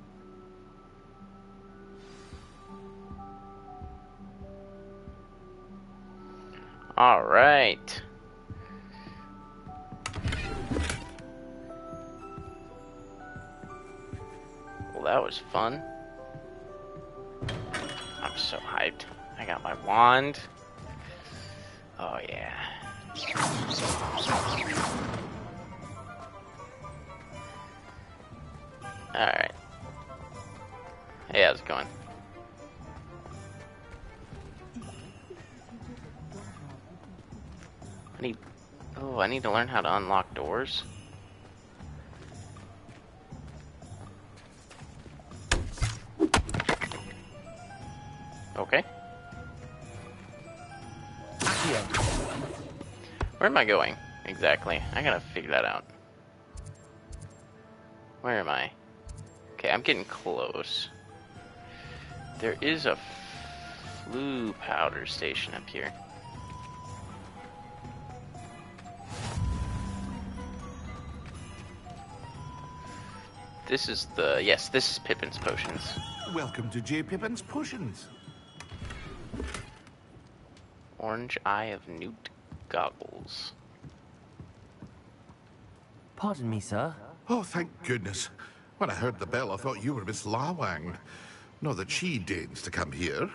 All right. Well, that was fun. I'm so hyped. I got my wand. Oh, yeah. Alright. Hey, how's it going? I need to learn how to unlock doors. Okay. Where am I going exactly? I gotta figure that out. Where am I? Okay, I'm getting close. There is a flu powder station up here. This is yes, this is Pippin's Potions. Welcome to J. Pippin's Potions. Orange Eye of Newt goggles. Pardon me, sir. Oh, thank goodness. When I heard the bell, I thought you were Miss Lawang. Not that she deigns to come here.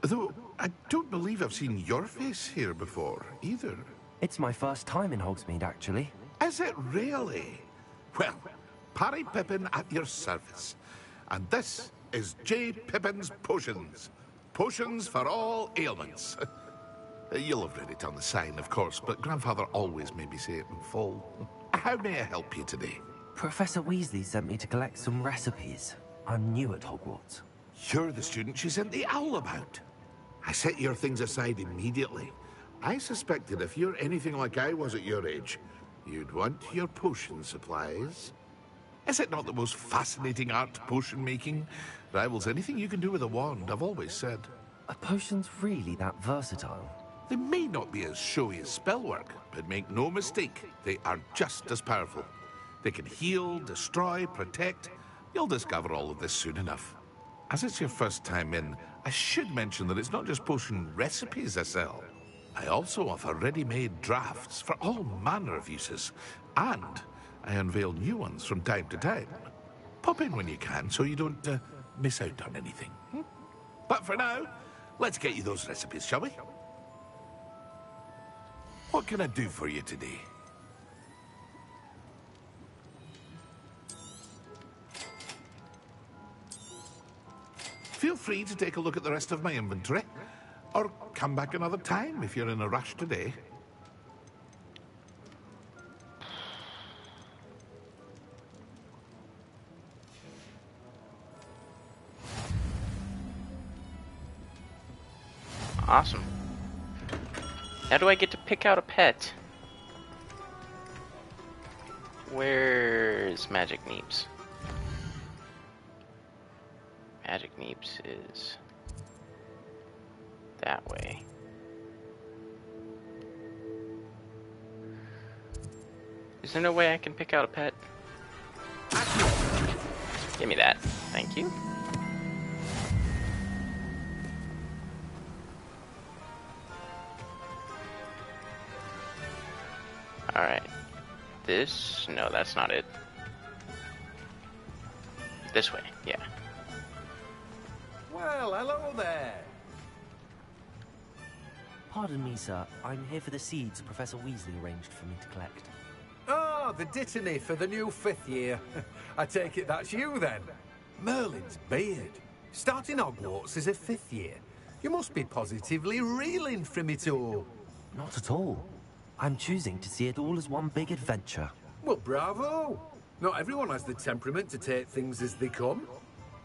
Though, I don't believe I've seen your face here before, either. It's my first time in Hogsmeade, actually. Is it really? Well, Parry Pippin at your service. And this is J. Pippin's Potions. Potions for all ailments. You'll have read it on the sign, of course, but Grandfather always made me say it in full. How may I help you today? Professor Weasley sent me to collect some recipes. I'm new at Hogwarts. You're the student she sent the owl about. I set your things aside immediately. I suspected if you're anything like I was at your age, you'd want your potion supplies. Is it not the most fascinating art, potion making? Rivals anything you can do with a wand, I've always said. Are potions really that versatile? They may not be as showy as spellwork, but make no mistake, they are just as powerful. They can heal, destroy, protect. You'll discover all of this soon enough. As it's your first time in, I should mention that it's not just potion recipes I sell. I also offer ready-made drafts for all manner of uses, and I unveil new ones from time to time. Pop in when you can so you don't miss out on anything. But for now, let's get you those recipes, shall we? What can I do for you today? Feel free to take a look at the rest of my inventory, or come back another time if you're in a rush today. Awesome. How do I get to pick out a pet? Where's Magic Neeps? Magic Neeps is that way. Is there no way I can pick out a pet? Give me that. Thank you. Alright. This? No, that's not it. This way, yeah. Well, hello there. Pardon me, sir. I'm here for the seeds Professor Weasley arranged for me to collect. Oh, the dittany for the new 5th year. I take it that's you, then. Merlin's beard. Starting Hogwarts as a 5th year. You must be positively reeling from it all. Not at all. I'm choosing to see it all as one big adventure. Well, bravo. Not everyone has the temperament to take things as they come.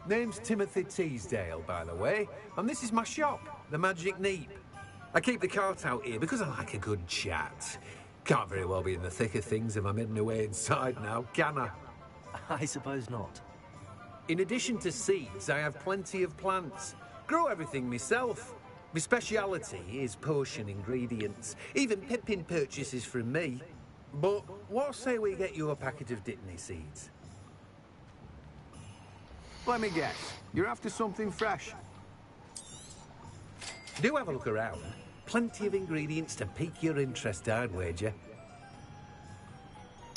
Name's Timothy Teasdale, by the way, and this is my shop, the Magic Neep. I keep the cart out here because I like a good chat. Can't very well be in the thick of things if I'm hidden away inside now, can I? I suppose not. In addition to seeds, I have plenty of plants. Grow everything myself. My speciality is potion ingredients. Even Pippin purchases from me. But what say we get you a packet of Dittany seeds? Let me guess. You're after something fresh. Do have a look around. Plenty of ingredients to pique your interest, I'd wager.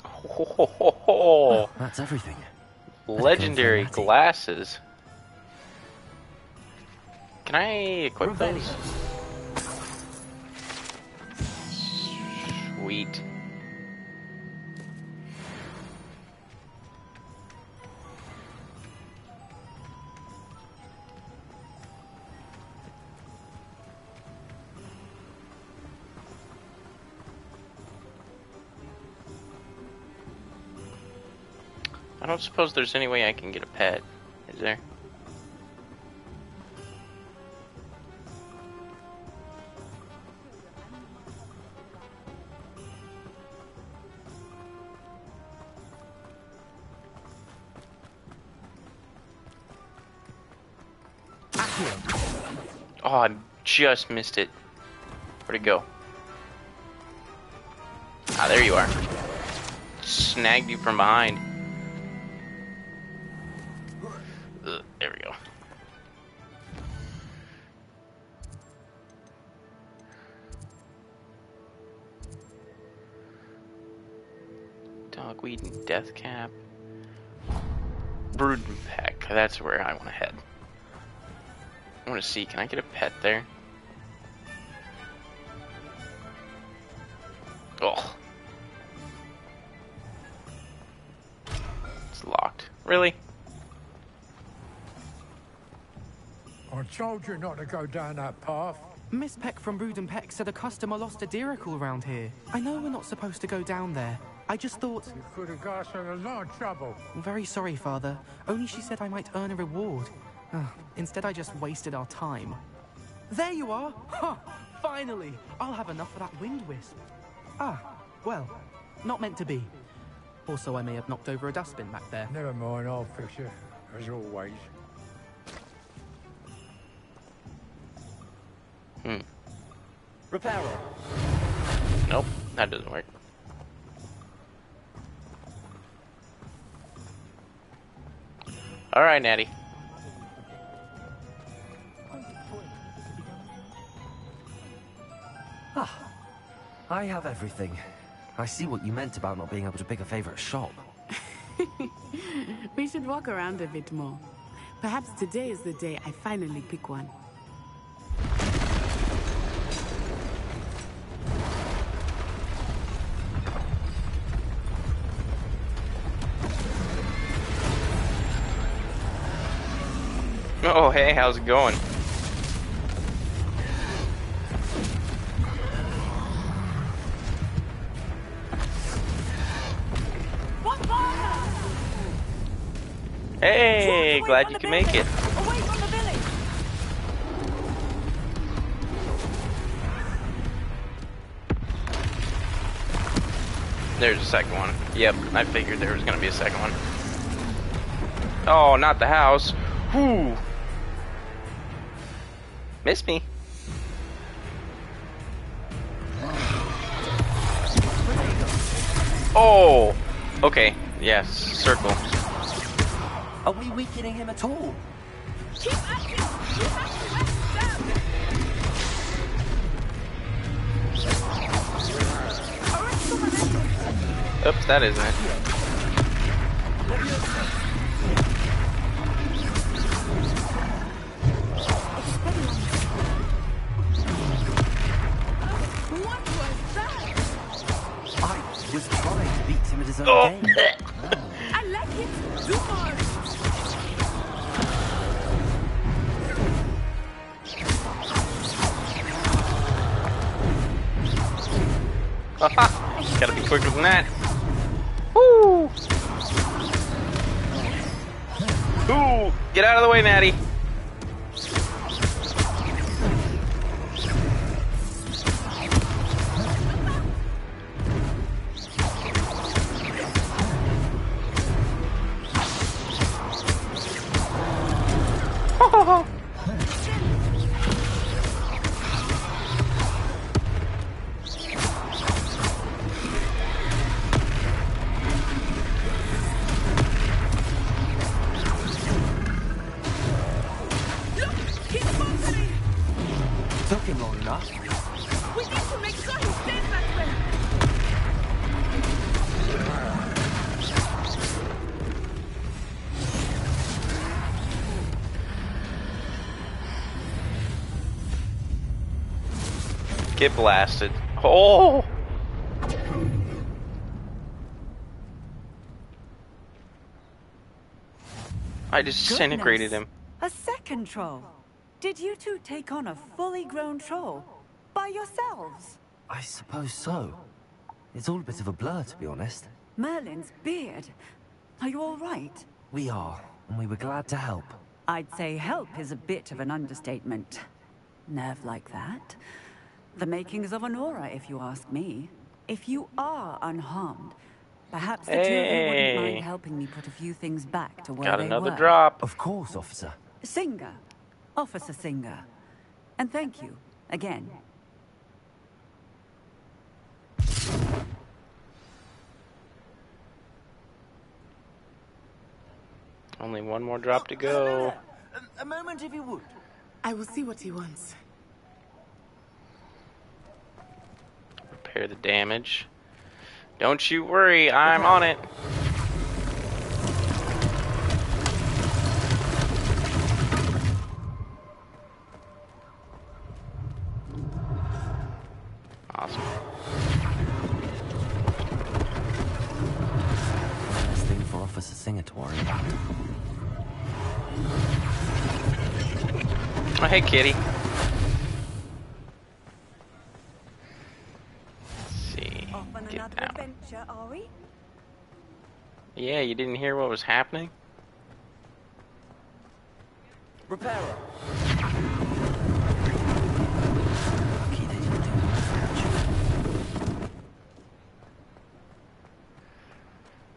Oh, that's everything. Legendary glasses. Can I equip those? Sweet. I don't suppose there's any way I can get a pet, is there? Oh, I just missed it. Where'd it go? Ah, there you are. Snagged you from behind. There we go. Dogweed and Deathcap. Broodpeck. That's where I want to head. I want to see, can I get a pet there? Oh. It's locked. Really? told you not to go down that path. Miss Peck from Brood and Peck said a customer lost a deeracle around here. I know we're not supposed to go down there. I just thought... You could have got us in a lot of trouble. I'm very sorry, Father. Only she said I might earn a reward. Instead, I just wasted our time. There you are! Ha! Finally! I'll have enough of that wind wisp. Ah, well, not meant to be. Also, I may have knocked over a dustbin back there. Never mind, I'll fix it, as always. Reparo. Nope, that doesn't work. Alright, Natty. Ah, I have everything. I see what you meant about not being able to pick a favorite shop. We should walk around a bit more. Perhaps today is the day I finally pick one. Oh, hey, how's it going? Hey, glad you can make it. Away from the village! There's a second one. Yep, I figured there was gonna be a second one. Oh, not the house. Whew. Missed me. Oh! Okay, yes, circle. Are we weakening him at all? Keep at him! Keep at him! Oops, that isn't it. What was that? I was trying to beat him at his own game. I like it! Do more! Gotta be quicker than that. Woo! Ooh! Get out of the way, Natty. Took him long enough. We need to make sure he stays that way! Get blasted. Oh! I disintegrated him. A second troll. Did you two take on a fully grown troll? By yourselves? I suppose so. It's all a bit of a blur, to be honest. Merlin's beard. Are you all right? We are, and we were glad to help. I'd say help is a bit of an understatement. Nerve like that. The makings of an aura, if you ask me. If you are unharmed, perhaps the two of you wouldn't mind helping me put a few things back to where Got they another were. drop. Of course, officer. Singer. Officer Singer. And thank you, again. Only one more drop to go. A moment, if you would. I will see what he wants. Repair the damage. Don't you worry, I'm on it. Awesome. Less thing for Officer Singer to worry about. Oh, hey, kitty. Let's see. Off on Get another down. adventure, are we? Yeah, you didn't hear what was happening? Repairer.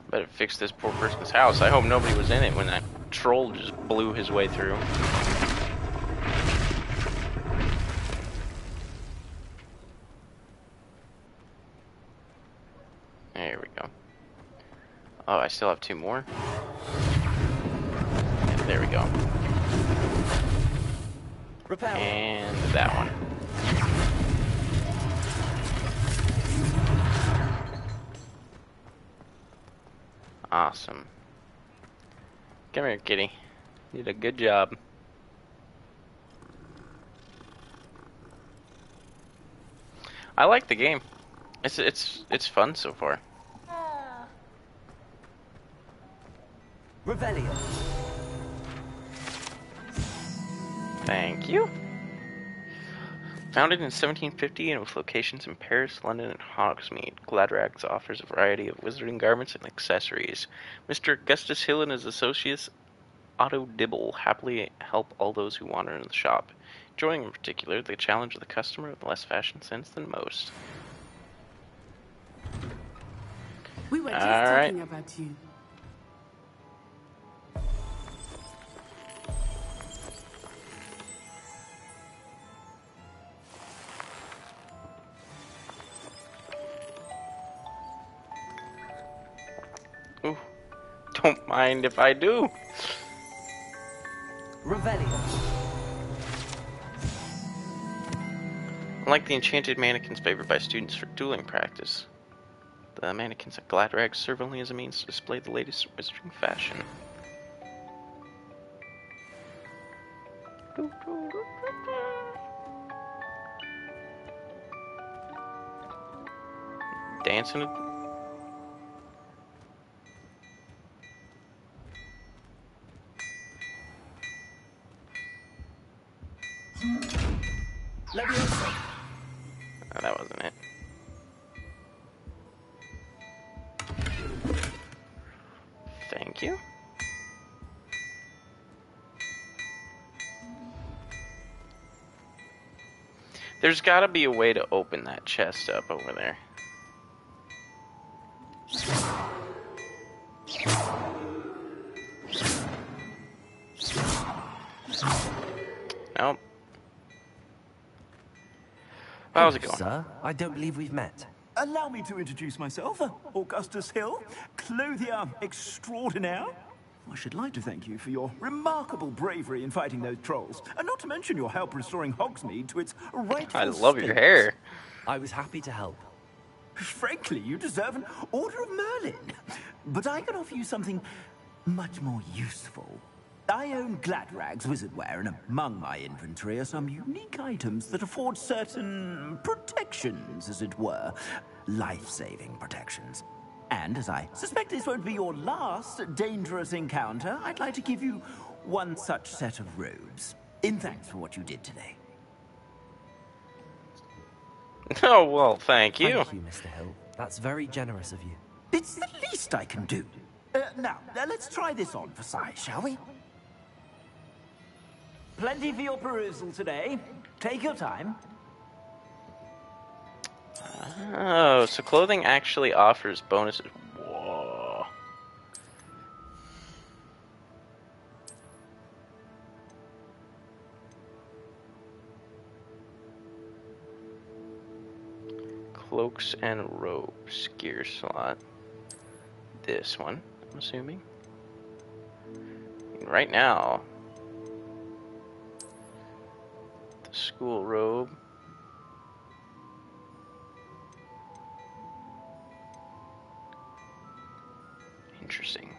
Better fix this poor person's house. I hope nobody was in it when that troll just blew his way through. There we go. Oh, I still have 2 more. Yeah, there we go. And that one. Awesome. Come here, kitty. You did a good job. I like the game. It's fun so far. Revelio. Thank you. Founded in 1750 and with locations in Paris, London, and Hogsmeade, Gladrags offers a variety of wizarding garments and accessories. Mr. Augustus Hill and his associates Otto Dibble happily help all those who wander in the shop, enjoying in particular the challenge of the customer with less fashion sense than most. We were just talking about you. Ooh, don't mind if I do. Revelio. Unlike the enchanted mannequins favored by students for dueling practice, the mannequins at Gladrags serve only as a means to display the latest wizarding fashion. Dancing. Oh, that wasn't it. Thank you. There's gotta be a way to open that chest up over there. Nope. How's it going? Sir, I don't believe we've met. Allow me to introduce myself, Augustus Hill, clothier extraordinaire. I should like to thank you for your remarkable bravery in fighting those trolls, and not to mention your help restoring Hogsmeade to its rightful I love your state. hair. I was happy to help. Frankly, you deserve an Order of Merlin. But I can offer you something much more useful. I own Gladrags wizardware, and among my inventory are some unique items that afford certain protections, as it were. Life-saving protections. And as I suspect this won't be your last dangerous encounter, I'd like to give you one such set of robes, in thanks for what you did today. Oh, well, thank you. Thank you, Mr. Hill. That's very generous of you. It's the least I can do. Now, let's try this on for size, shall we? Plenty for your perusal today. Take your time. Oh, so clothing actually offers bonuses. Whoa. Cloaks and robes. Gear slot. This one, I'm assuming. Right now, the school robe. Interesting.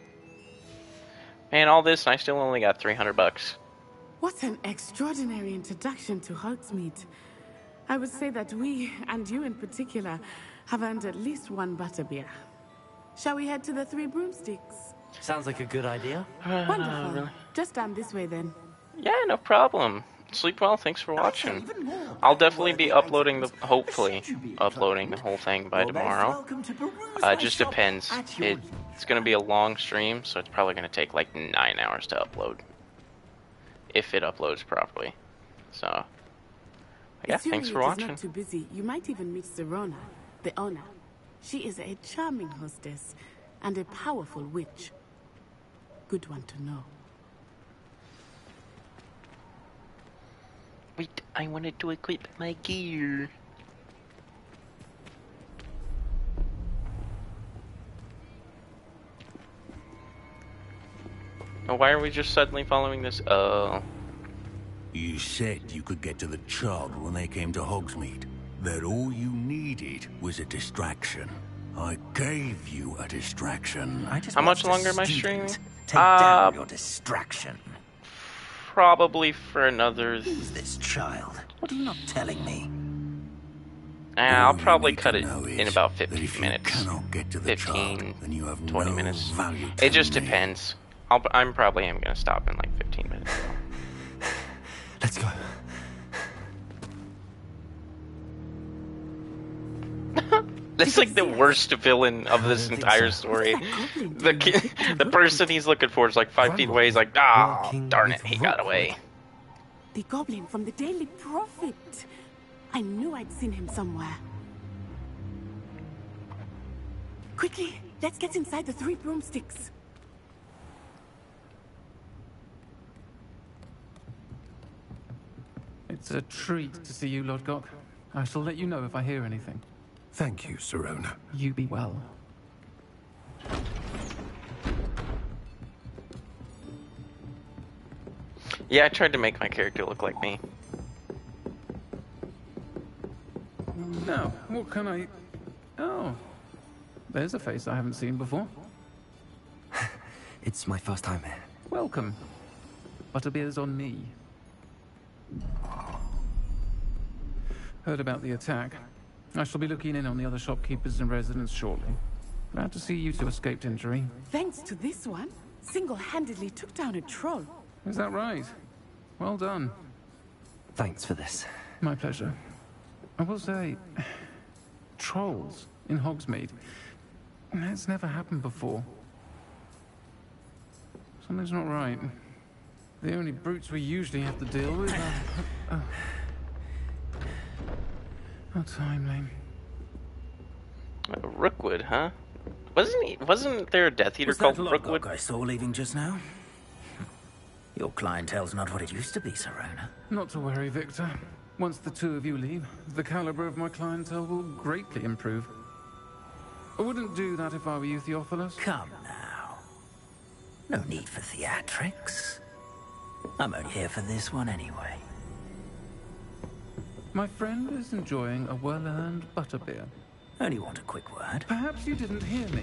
Man, all this and I still only got $300. What an extraordinary introduction to Hogsmeade. I would say that we, and you in particular, have earned at least one butterbeer. Shall we head to the Three Broomsticks? Sounds like a good idea. Wonderful. Really? Just down this way then. Yeah, no problem. Sleep well. Thanks for watching. I'll definitely be uploading hopefully uploading the whole thing by tomorrow. It just depends. It's gonna be a long stream, so it's probably gonna take like 9 hours to upload, if it uploads properly. So, yeah, thanks for watching. Not too busy. You might even meet Serona, the owner. She is a charming hostess and a powerful witch. Good one to know. Wait, I wanted to equip my gear. Oh, why are we just suddenly following this? Oh. You said you could get to the child when they came to Hogsmeade. That all you needed was a distraction. I gave you a distraction. How much longer am I streaming? Take down your distraction. Probably for another... Who's this child? What are you not telling me? I'll probably cut it in about 15 minutes. Get to the 15, then you have 20 no minutes. value It just to me. depends. I'm probably am going to stop in like 15 minutes. Let's go. That's like the worst villain of this entire story. The person he's looking for is like 5 feet away. He's like, ah, darn it, he got away. The goblin from the Daily Prophet. I knew I'd seen him somewhere. Quickly, let's get inside the 3 broomsticks. It's a treat to see you, Lord Gok. I shall let you know if I hear anything. Thank you, Serona. You be well. Yeah, I tried to make my character look like me. Now, what can I... Oh, there's a face I haven't seen before. It's my first time here. Welcome. Butterbeer's on me. Heard about the attack. I shall be looking in on the other shopkeepers and residents shortly. Glad to see you two escaped injury. Thanks to this one, single-handedly took down a troll. Is that right? Well done. Thanks for this. My pleasure. I will say, trolls in Hogsmeade. That's never happened before. Something's not right. The only brutes we usually have to deal with are... How timely. Rookwood, huh? Wasn't there a Death Eater called Rookwood? I saw leaving just now. Your clientele's not what it used to be, Serona. Not to worry, Victor. Once the two of you leave, the caliber of my clientele will greatly improve. I wouldn't do that if I were you, Theophilus. Come now. No need for theatrics. I'm only here for this one anyway. My friend is enjoying a well-earned butterbeer. Only want a quick word. Perhaps you didn't hear me.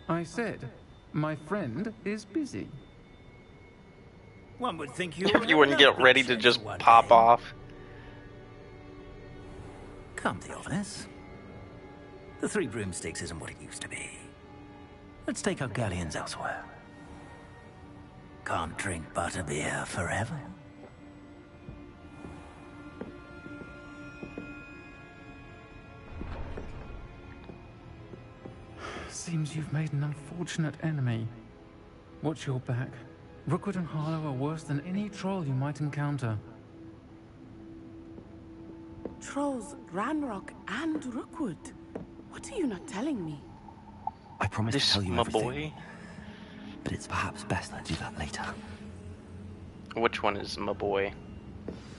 I said, my friend is busy. One would think you If you wouldn't get ready to just pop off. Come, Theophilus. The 3 broomsticks isn't what it used to be. Let's take our galleons elsewhere. Can't drink butterbeer forever. Seems you've made an unfortunate enemy. Watch your back. Rookwood and Harlow are worse than any troll you might encounter. Trolls, Ranrock, and Rookwood. What are you not telling me? I promise to tell you my everything. boy. But it's perhaps best I do that later. Which one is my boy?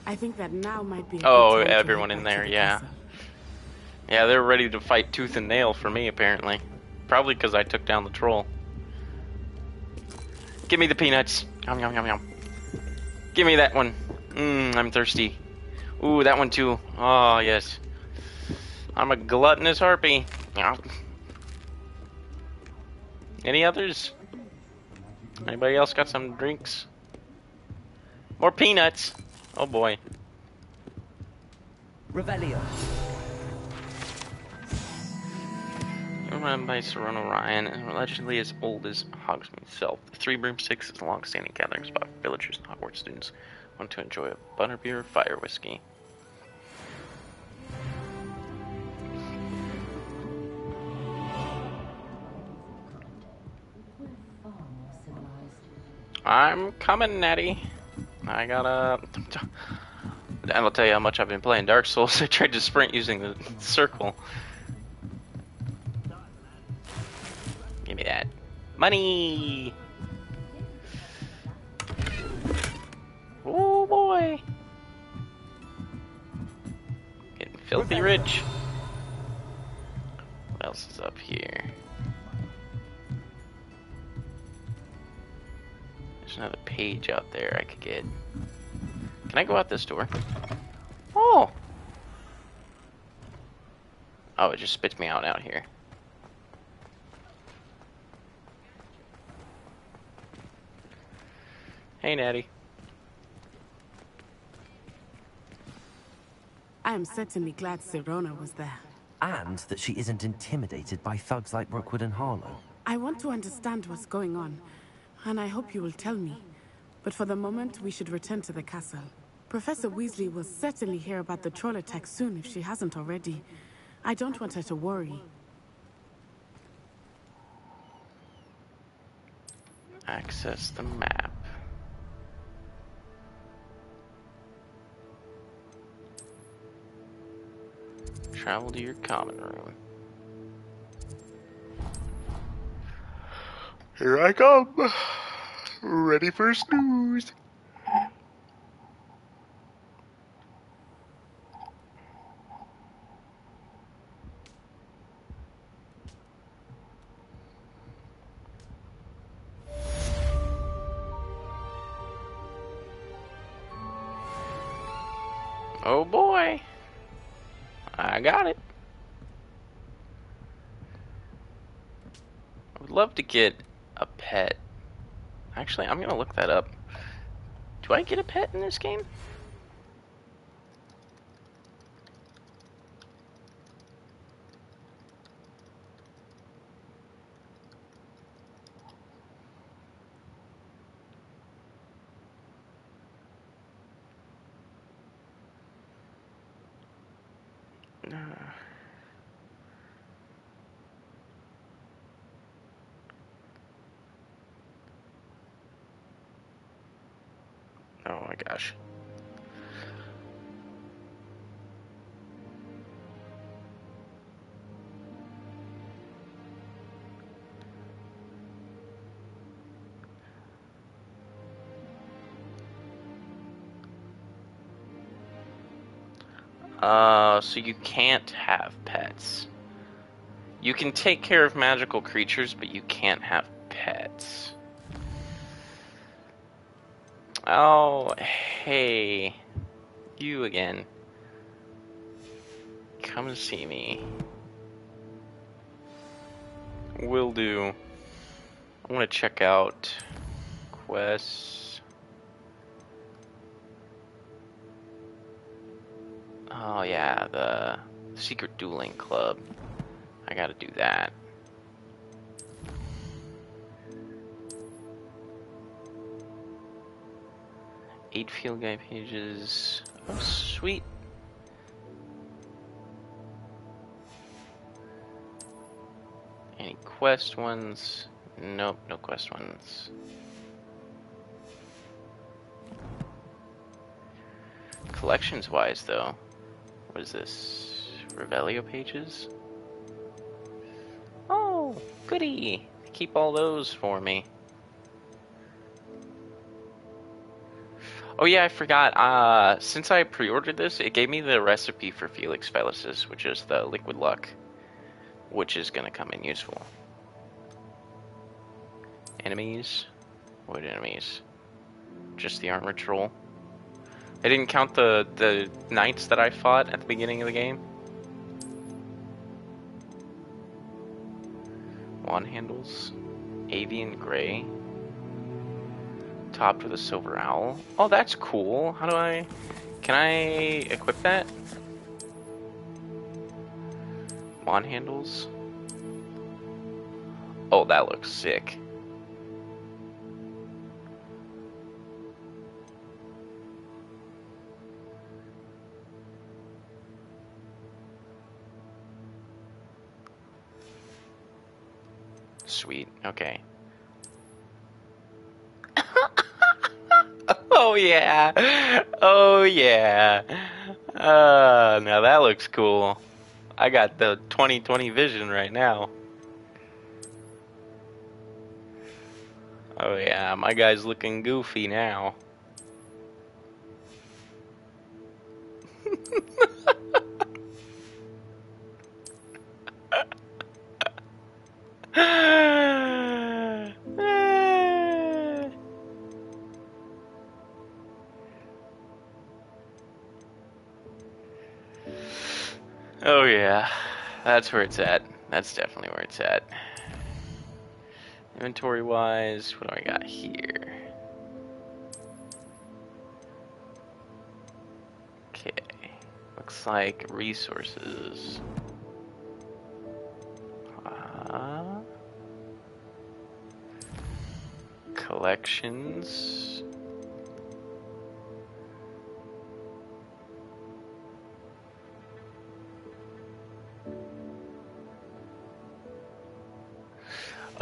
I think that now might be a Oh, good time to everyone head in back to there, the yeah. castle. Yeah, they're ready to fight tooth and nail for me, apparently. Probably because I took down the troll. Give me the peanuts. Yum, yum, yum, yum. Give me that one. I'm thirsty. Ooh, that one too. Oh, yes. I'm a gluttonous harpy. Yeah. Any others? Anybody else got some drinks? More peanuts. Oh boy. Revelio. run by Serona Ryan and allegedly as old as Hogsmeade itself. The Three Broomsticks is a long-standing gathering spot for villagers and Hogwarts students who want to enjoy a butterbeer or fire whiskey. I'm coming, Natty. I will tell you how much I've been playing Dark Souls. I tried to sprint using the circle. Give me that. Money! Oh boy! Getting filthy rich. What else is up here? There's another page out there I could get. Can I go out this door? Oh! Oh, it just spits me out here. Hey, Natty. I am certainly glad Serona was there. And that she isn't intimidated by thugs like Brookwood and Harlow. I want to understand what's going on, and I hope you will tell me. But for the moment, we should return to the castle. Professor Weasley will certainly hear about the troll attack soon if she hasn't already. I don't want her to worry. Access the map. Travel to your common room. Here I come. Ready for snooze. Oh boy. I got it. I would love to get a pet. Actually, I'm gonna look that up. Do I get a pet in this game? Oh my gosh. So you can't have pets. You can take care of magical creatures, but you can't have pets. Oh, hey. You again. Come and see me. Will do. I want to check out quests. Oh yeah, the Secret Dueling Club. I gotta do that. Eight field guide pages. Oh, sweet. Any quest ones? Nope, no quest ones. Collections wise, though, what is this? Revelio pages? Oh, goody! Keep all those for me. Oh yeah, I forgot. Since I pre-ordered this, it gave me the recipe for Felix Felicis, which is the liquid luck, which is going to come in useful. Enemies? What enemies? Just the armor troll. I didn't count the knights that I fought at the beginning of the game. Wand handles. Avian Grey. Topped with a silver owl. Oh, that's cool. How do I... Can I equip that? Wand handles. Oh, that looks sick. Sweet. Okay. Oh yeah. Oh yeah. Now that looks cool. I got the 2020 vision right now. Oh yeah, my guy's looking goofy now. Oh yeah, that's where it's at. That's definitely where it's at. Inventory wise, what do I got here? Okay, looks like resources. Collections.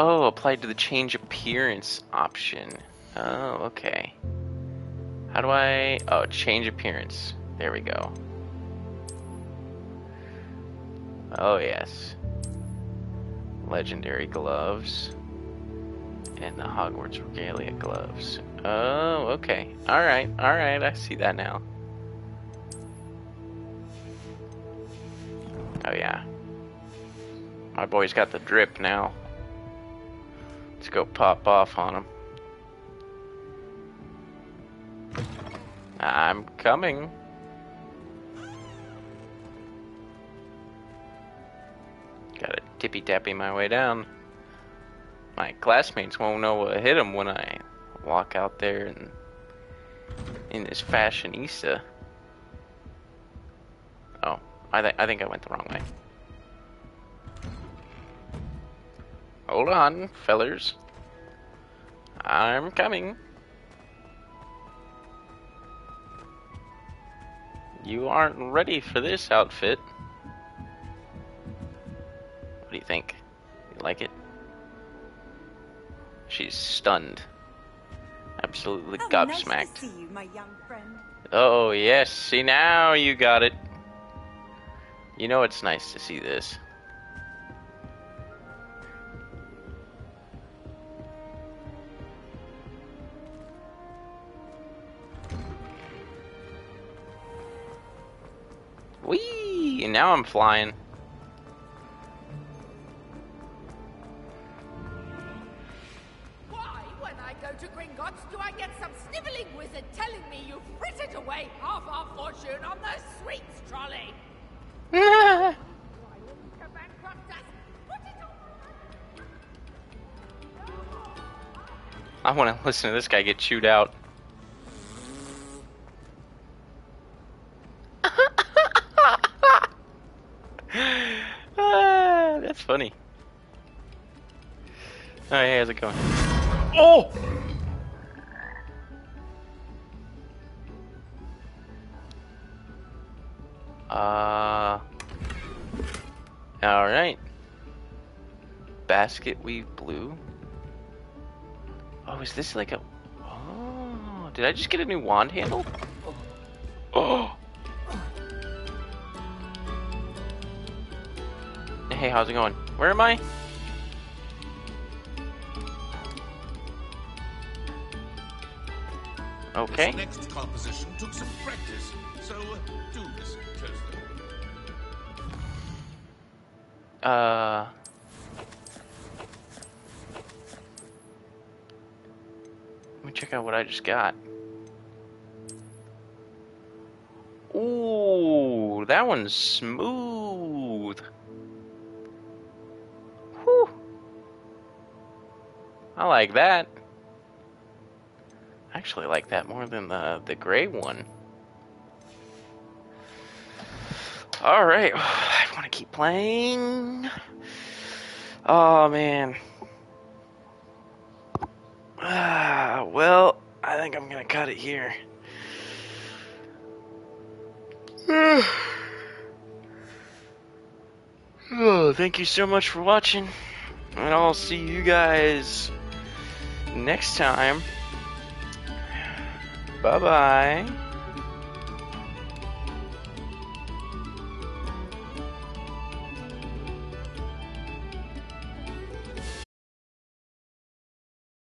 Oh, applied to the change appearance option. Oh, okay. How do I... Oh, change appearance. There we go. Oh, yes. Legendary gloves. And the Hogwarts Regalia gloves. Oh, okay. Alright, alright. I see that now. Oh, yeah. My boy's got the drip now. Let's go pop off on him. I'm coming. Gotta tippy-tappy my way down. My classmates won't know what hit them when I walk out there and in this fashionista. Oh, I think I went the wrong way. Hold on, fellers. I'm coming. You aren't ready for this outfit. What do you think? You like it? She's stunned. Absolutely gobsmacked. Nice to see you, my young friend. Oh, yes. See, now you got it. You know it's nice to see this. Whee! And now I'm flying. Why, when I go to Gringotts, do I get some sniveling wizard telling me you've frittered away half our fortune on the sweets trolley? I want to listen to this guy get chewed out. That's funny. Oh, hey, how's it going? Oh! Alright. Basket weave blue. Oh, is this like a... Oh, did I just get a new wand handle? Oh! Hey, how's it going? Where am I? Okay. This next composition took some practice, so do listen closely. Let me check out what I just got. Ooh, that one's smooth. Whew. I like that. I actually like that more than the gray one. Alright, I want to keep playing. Oh man, Well, I think I'm gonna cut it here. Oh, thank you so much for watching, and I'll see you guys next time. Bye-bye.